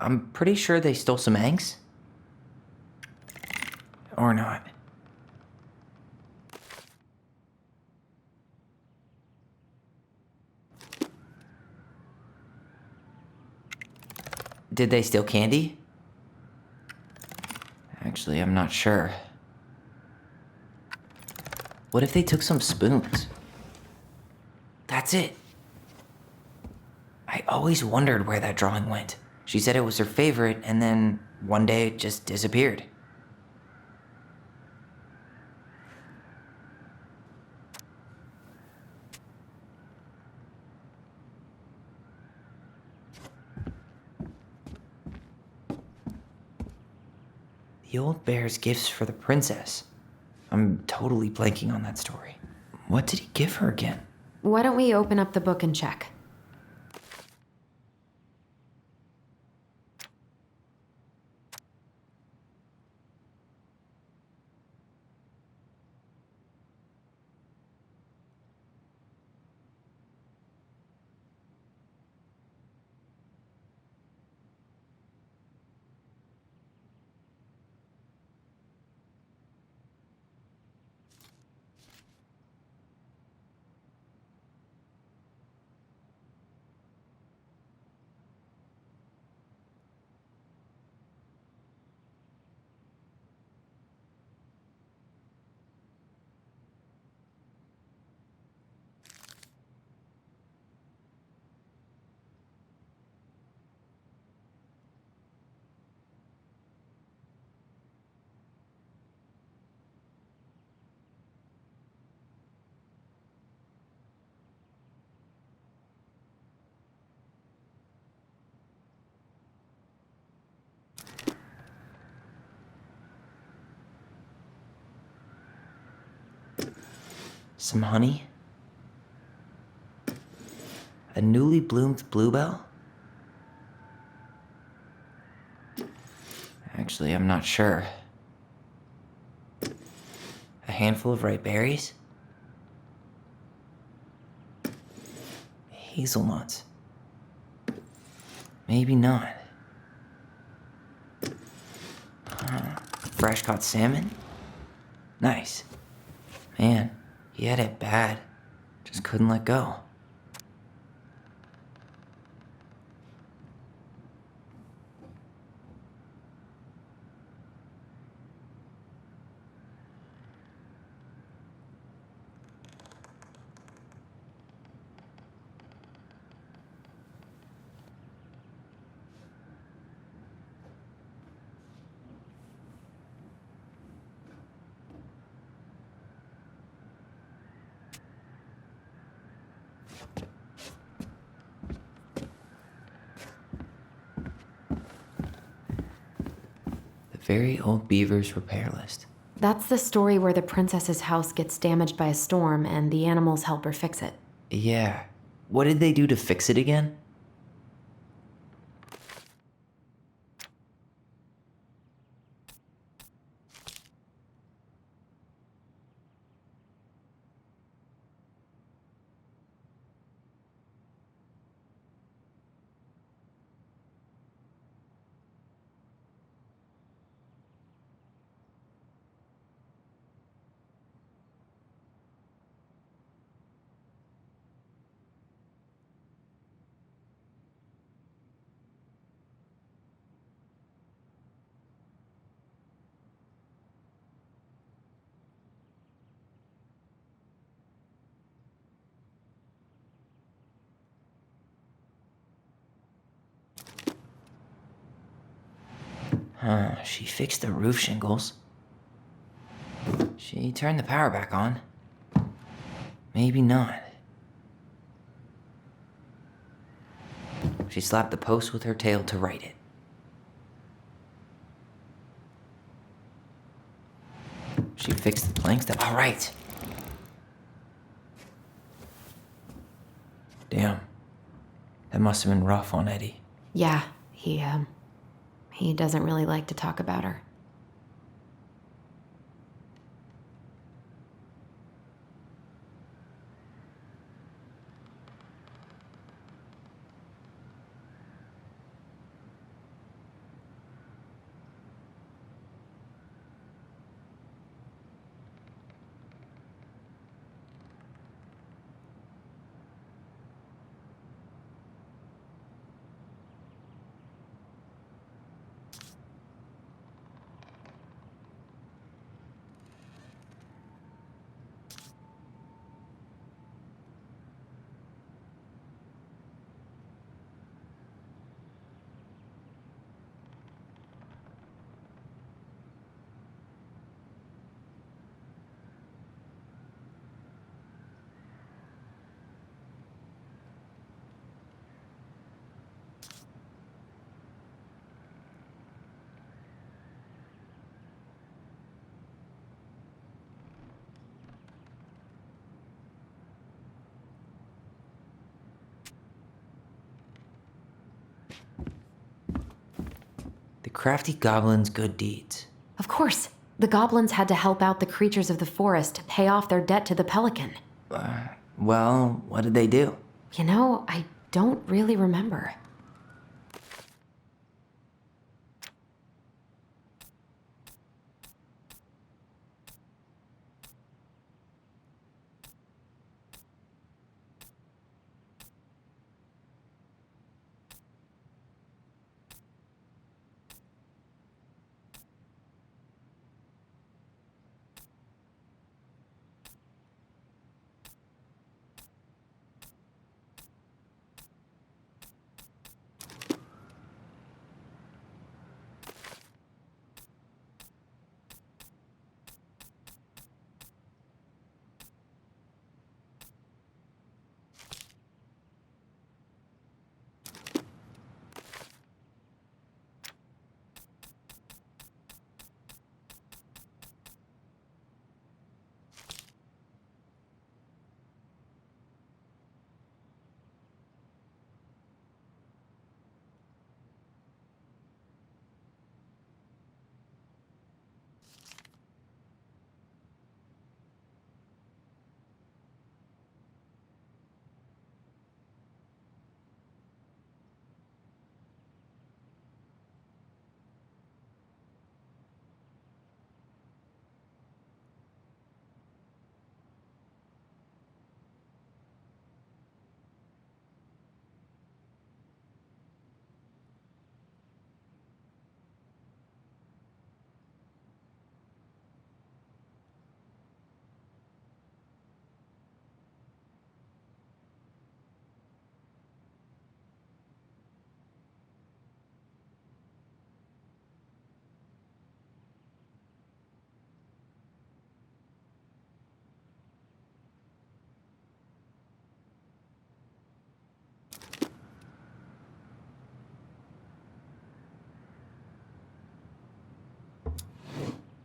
I'm pretty sure they stole some eggs. Or not. Did they steal candy? Actually, I'm not sure. What if they took some spoons? That's it. I always wondered where that drawing went. She said it was her favorite, and then one day it just disappeared. The old bear's gifts for the princess. I'm totally blanking on that story. What did he give her again? Why don't we open up the book and check? Some honey? A newly bloomed bluebell? Actually, I'm not sure. A handful of ripe berries? Hazelnuts? Maybe not. Fresh caught salmon? Nice. Man, he had it bad. Just couldn't let go. Very old beaver's repair list. That's the story where the princess's house gets damaged by a storm and the animals help her fix it. Yeah. What did they do to fix it again? She fixed the roof shingles. She turned the power back on. Maybe not. She slapped the post with her tail to right it. She fixed the planks that... All right. Damn. That must have been rough on Eddie. Yeah, he doesn't really like to talk about her. The crafty goblin's good deeds. Of course. The goblins had to help out the creatures of the forest to pay off their debt to the pelican. Well, what did they do? You know, I don't really remember.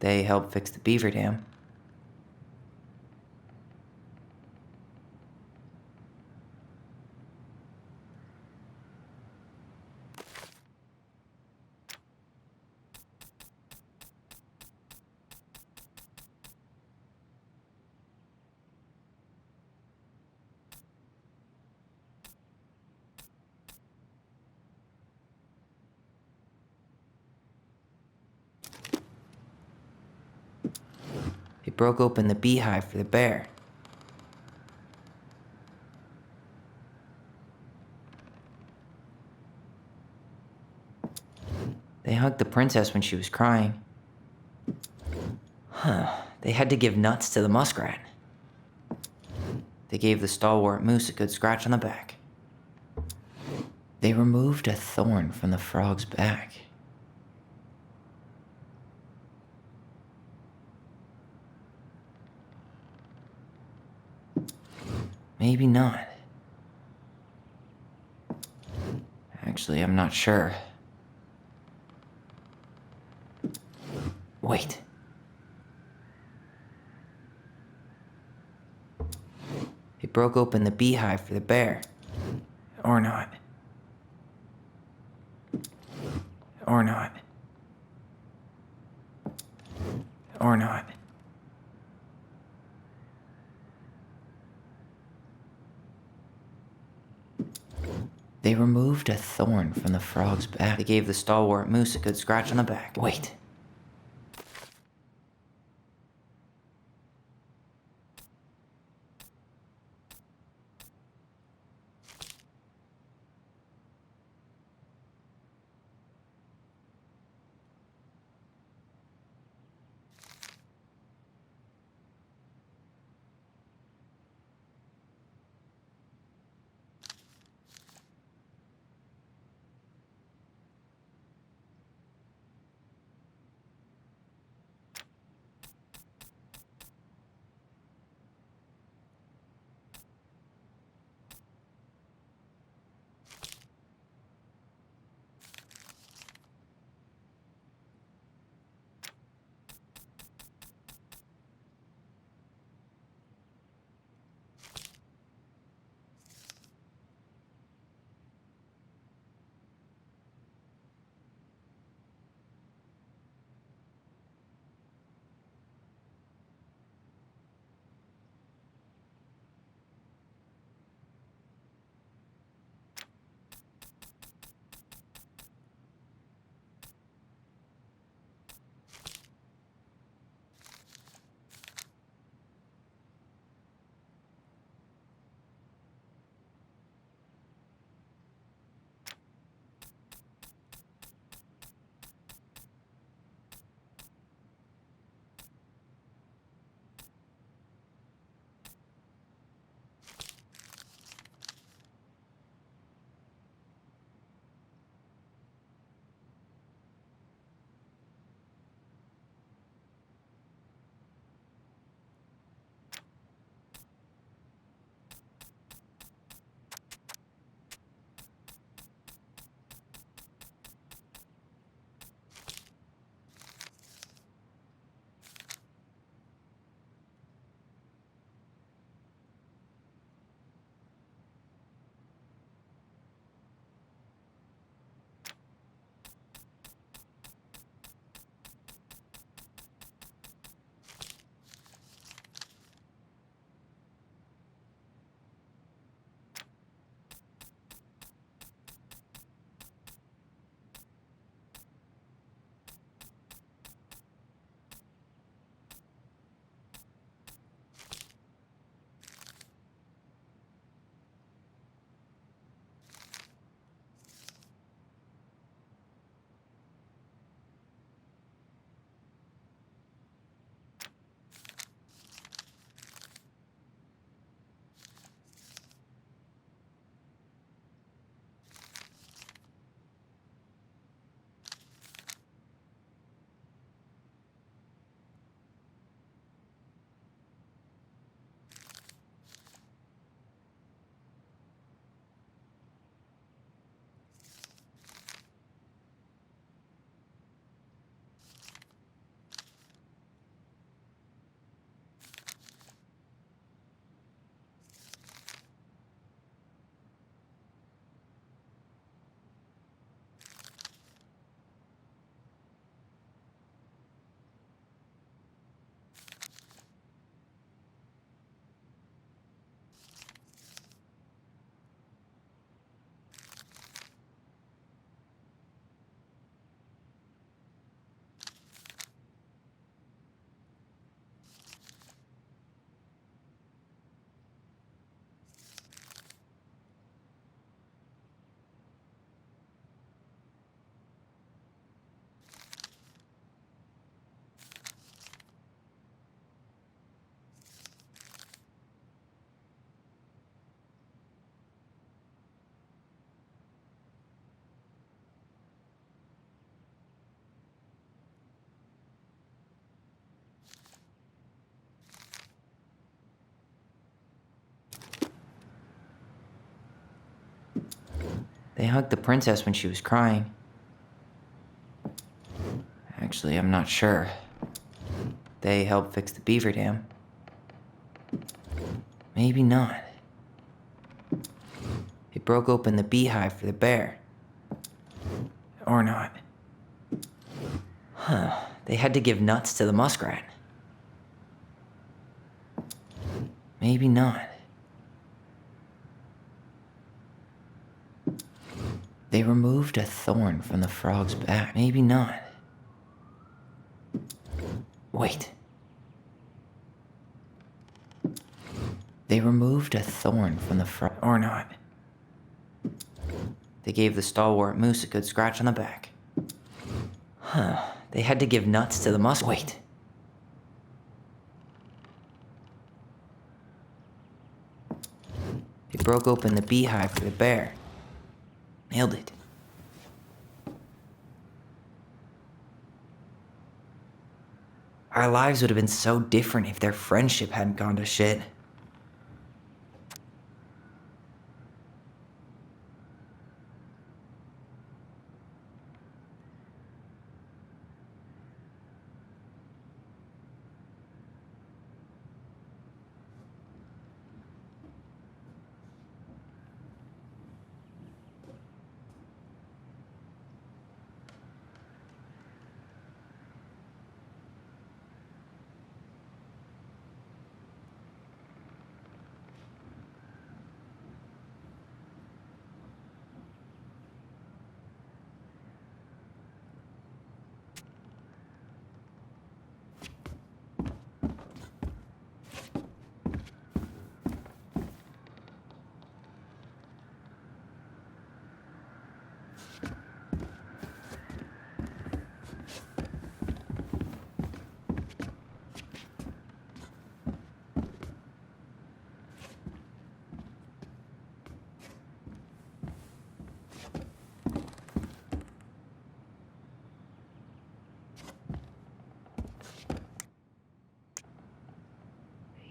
They helped fix the beaver dam. They broke open the beehive for the bear. They hugged the princess when she was crying. They had to give nuts to the muskrat. They gave the stalwart moose a good scratch on the back. They removed a thorn from the frog's back. Maybe not. Actually, I'm not sure. Wait. It broke open the beehive for the bear. Or not. Or not. Or not. They removed a thorn from the frog's back. They gave the stalwart moose a good scratch on the back. Wait. They hugged the princess when she was crying. Actually, I'm not sure. They helped fix the beaver dam. Maybe not. They broke open the beehive for the bear. Or not. Huh. They had to give nuts to the muskrat. Maybe not. They removed a thorn from the frog's back. Maybe not. Wait. They removed a thorn from the frog. Or not. They gave the stalwart moose a good scratch on the back. Huh. They had to give nuts to the Wait. They broke open the beehive for the bear. Nailed it. Our lives would have been so different if their friendship hadn't gone to shit.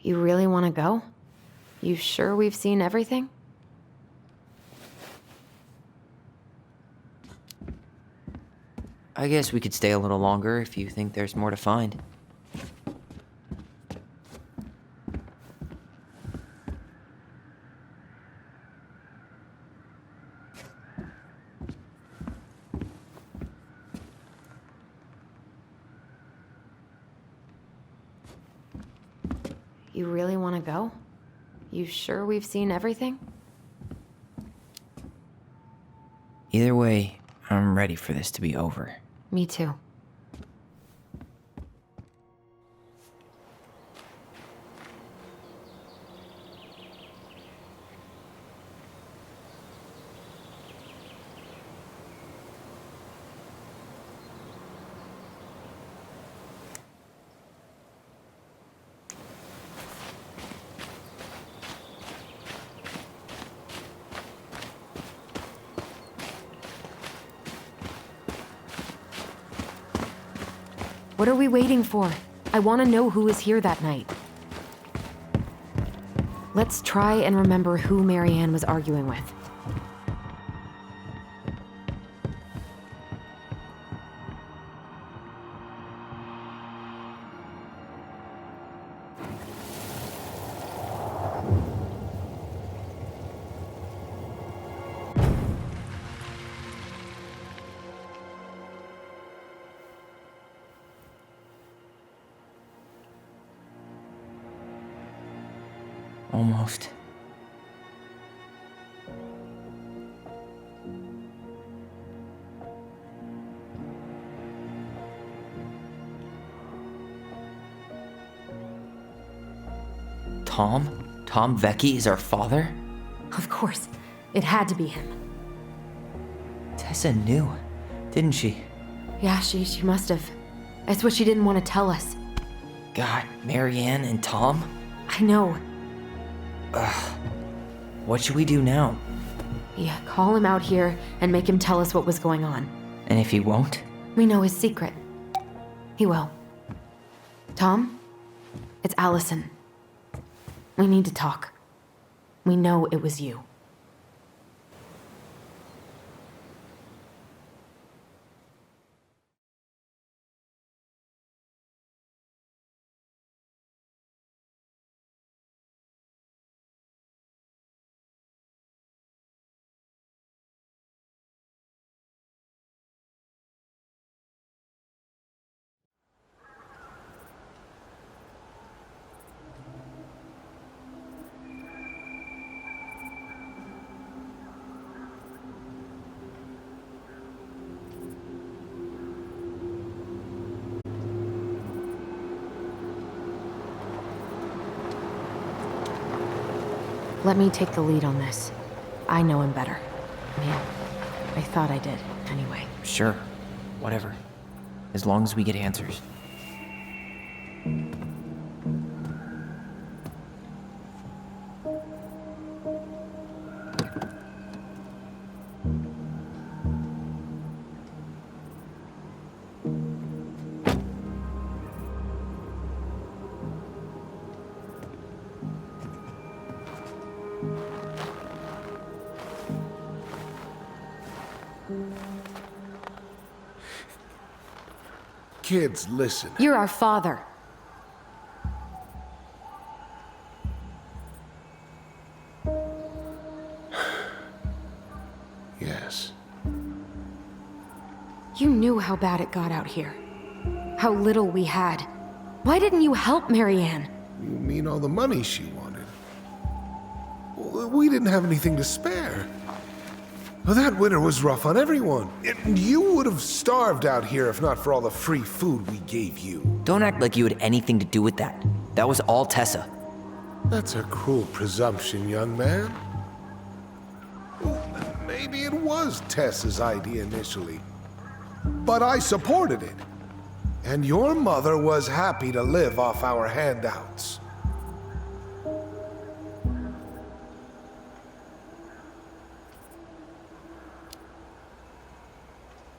You really want to go? You sure we've seen everything? I guess we could stay a little longer if you think there's more to find. You really want to go? You sure we've seen everything? Either way, I'm ready for this to be over. Me too. What are we waiting for? I want to know who was here that night. Let's try and remember who Marianne was arguing with. Almost. Tom? Tom Vecchi is our father? Of course. It had to be him. Tessa knew, didn't she? Yeah, she must have. That's what she didn't want to tell us. God, Marianne and Tom? I know. What should we do now? Yeah, call him out here and make him tell us what was going on. And if he won't? We know his secret. He will. Tom? It's Alyson. We need to talk. We know it was you. Let me take the lead on this. I know him better. I mean, I thought I did, anyway. Sure. Whatever. As long as we get answers. Kids, listen. You're our father. Yes. You knew how bad it got out here. How little we had. Why didn't you help Marianne? You mean all the money she wanted? We didn't have anything to spare. Well, that winter was rough on everyone. You would have starved out here if not for all the free food we gave you. Don't act like you had anything to do with that. That was all Tessa. That's a cruel presumption, young man. Maybe it was Tessa's idea initially, but I supported it. And your mother was happy to live off our handouts.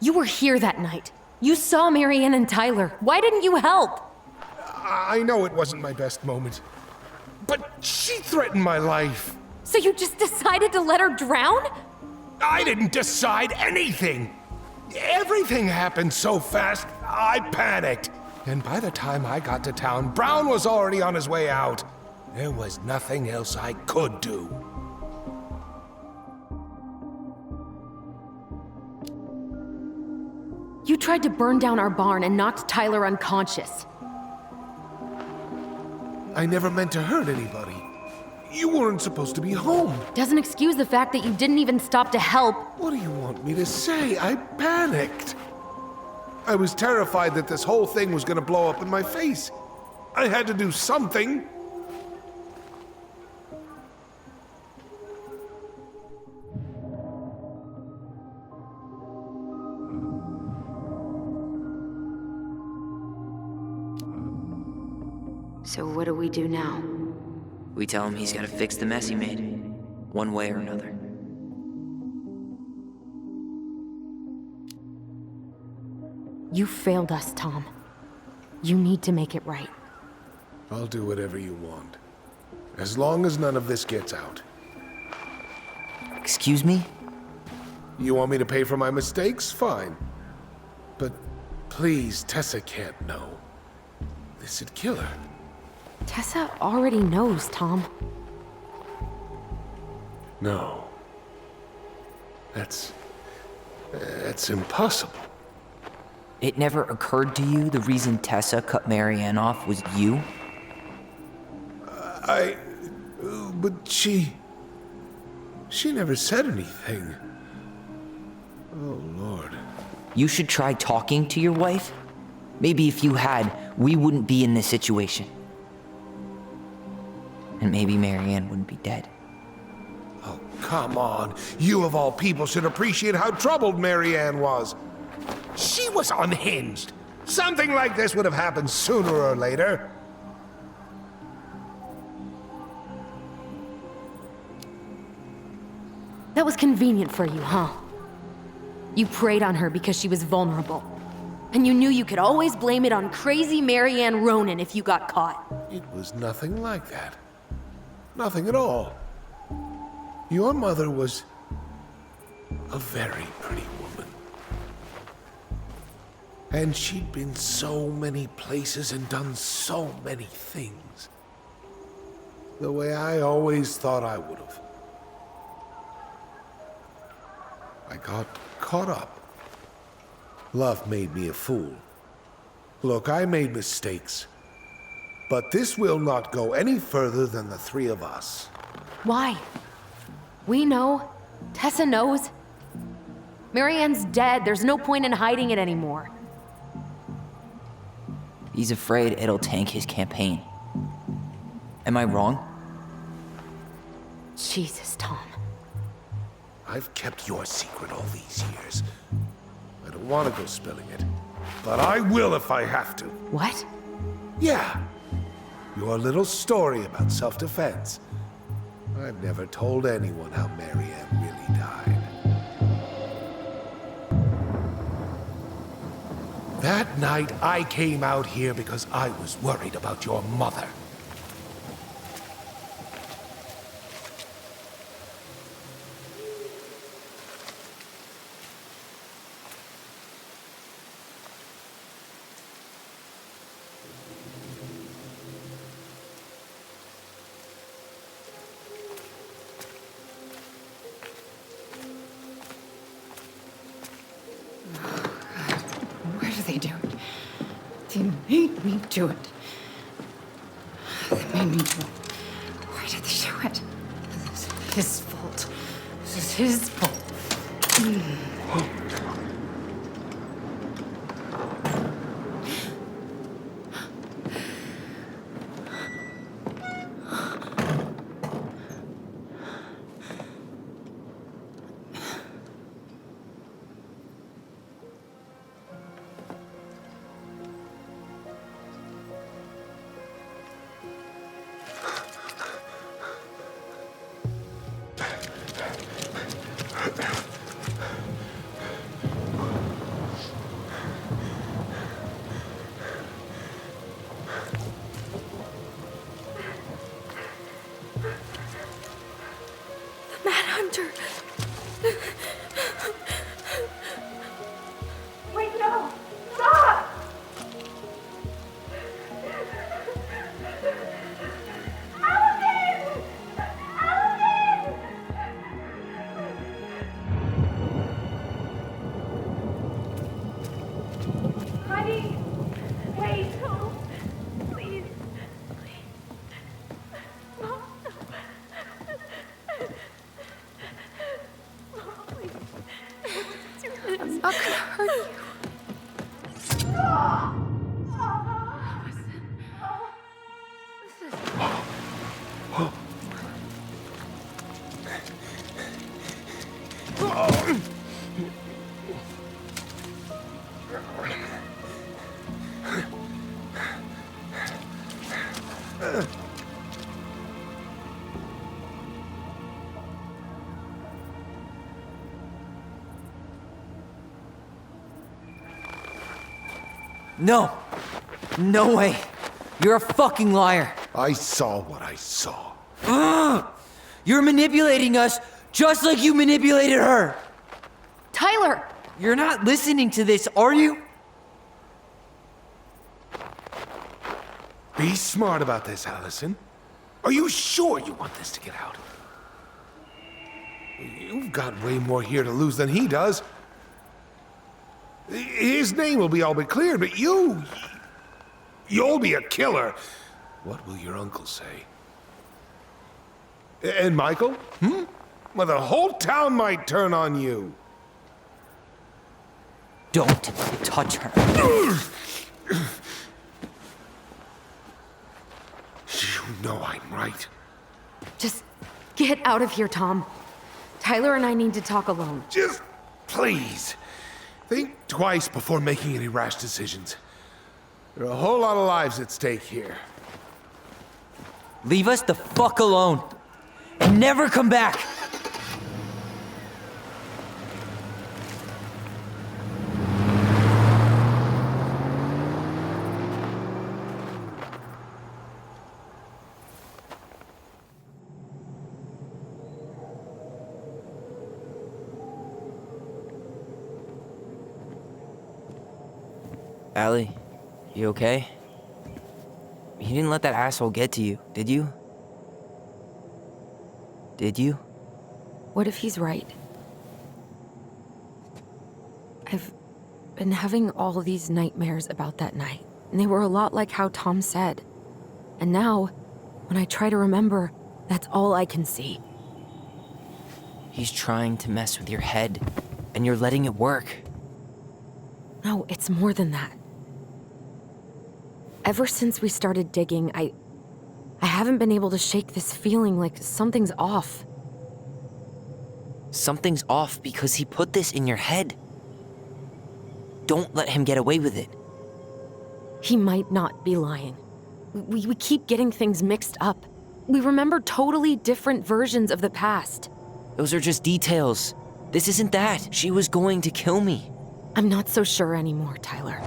You were here that night. You saw Marianne and Tyler. Why didn't you help? I know it wasn't my best moment, but she threatened my life. So you just decided to let her drown? I didn't decide anything. Everything happened so fast, I panicked. And by the time I got to town, Brown was already on his way out. There was nothing else I could do. You tried to burn down our barn and knocked Tyler unconscious. I never meant to hurt anybody. You weren't supposed to be home. Doesn't excuse the fact that you didn't even stop to help. What do you want me to say? I panicked. I was terrified that this whole thing was gonna blow up in my face. I had to do something. So what do we do now? We tell him he's gotta fix the mess he made, one way or another. You failed us, Tom. You need to make it right. I'll do whatever you want. As long as none of this gets out. Excuse me? You want me to pay for my mistakes? Fine. But please, Tessa can't know. This'd kill her. Tessa already knows, Tom. No. That's impossible. It never occurred to you the reason Tessa cut Marianne off was you? But she never said anything. Oh, Lord. You should try talking to your wife. Maybe if you had, we wouldn't be in this situation. And maybe Marianne wouldn't be dead. Oh, come on. You of all people should appreciate how troubled Marianne was. She was unhinged. Something like this would have happened sooner or later. That was convenient for you, huh? You preyed on her because she was vulnerable. And you knew you could always blame it on crazy Marianne Ronan if you got caught. It was nothing like that. Nothing at all. Your mother was a very pretty woman. And she'd been so many places and done so many things. The way I always thought I would have. I got caught up. Love made me a fool. Look, I made mistakes. But this will not go any further than the three of us. Why? We know. Tessa knows. Marianne's dead. There's no point in hiding it anymore. He's afraid it'll tank his campaign. Am I wrong? Jesus, Tom. I've kept your secret all these years. I don't want to go spilling it, but I will if I have to. What? Yeah. Your little story about self-defense. I've never told anyone how Marianne really died. That night, I came out here because I was worried about your mother. Why do they do it? They made me do it. They made me do it. Why did they do it? This is his fault. This is his fault. Hunter. Wait, no! Stop! Alyson! Alyson! Honey! Wait! Oh, please. Mom. I'm not gonna hurt you. No! No way! You're a fucking liar! I saw what I saw. Ugh! You're manipulating us just like you manipulated her! Tyler! You're not listening to this, are you? Be smart about this, Alyson. Are you sure you want this to get out? You've got way more here to lose than he does. His name will be all but cleared, but you'll be a killer. What will your uncle say? And Michael? Well, the whole town might turn on you. Don't touch her. You know I'm right. Just get out of here, Tom. Tyler and I need to talk alone. Just please. Think twice before making any rash decisions. There are a whole lot of lives at stake here. Leave us the fuck alone. And never come back. Allie, you okay? You didn't let that asshole get to you, did you? Did you? What if he's right? I've been having all these nightmares about that night, and they were a lot like how Tom said. And now, when I try to remember, that's all I can see. He's trying to mess with your head, and you're letting it work. No, it's more than that. Ever since we started digging, I haven't been able to shake this feeling like something's off. Something's off because he put this in your head. Don't let him get away with it. He might not be lying. We keep getting things mixed up. We remember totally different versions of the past. Those are just details. This isn't that. She was going to kill me. I'm not so sure anymore, Tyler.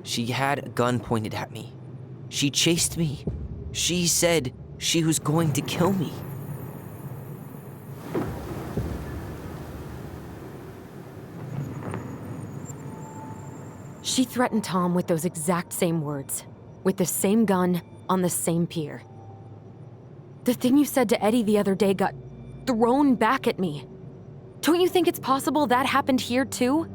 She had a gun pointed at me. She chased me. She said she was going to kill me. She threatened Tom with those exact same words, with the same gun, on the same pier. The thing you said to Eddie the other day got thrown back at me. Don't you think it's possible that happened here too?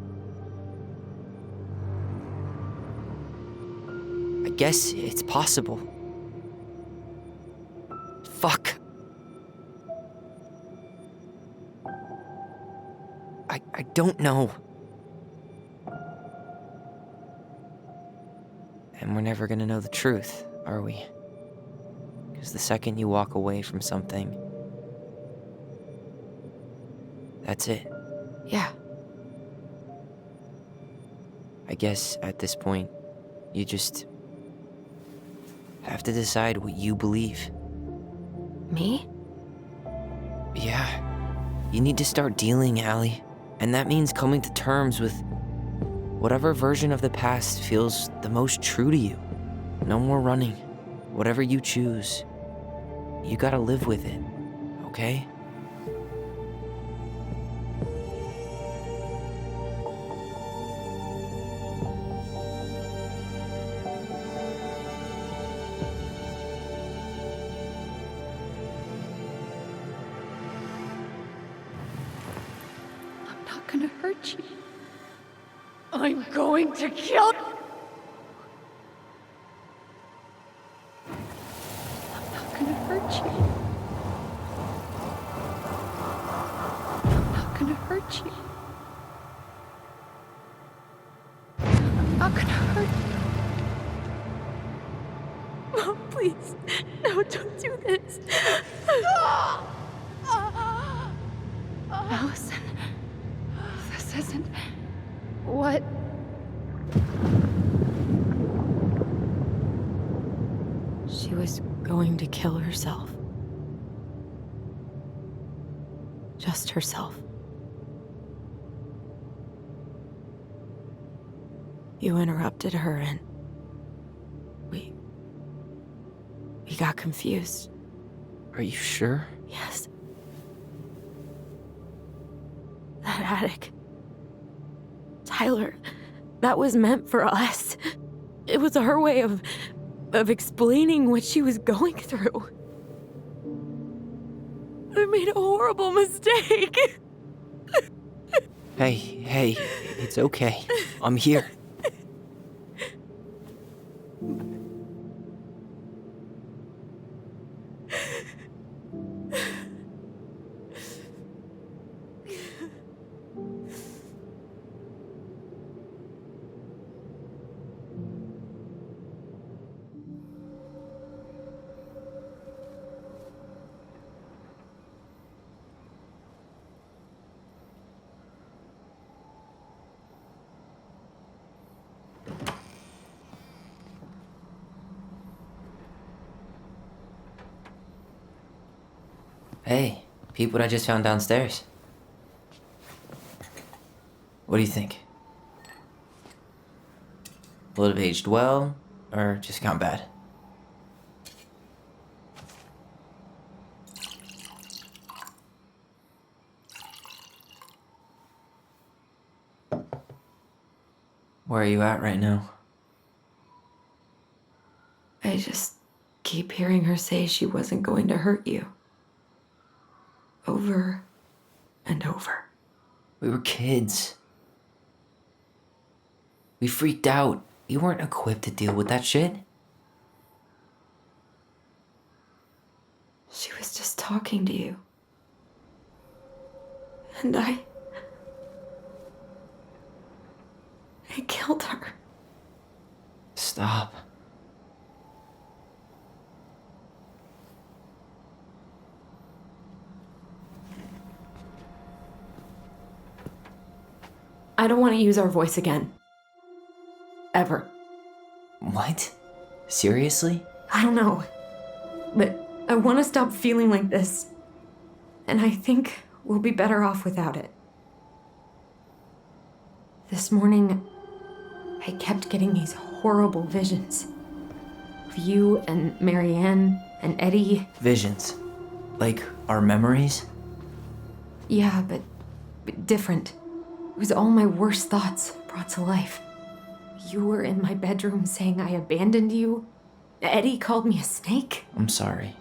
I guess it's possible. Fuck. I don't know. And we're never gonna know the truth, are we? Because the second you walk away from something, that's it. Yeah. I guess at this point, you just have to decide what you believe. Me? Yeah. You need to start dealing, Allie. And that means coming to terms with whatever version of the past feels the most true to you. No more running. Whatever you choose, you gotta live with it, okay? I'm not gonna hurt you. I'm going to kill you. I'm not gonna hurt you. I'm not gonna hurt you. I'm not gonna hurt you. Mom, please. No, don't do this. Alyson, this isn't what... She was going to kill herself. Just herself. You interrupted her and we got confused. Are you sure? Yes. attic. Tyler, that was meant for us. It was her way of explaining what she was going through. I made a horrible mistake. Hey, it's okay. I'm here. Hey, peep what I just found downstairs. What do you think? Will it have aged well, or just gone bad? Where are you at right now? I just keep hearing her say she wasn't going to hurt you. Over and over. We were kids. We freaked out. We weren't equipped to deal with that shit. She was just talking to you. And I killed her. Stop. I don't want to use our voice again. Ever. What? Seriously? I don't know. But I want to stop feeling like this. And I think we'll be better off without it. This morning, I kept getting these horrible visions. Of you and Marianne and Eddie. Visions. Like our memories? Yeah, but different. It was all my worst thoughts brought to life. You were in my bedroom saying I abandoned you. Eddie called me a snake. I'm sorry.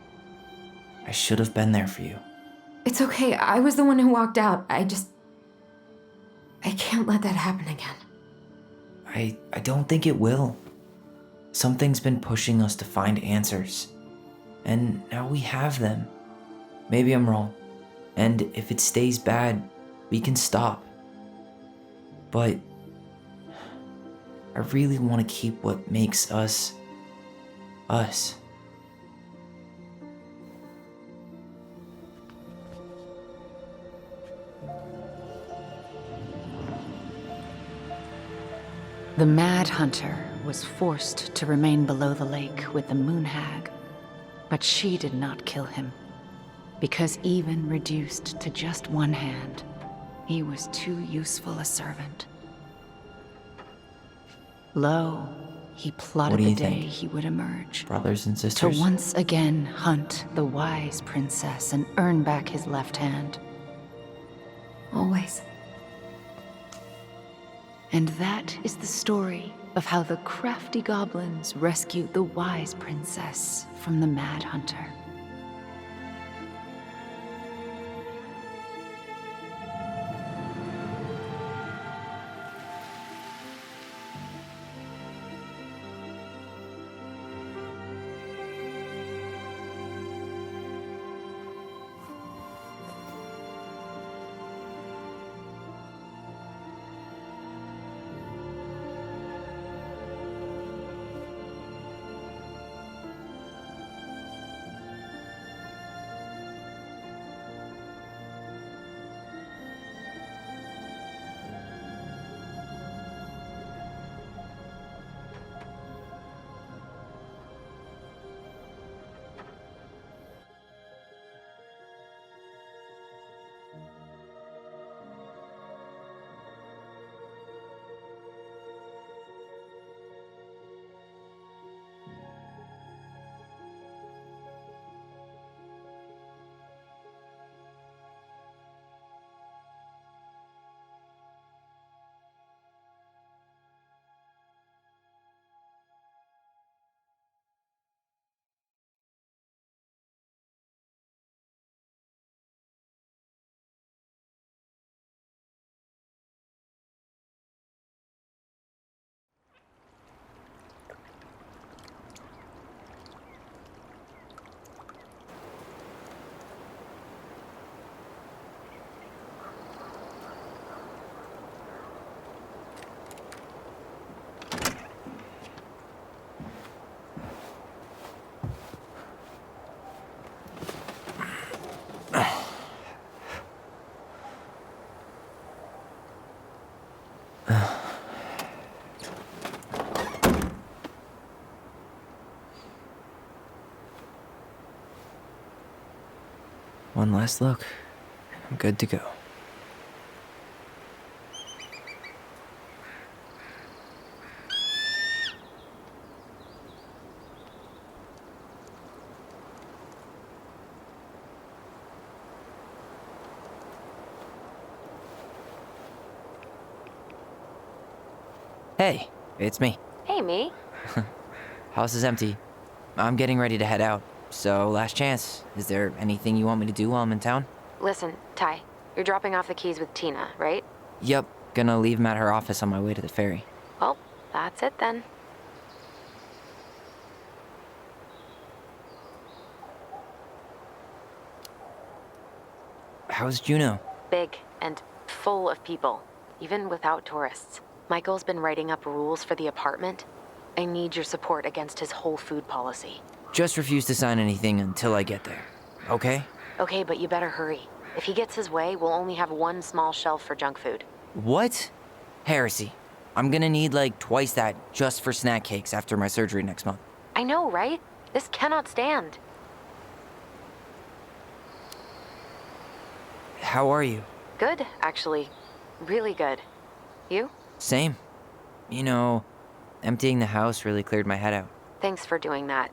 I should have been there for you. It's okay. I was the one who walked out. I can't let that happen again. I don't think it will. Something's been pushing us to find answers. And now we have them. Maybe I'm wrong. And if it stays bad, we can stop. But I really want to keep what makes us, us. The Mad Hunter was forced to remain below the lake with the Moon Hag, but she did not kill him, because even reduced to just one hand, he was too useful a servant. Lo, he plotted the day he would emerge. Brothers and sisters? To once again hunt the wise princess and earn back his left hand. Always. And that is the story of how the crafty goblins rescued the wise princess from the Mad Hunter. One last look. I'm good to go. Hey, it's me. Hey, me. House is empty. I'm getting ready to head out. So, last chance. Is there anything you want me to do while I'm in town? Listen, Ty, you're dropping off the keys with Tina, right? Yep, gonna leave them at her office on my way to the ferry. Well, that's it then. How's Juno? Big and full of people, even without tourists. Michael's been writing up rules for the apartment. I need your support against his whole food policy. Just refuse to sign anything until I get there. Okay? Okay, but you better hurry. If he gets his way, we'll only have one small shelf for junk food. What? Heresy. I'm gonna need like twice that just for snack cakes after my surgery next month. I know, right? This cannot stand. How are you? Good, actually. Really good. You? Same. You know, emptying the house really cleared my head out. Thanks for doing that.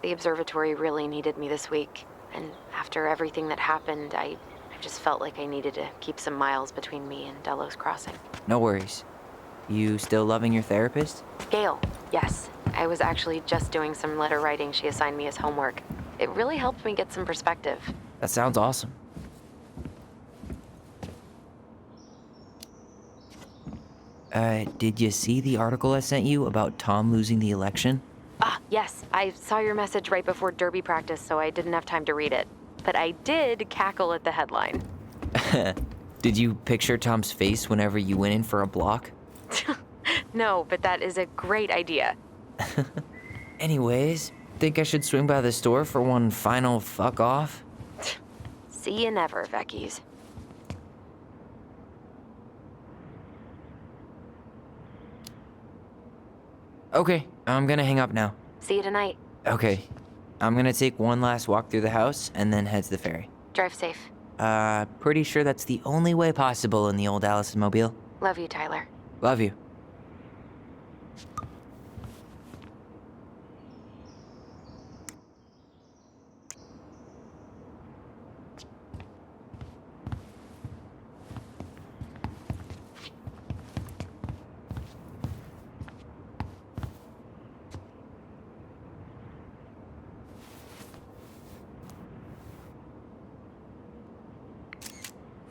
The observatory really needed me this week. And after everything that happened, I just felt like I needed to keep some miles between me and Delos Crossing. No worries. You still loving your therapist? Gail, yes. I was actually just doing some letter writing she assigned me as homework. It really helped me get some perspective. That sounds awesome. Did you see the article I sent you about Tom losing the election? Ah, yes. I saw your message right before derby practice, so I didn't have time to read it. But I did cackle at the headline. Did you picture Tom's face whenever you went in for a block? No, but that is a great idea. Anyways, think I should swing by the store for one final fuck off? See you never, Vecchies. Okay, I'm gonna hang up now. See you tonight. Okay, I'm gonna take one last walk through the house and then head to the ferry. Drive safe. Pretty sure that's the only way possible in the old Alyson mobile. Love you, Tyler. Love you.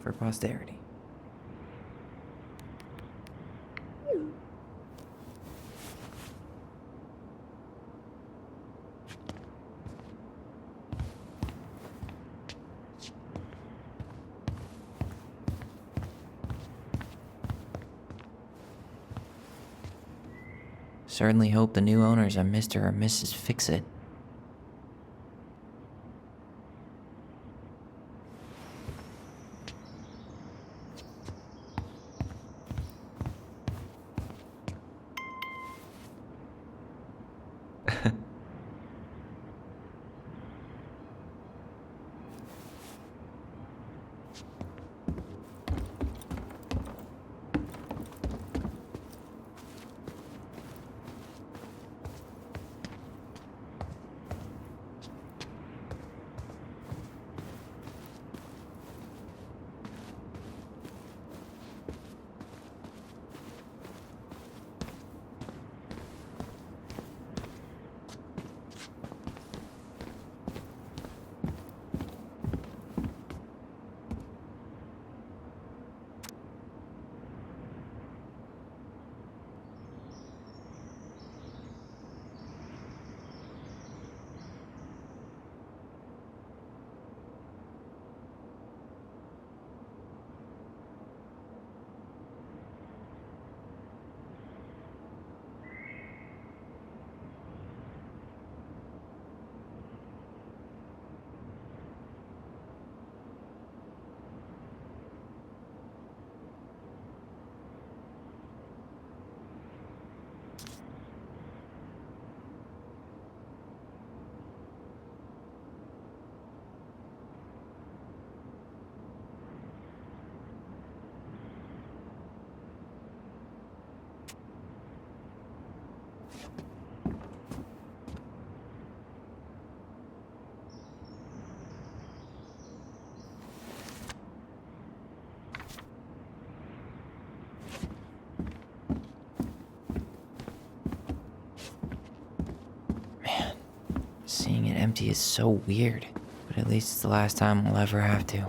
For posterity. Certainly hope the new owners are Mr. or Mrs. Fix-It. empty is so weird, but at least it's the last time I'll ever have to.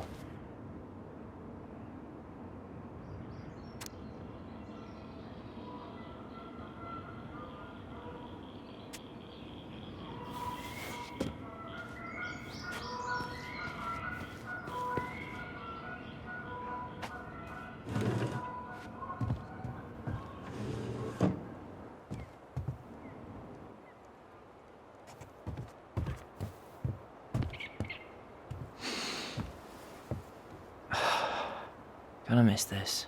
Gonna miss this.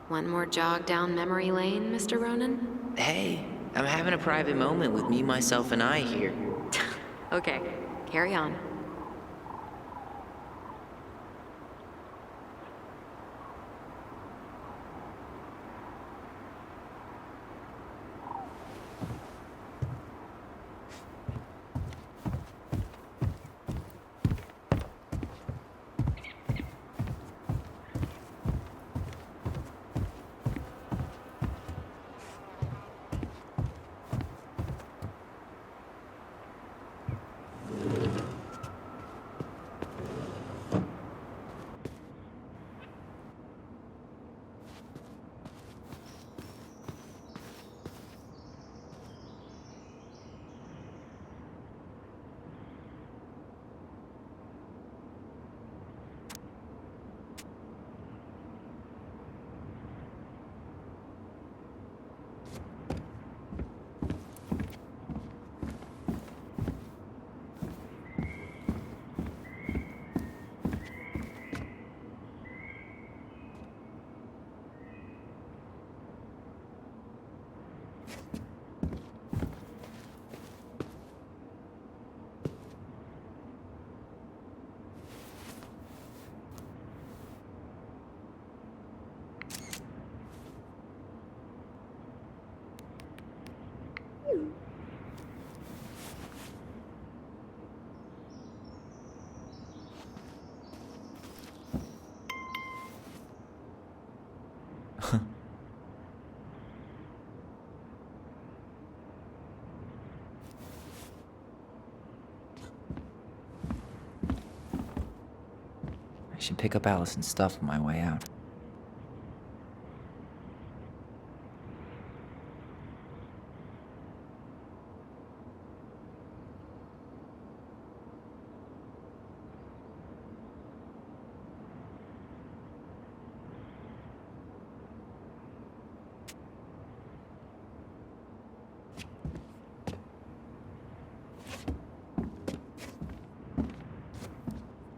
One more jog down memory lane, Mr. Ronan? Hey, I'm having a private moment with me, myself, and I here. Okay, carry on. I should pick up Alyson's stuff on my way out.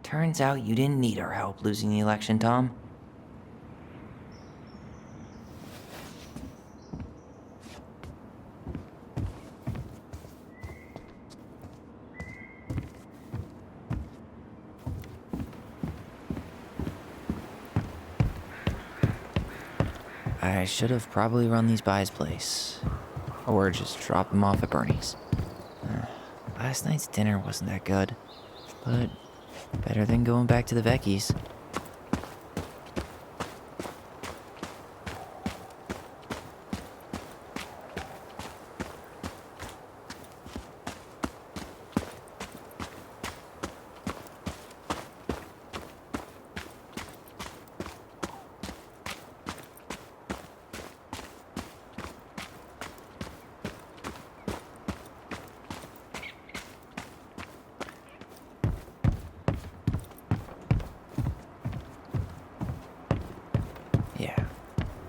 Turns out you didn't need our help losing the election, Tom. I should have probably run these by his place. Or just dropped them off at Bernie's. Last night's dinner wasn't that good, but better than going back to the Vecchi's.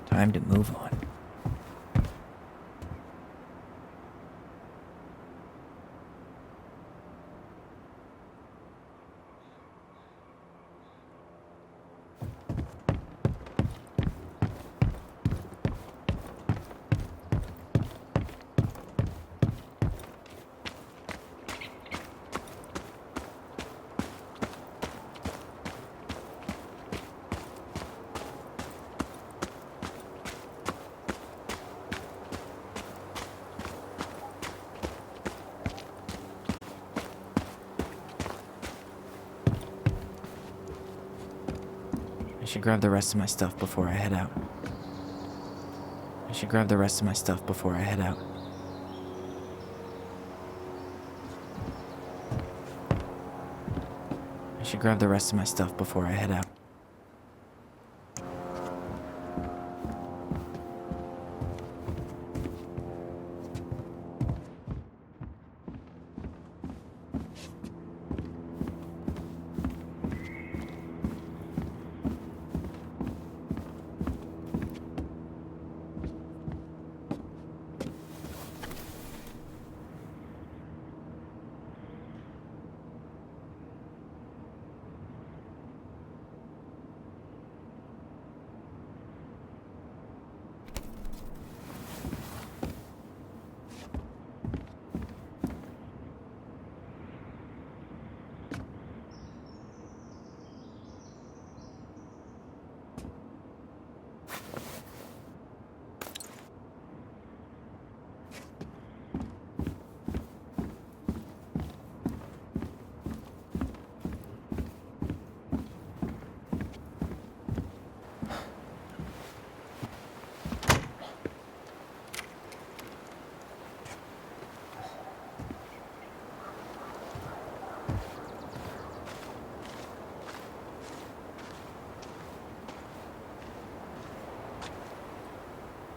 Time to move on. I should grab the rest of my stuff before I head out. should grab the rest of my stuff before I head out.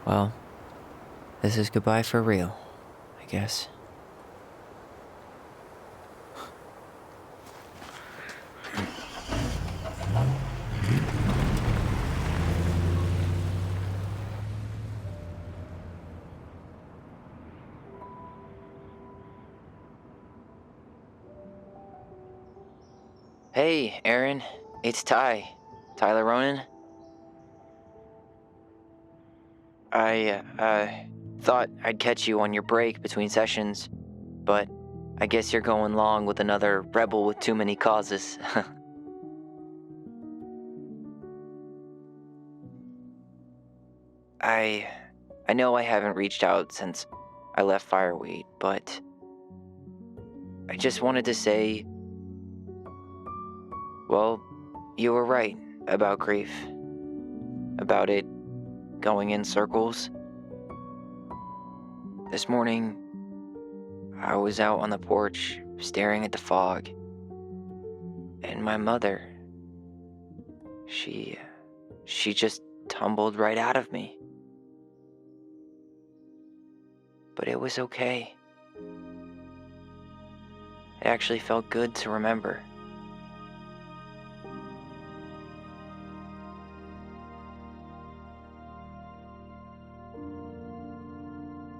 Well, this is goodbye for real, I guess. Hey, Aaron. It's Tyler Ronan. I thought I'd catch you on your break between sessions, but I guess you're going long with another rebel with too many causes. I know I haven't reached out since I left Fireweed, but I just wanted to say, well, you were right about grief. About it going in circles. This morning, I was out on the porch staring at the fog, and my mother, she just tumbled right out of me. But it was okay. It actually felt good to remember.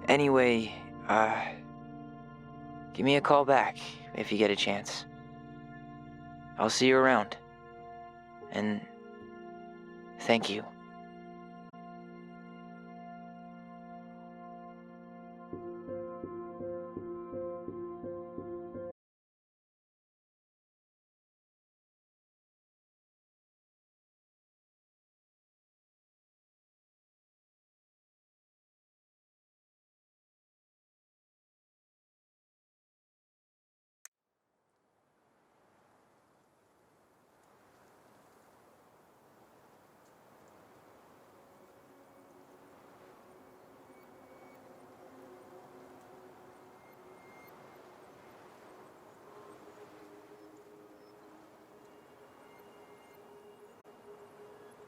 Anyway, give me a call back if you get a chance. I'll see you around. And thank you.